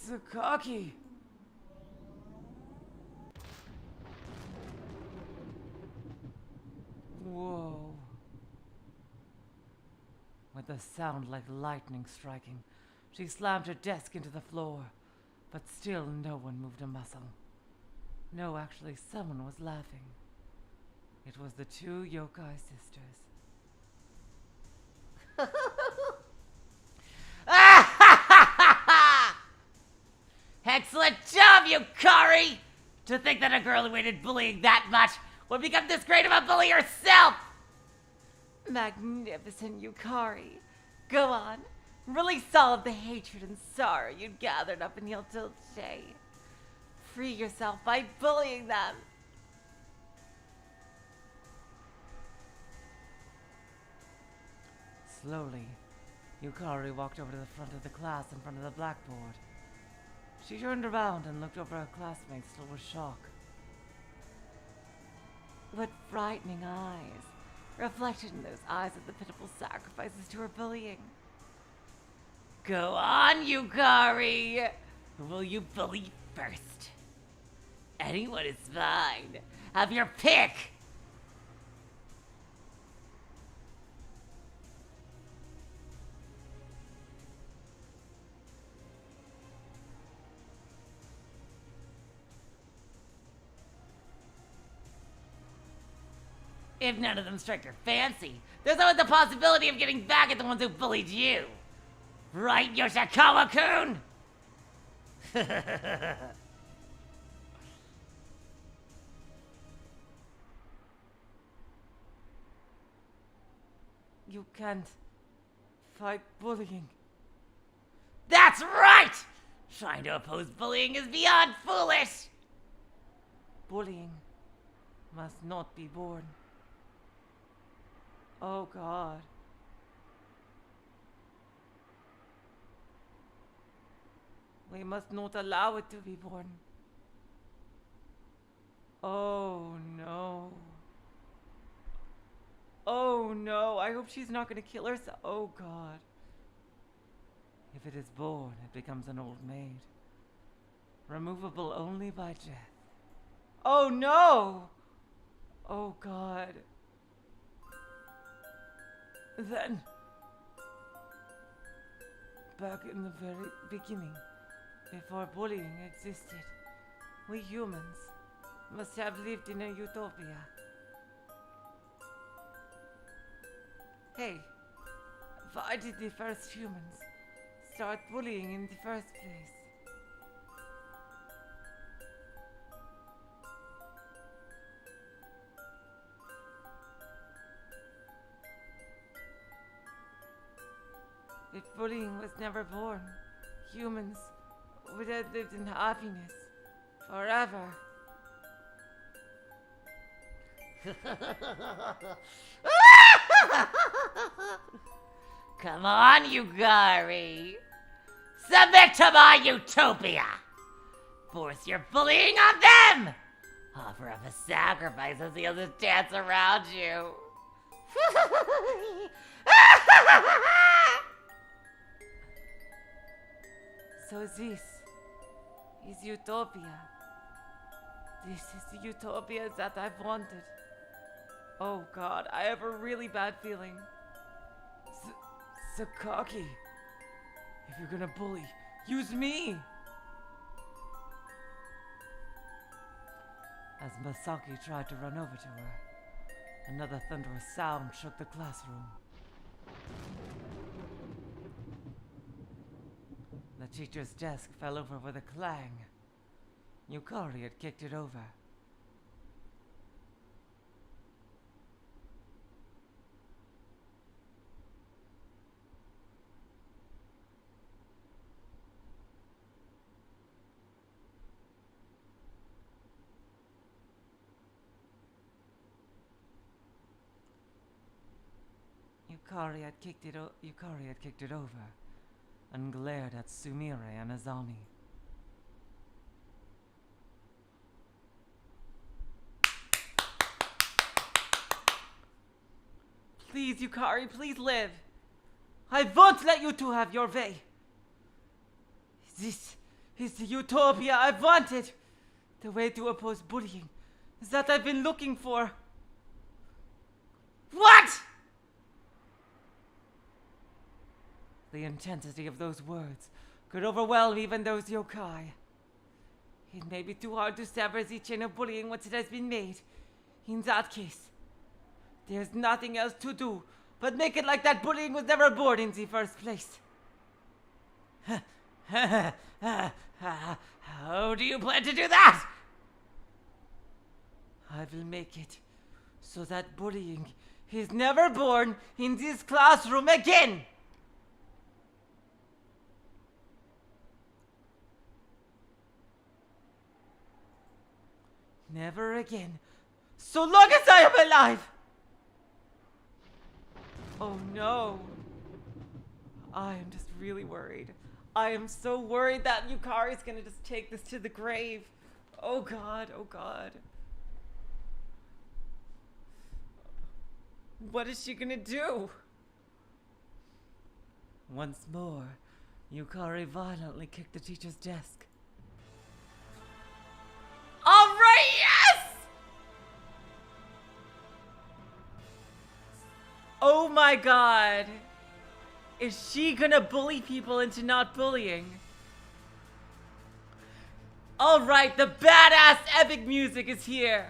Sakaki. Whoa. With a sound like lightning striking, she slammed her desk into the floor, but still no one moved a muscle. No, actually, someone was laughing. It was the two yokai sisters. Excellent job, Yukari! To think that a girl who hated bullying that much would become this great of a bully herself! Magnificent Yukari. Go on. Really solve the hatred and sorrow you'd gathered up in your Dulce. Free yourself by bullying them. Slowly, Yukari walked over to the front of the class in front of the blackboard. She turned around and looked over her classmates still with shock. What frightening eyes. Reflected in those eyes of the pitiful sacrifices to her bullying. Go on, Yukari! Who will you bully first? Anyone is fine. Have your pick! If none of them strike your fancy, there's always the possibility of getting back at the ones who bullied you. Right, Yoshikawa-kun? You can't fight bullying. That's right! Trying to oppose bullying is beyond foolish! Bullying must not be born. Oh God. We must not allow it to be born. Oh no. Oh no, I hope she's not gonna kill herself. Oh God. If it is born, it becomes an old maid. Removable only by death. Oh no! Oh God. Then, back in the very beginning, before bullying existed, we humans must have lived in a utopia. Hey, why did the first humans start bullying in the first place? if bullying was never born, humans would have lived in happiness forever. Come on, Yukari. Submit to my utopia. Force your bullying on them. Offer up a sacrifice as he'll just dance around you. So this is utopia. This is the utopia that I've wanted. Oh God, I have a really bad feeling. Sakaki, if you're gonna bully, use me! As Masaki tried to run over to her, another thunderous sound shook the classroom. The teacher's desk fell over with a clang. Yukari had kicked it over. Yukari had kicked it over and glared at Sumire and Azami. Please, Yukari, please live. I won't let you two have your way. This is the utopia I've wanted. The way to oppose bullying is that I've been looking for. What? The intensity of those words could overwhelm even those yokai. It may be too hard to sever the chain of bullying once it has been made. In that case, there's nothing else to do but make it like that bullying was never born in the first place. How do you plan to do that? I will make it so that bullying is never born in this classroom again. Never again, so long as I am alive! Oh no. I am just really worried. I am so worried that Yukari is gonna just take this to the grave. Oh God, oh God. What is she gonna do? Once more, Yukari violently kicked the teacher's desk. All right, yes! Oh my God. Is she gonna bully people into not bullying? All right, the badass epic music is here.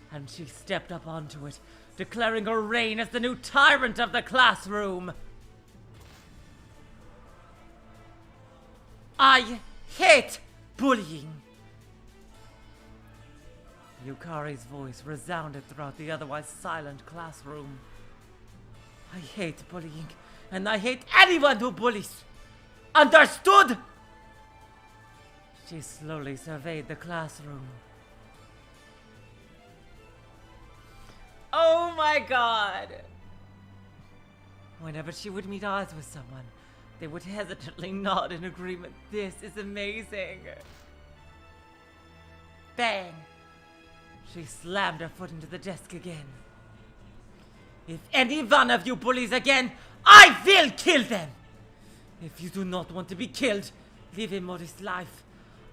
And she stepped up onto it, declaring her reign as the new tyrant of the classroom. I hate bullying. Yukari's voice resounded throughout the otherwise silent classroom. I hate bullying, and I hate anyone who bullies. Understood? She slowly surveyed the classroom. Oh my God! Whenever she would meet eyes with someone, they would hesitantly nod in agreement. This is amazing. Bang! She slammed her foot into the desk again. If any one of you bullies again, I will kill them! If you do not want to be killed, live a modest life.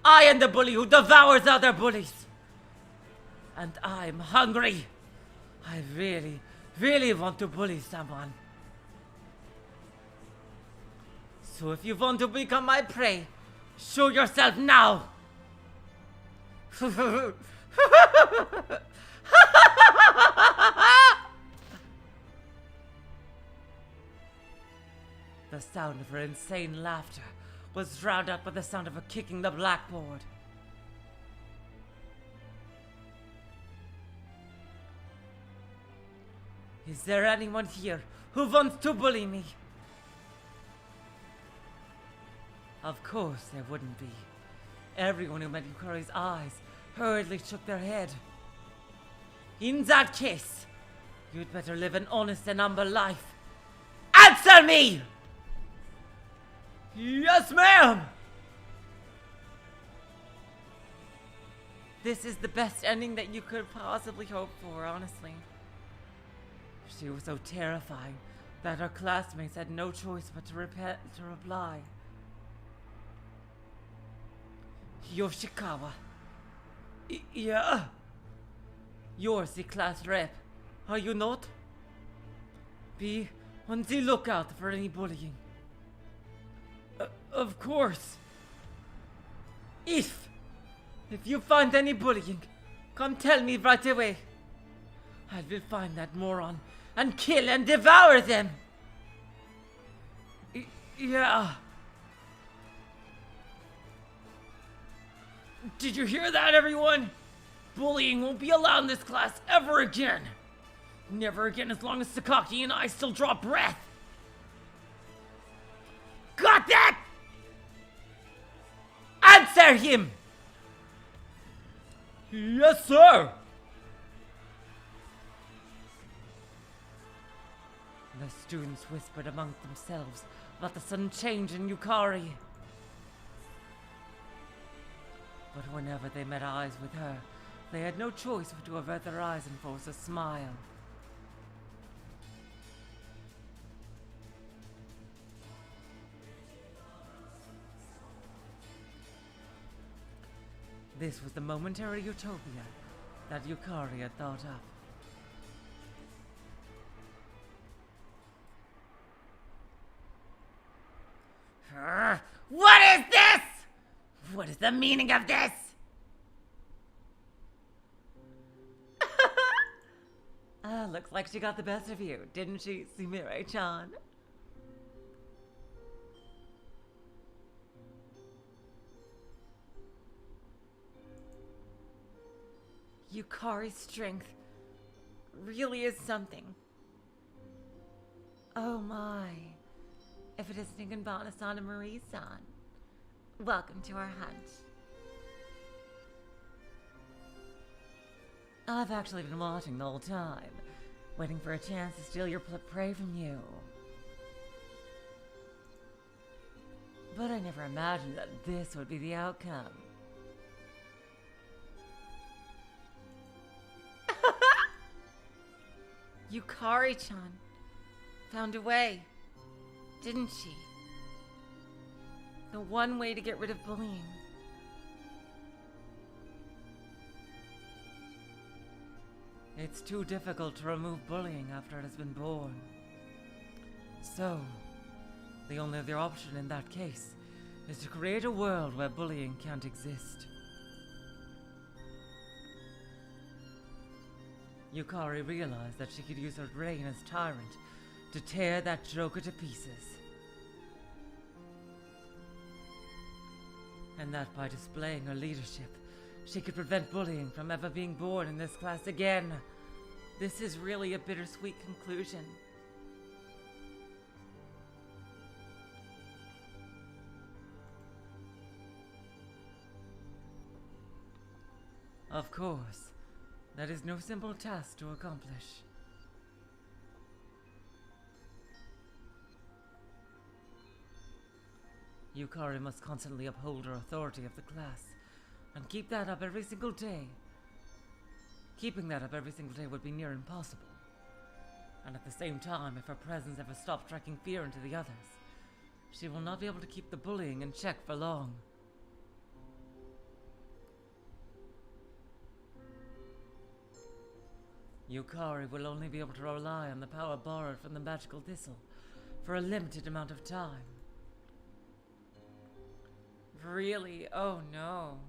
I am the bully who devours other bullies. And I'm hungry. I really, really want to bully someone. So if you want to become my prey, show yourself now! The sound of her insane laughter was drowned out by the sound of her kicking the blackboard. Is there anyone here who wants to bully me? Of course there wouldn't be. Everyone who met Yukari's eyes hurriedly shook their head. In that case, you'd better live an honest and humble life. Answer me! Yes, ma'am! This is the best ending that you could possibly hope for, honestly. She was so terrifying that her classmates had no choice but to reply. Yoshikawa. Yeah? You're the class rep, are you not? Be on the lookout for any bullying. Of course. If you find any bullying, come tell me right away. I will find that moron and kill and devour them. Yeah. Did you hear that, everyone? Bullying won't be allowed in this class ever again. Never again as long as Sakaki and I still draw breath. Got that? Answer him! Yes, sir! The students whispered among themselves about the sudden change in Yukari. But whenever they met eyes with her, they had no choice but to avert their eyes and force a smile. This was the momentary utopia that Yukari had thought up. What is this? What is the meaning of this? Looks like she got the best of you, didn't she, Sumire-chan? Yukari's strength really is something. Oh my. If it isn't Higanbana-san and Marie-san. Welcome to our hunt. I've actually been watching the whole time, waiting for a chance to steal your prey from you. But I never imagined that this would be the outcome. Yukari-chan found a way, didn't she? The one way to get rid of bullying. It's too difficult to remove bullying after it has been born. So, the only other option in that case is to create a world where bullying can't exist. Yukari realized that she could use her reign as tyrant to tear that joker to pieces. And that by displaying her leadership, she could prevent bullying from ever being born in this class again. This is really a bittersweet conclusion. Of course, that is no simple task to accomplish. Yukari must constantly uphold her authority of the class, and keep that up every single day. Keeping that up every single day would be near impossible. And at the same time, if her presence ever stops striking fear into the others, she will not be able to keep the bullying in check for long. Yukari will only be able to rely on the power borrowed from the magical thistle for a limited amount of time. Really? Oh no.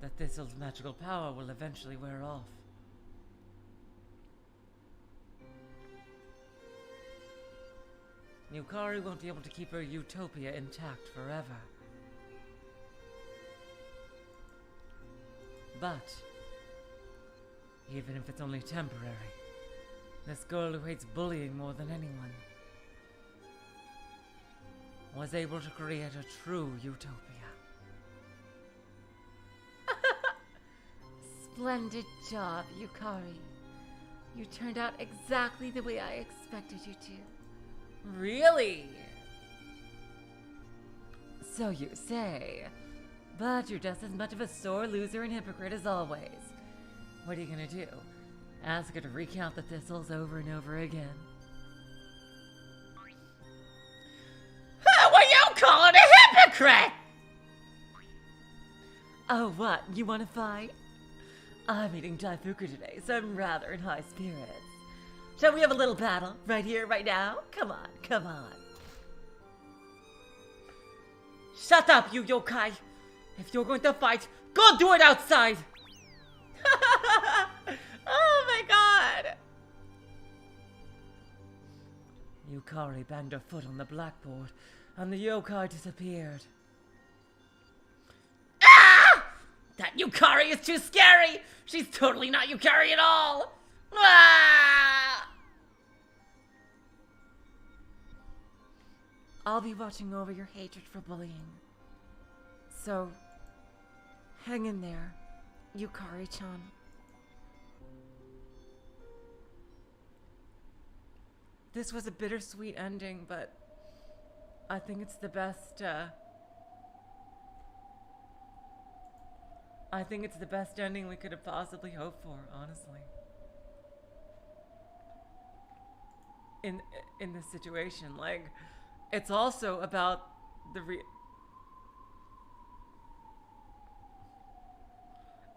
The thistle's magical power will eventually wear off. Yukari won't be able to keep her utopia intact forever. But even if it's only temporary, this girl who hates bullying more than anyone was able to create a true utopia. Splendid job, Yukari. You turned out exactly the way I expected you to. Really? So you say. But you're just as much of a sore loser and hypocrite as always. What are you gonna do? Ask her to recount the thistles over and over again? Who are you calling a hypocrite? Oh, what? You want to fight? I'm eating Daifuku today, so I'm rather in high spirits. Shall we have a little battle? Right here, right now? Come on, come on. Shut up, you yokai! If you're going to fight, go do it outside! Oh my god! Yukari banged her foot on the blackboard, and the yokai disappeared. Ah! That Yukari is too scary! She's totally not Yukari at all! Ah! I'll be watching over your hatred for bullying. So, hang in there, Yukari-chan. This was a bittersweet ending, but I think it's the best, I think it's the best ending we could have possibly hoped for, honestly. In this situation, like, it's also about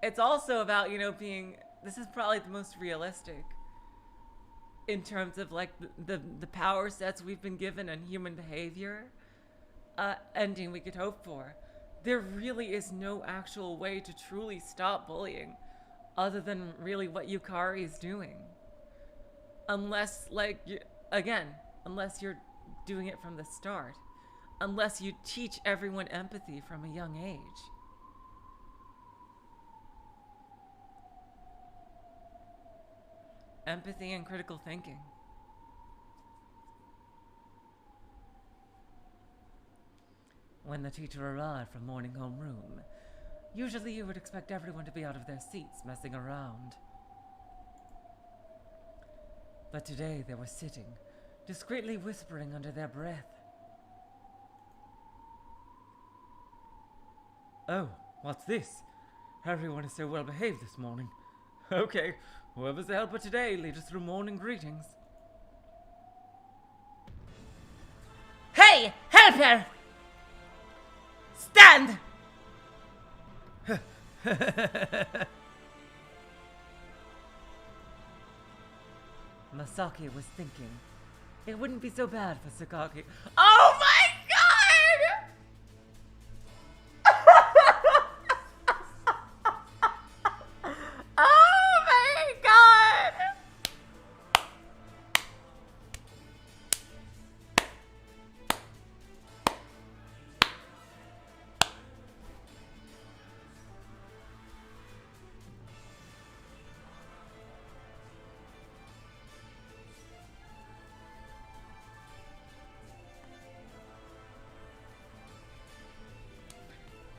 it's also about, you know, being, this is probably the most realistic in terms of like the power sets we've been given and human behavior ending we could hope for. There really is no actual way to truly stop bullying other than really what Yukari is doing. Unless, like, unless you're doing it from the start. Unless you teach everyone empathy from a young age. Empathy and critical thinking. When the teacher arrived from morning homeroom, usually you would expect everyone to be out of their seats messing around. But today they were sitting, discreetly whispering under their breath. Oh, what's this? Everyone is so well behaved this morning. Okay, whoever's the helper today, lead us through morning greetings. Hey, helper! Stand! Masaki was thinking, it wouldn't be so bad for Sakaki. Oh my god! Oh my god!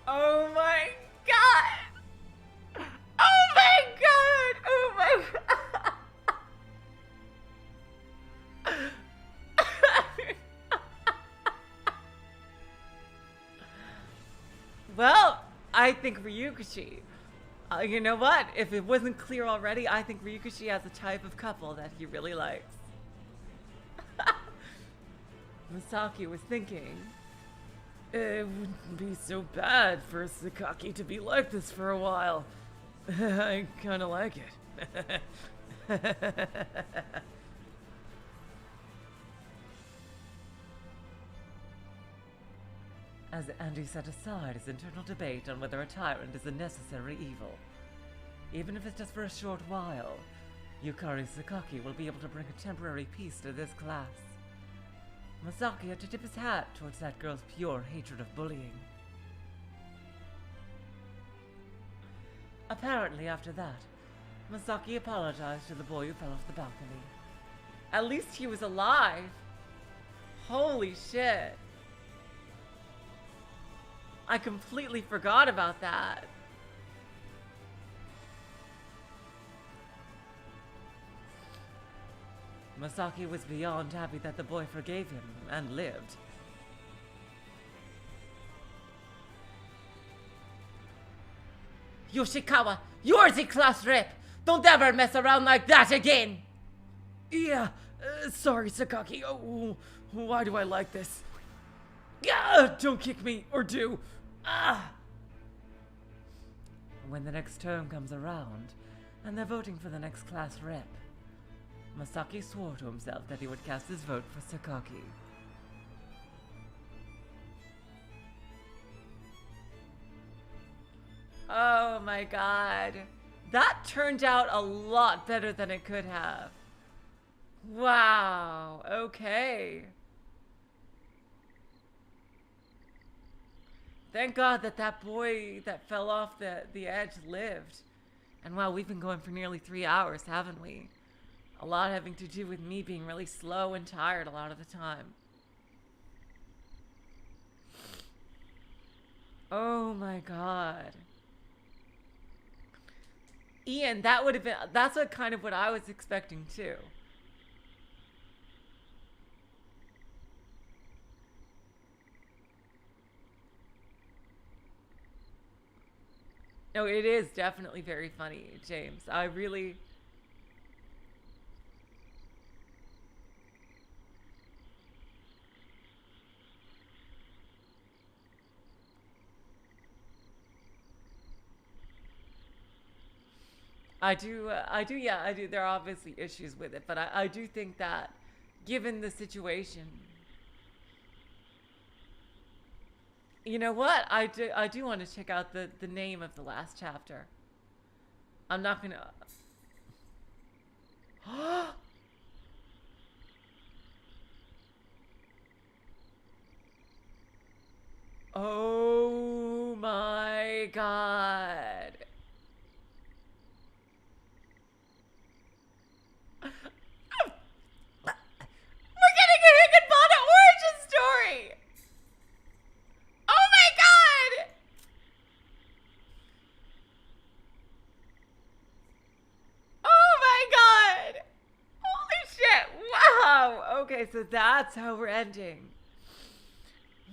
Oh my god! Oh my god! Oh my Well, I think Ryukishi. You know what? If it wasn't clear already, I think Ryukishi has a type of couple that he really likes. Masaki was thinking, it wouldn't be so bad for Sakaki to be like this for a while. I kind of like it. As Andy set aside his internal debate on whether a tyrant is a necessary evil. Even if it's just for a short while, Yukari Sakaki will be able to bring a temporary peace to this class. Masaki had to tip his hat towards that girl's pure hatred of bullying. Apparently after that, Masaki apologized to the boy who fell off the balcony. At least he was alive! Holy shit! I completely forgot about that. Masaki was beyond happy that the boy forgave him and lived. Yoshikawa, you're the class rep! Don't ever mess around like that again! Yeah, sorry, Sakaki. Oh, why do I like this? Don't kick me, or do. When the next term comes around, and they're voting for the next class rep, Masaki swore to himself that he would cast his vote for Sakaki. Oh my god. That turned out a lot better than it could have. Wow, okay. Thank God that that boy that fell off the edge lived. And wow, we've been going for nearly 3 hours, haven't we? A lot having to do with me being really slow and tired a lot of the time. Oh my god. Ian, that would have been, that's what kind of what I was expecting too. No, it is definitely very funny, James. I really... I do, yeah, there are obviously issues with it, but I do think that, given the situation... You know what? I do want to check out the name of the last chapter. I'm not gonna... Oh my god. We're getting a Higanbana origin story! Oh my god! Oh my god! Holy shit! Wow! Okay, so that's how we're ending.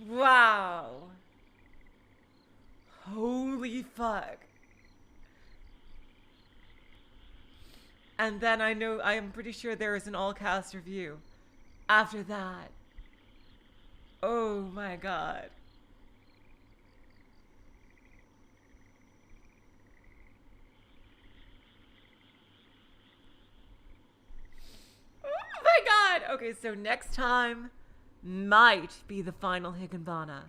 Wow. Holy fuck. And then I am pretty sure there is an all-cast review after that. Oh my god. Oh my god! Okay, so next time might be the final Higanbana.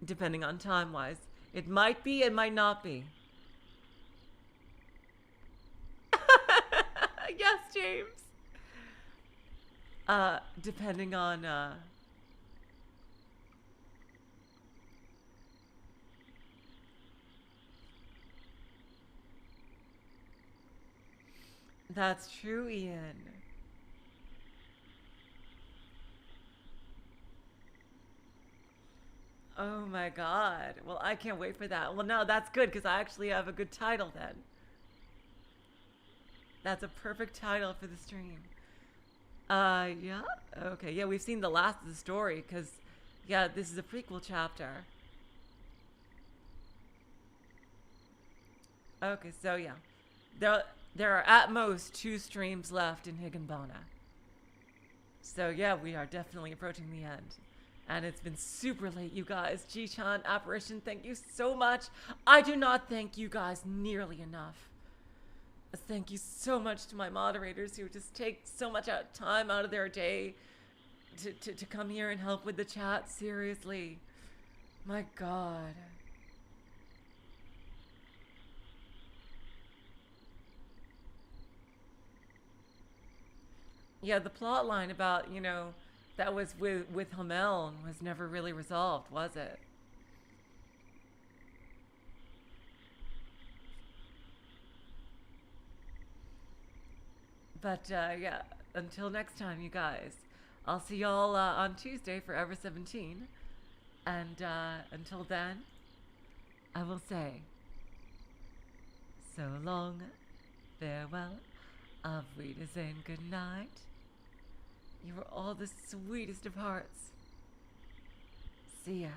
Depending on time-wise. It might be, it might not be. Yes, James. Depending on, That's true, Ian. Oh my god. Well, I can't wait for that. Well, no, that's good because I actually have a good title then. That's a perfect title for the stream. Yeah? Okay, yeah, we've seen the last of the story because, yeah, this is a prequel chapter. Okay, so yeah. There are at most 2 streams left in Higanbana. So yeah, we are definitely approaching the end. And it's been super late, you guys. G-chan, Apparition, thank you so much. I do not thank you guys nearly enough. Thank you so much to my moderators who just take so much time out of their day to come here and help with the chat. Seriously. My god. Yeah, the plot line about, you know, that was with Hamel was never really resolved, was it? But yeah, until next time, you guys. I'll see y'all on Tuesday for Ever 17. And until then, I will say, so long, farewell, auf Wiedersehen, good night. You are all the sweetest of hearts. See ya.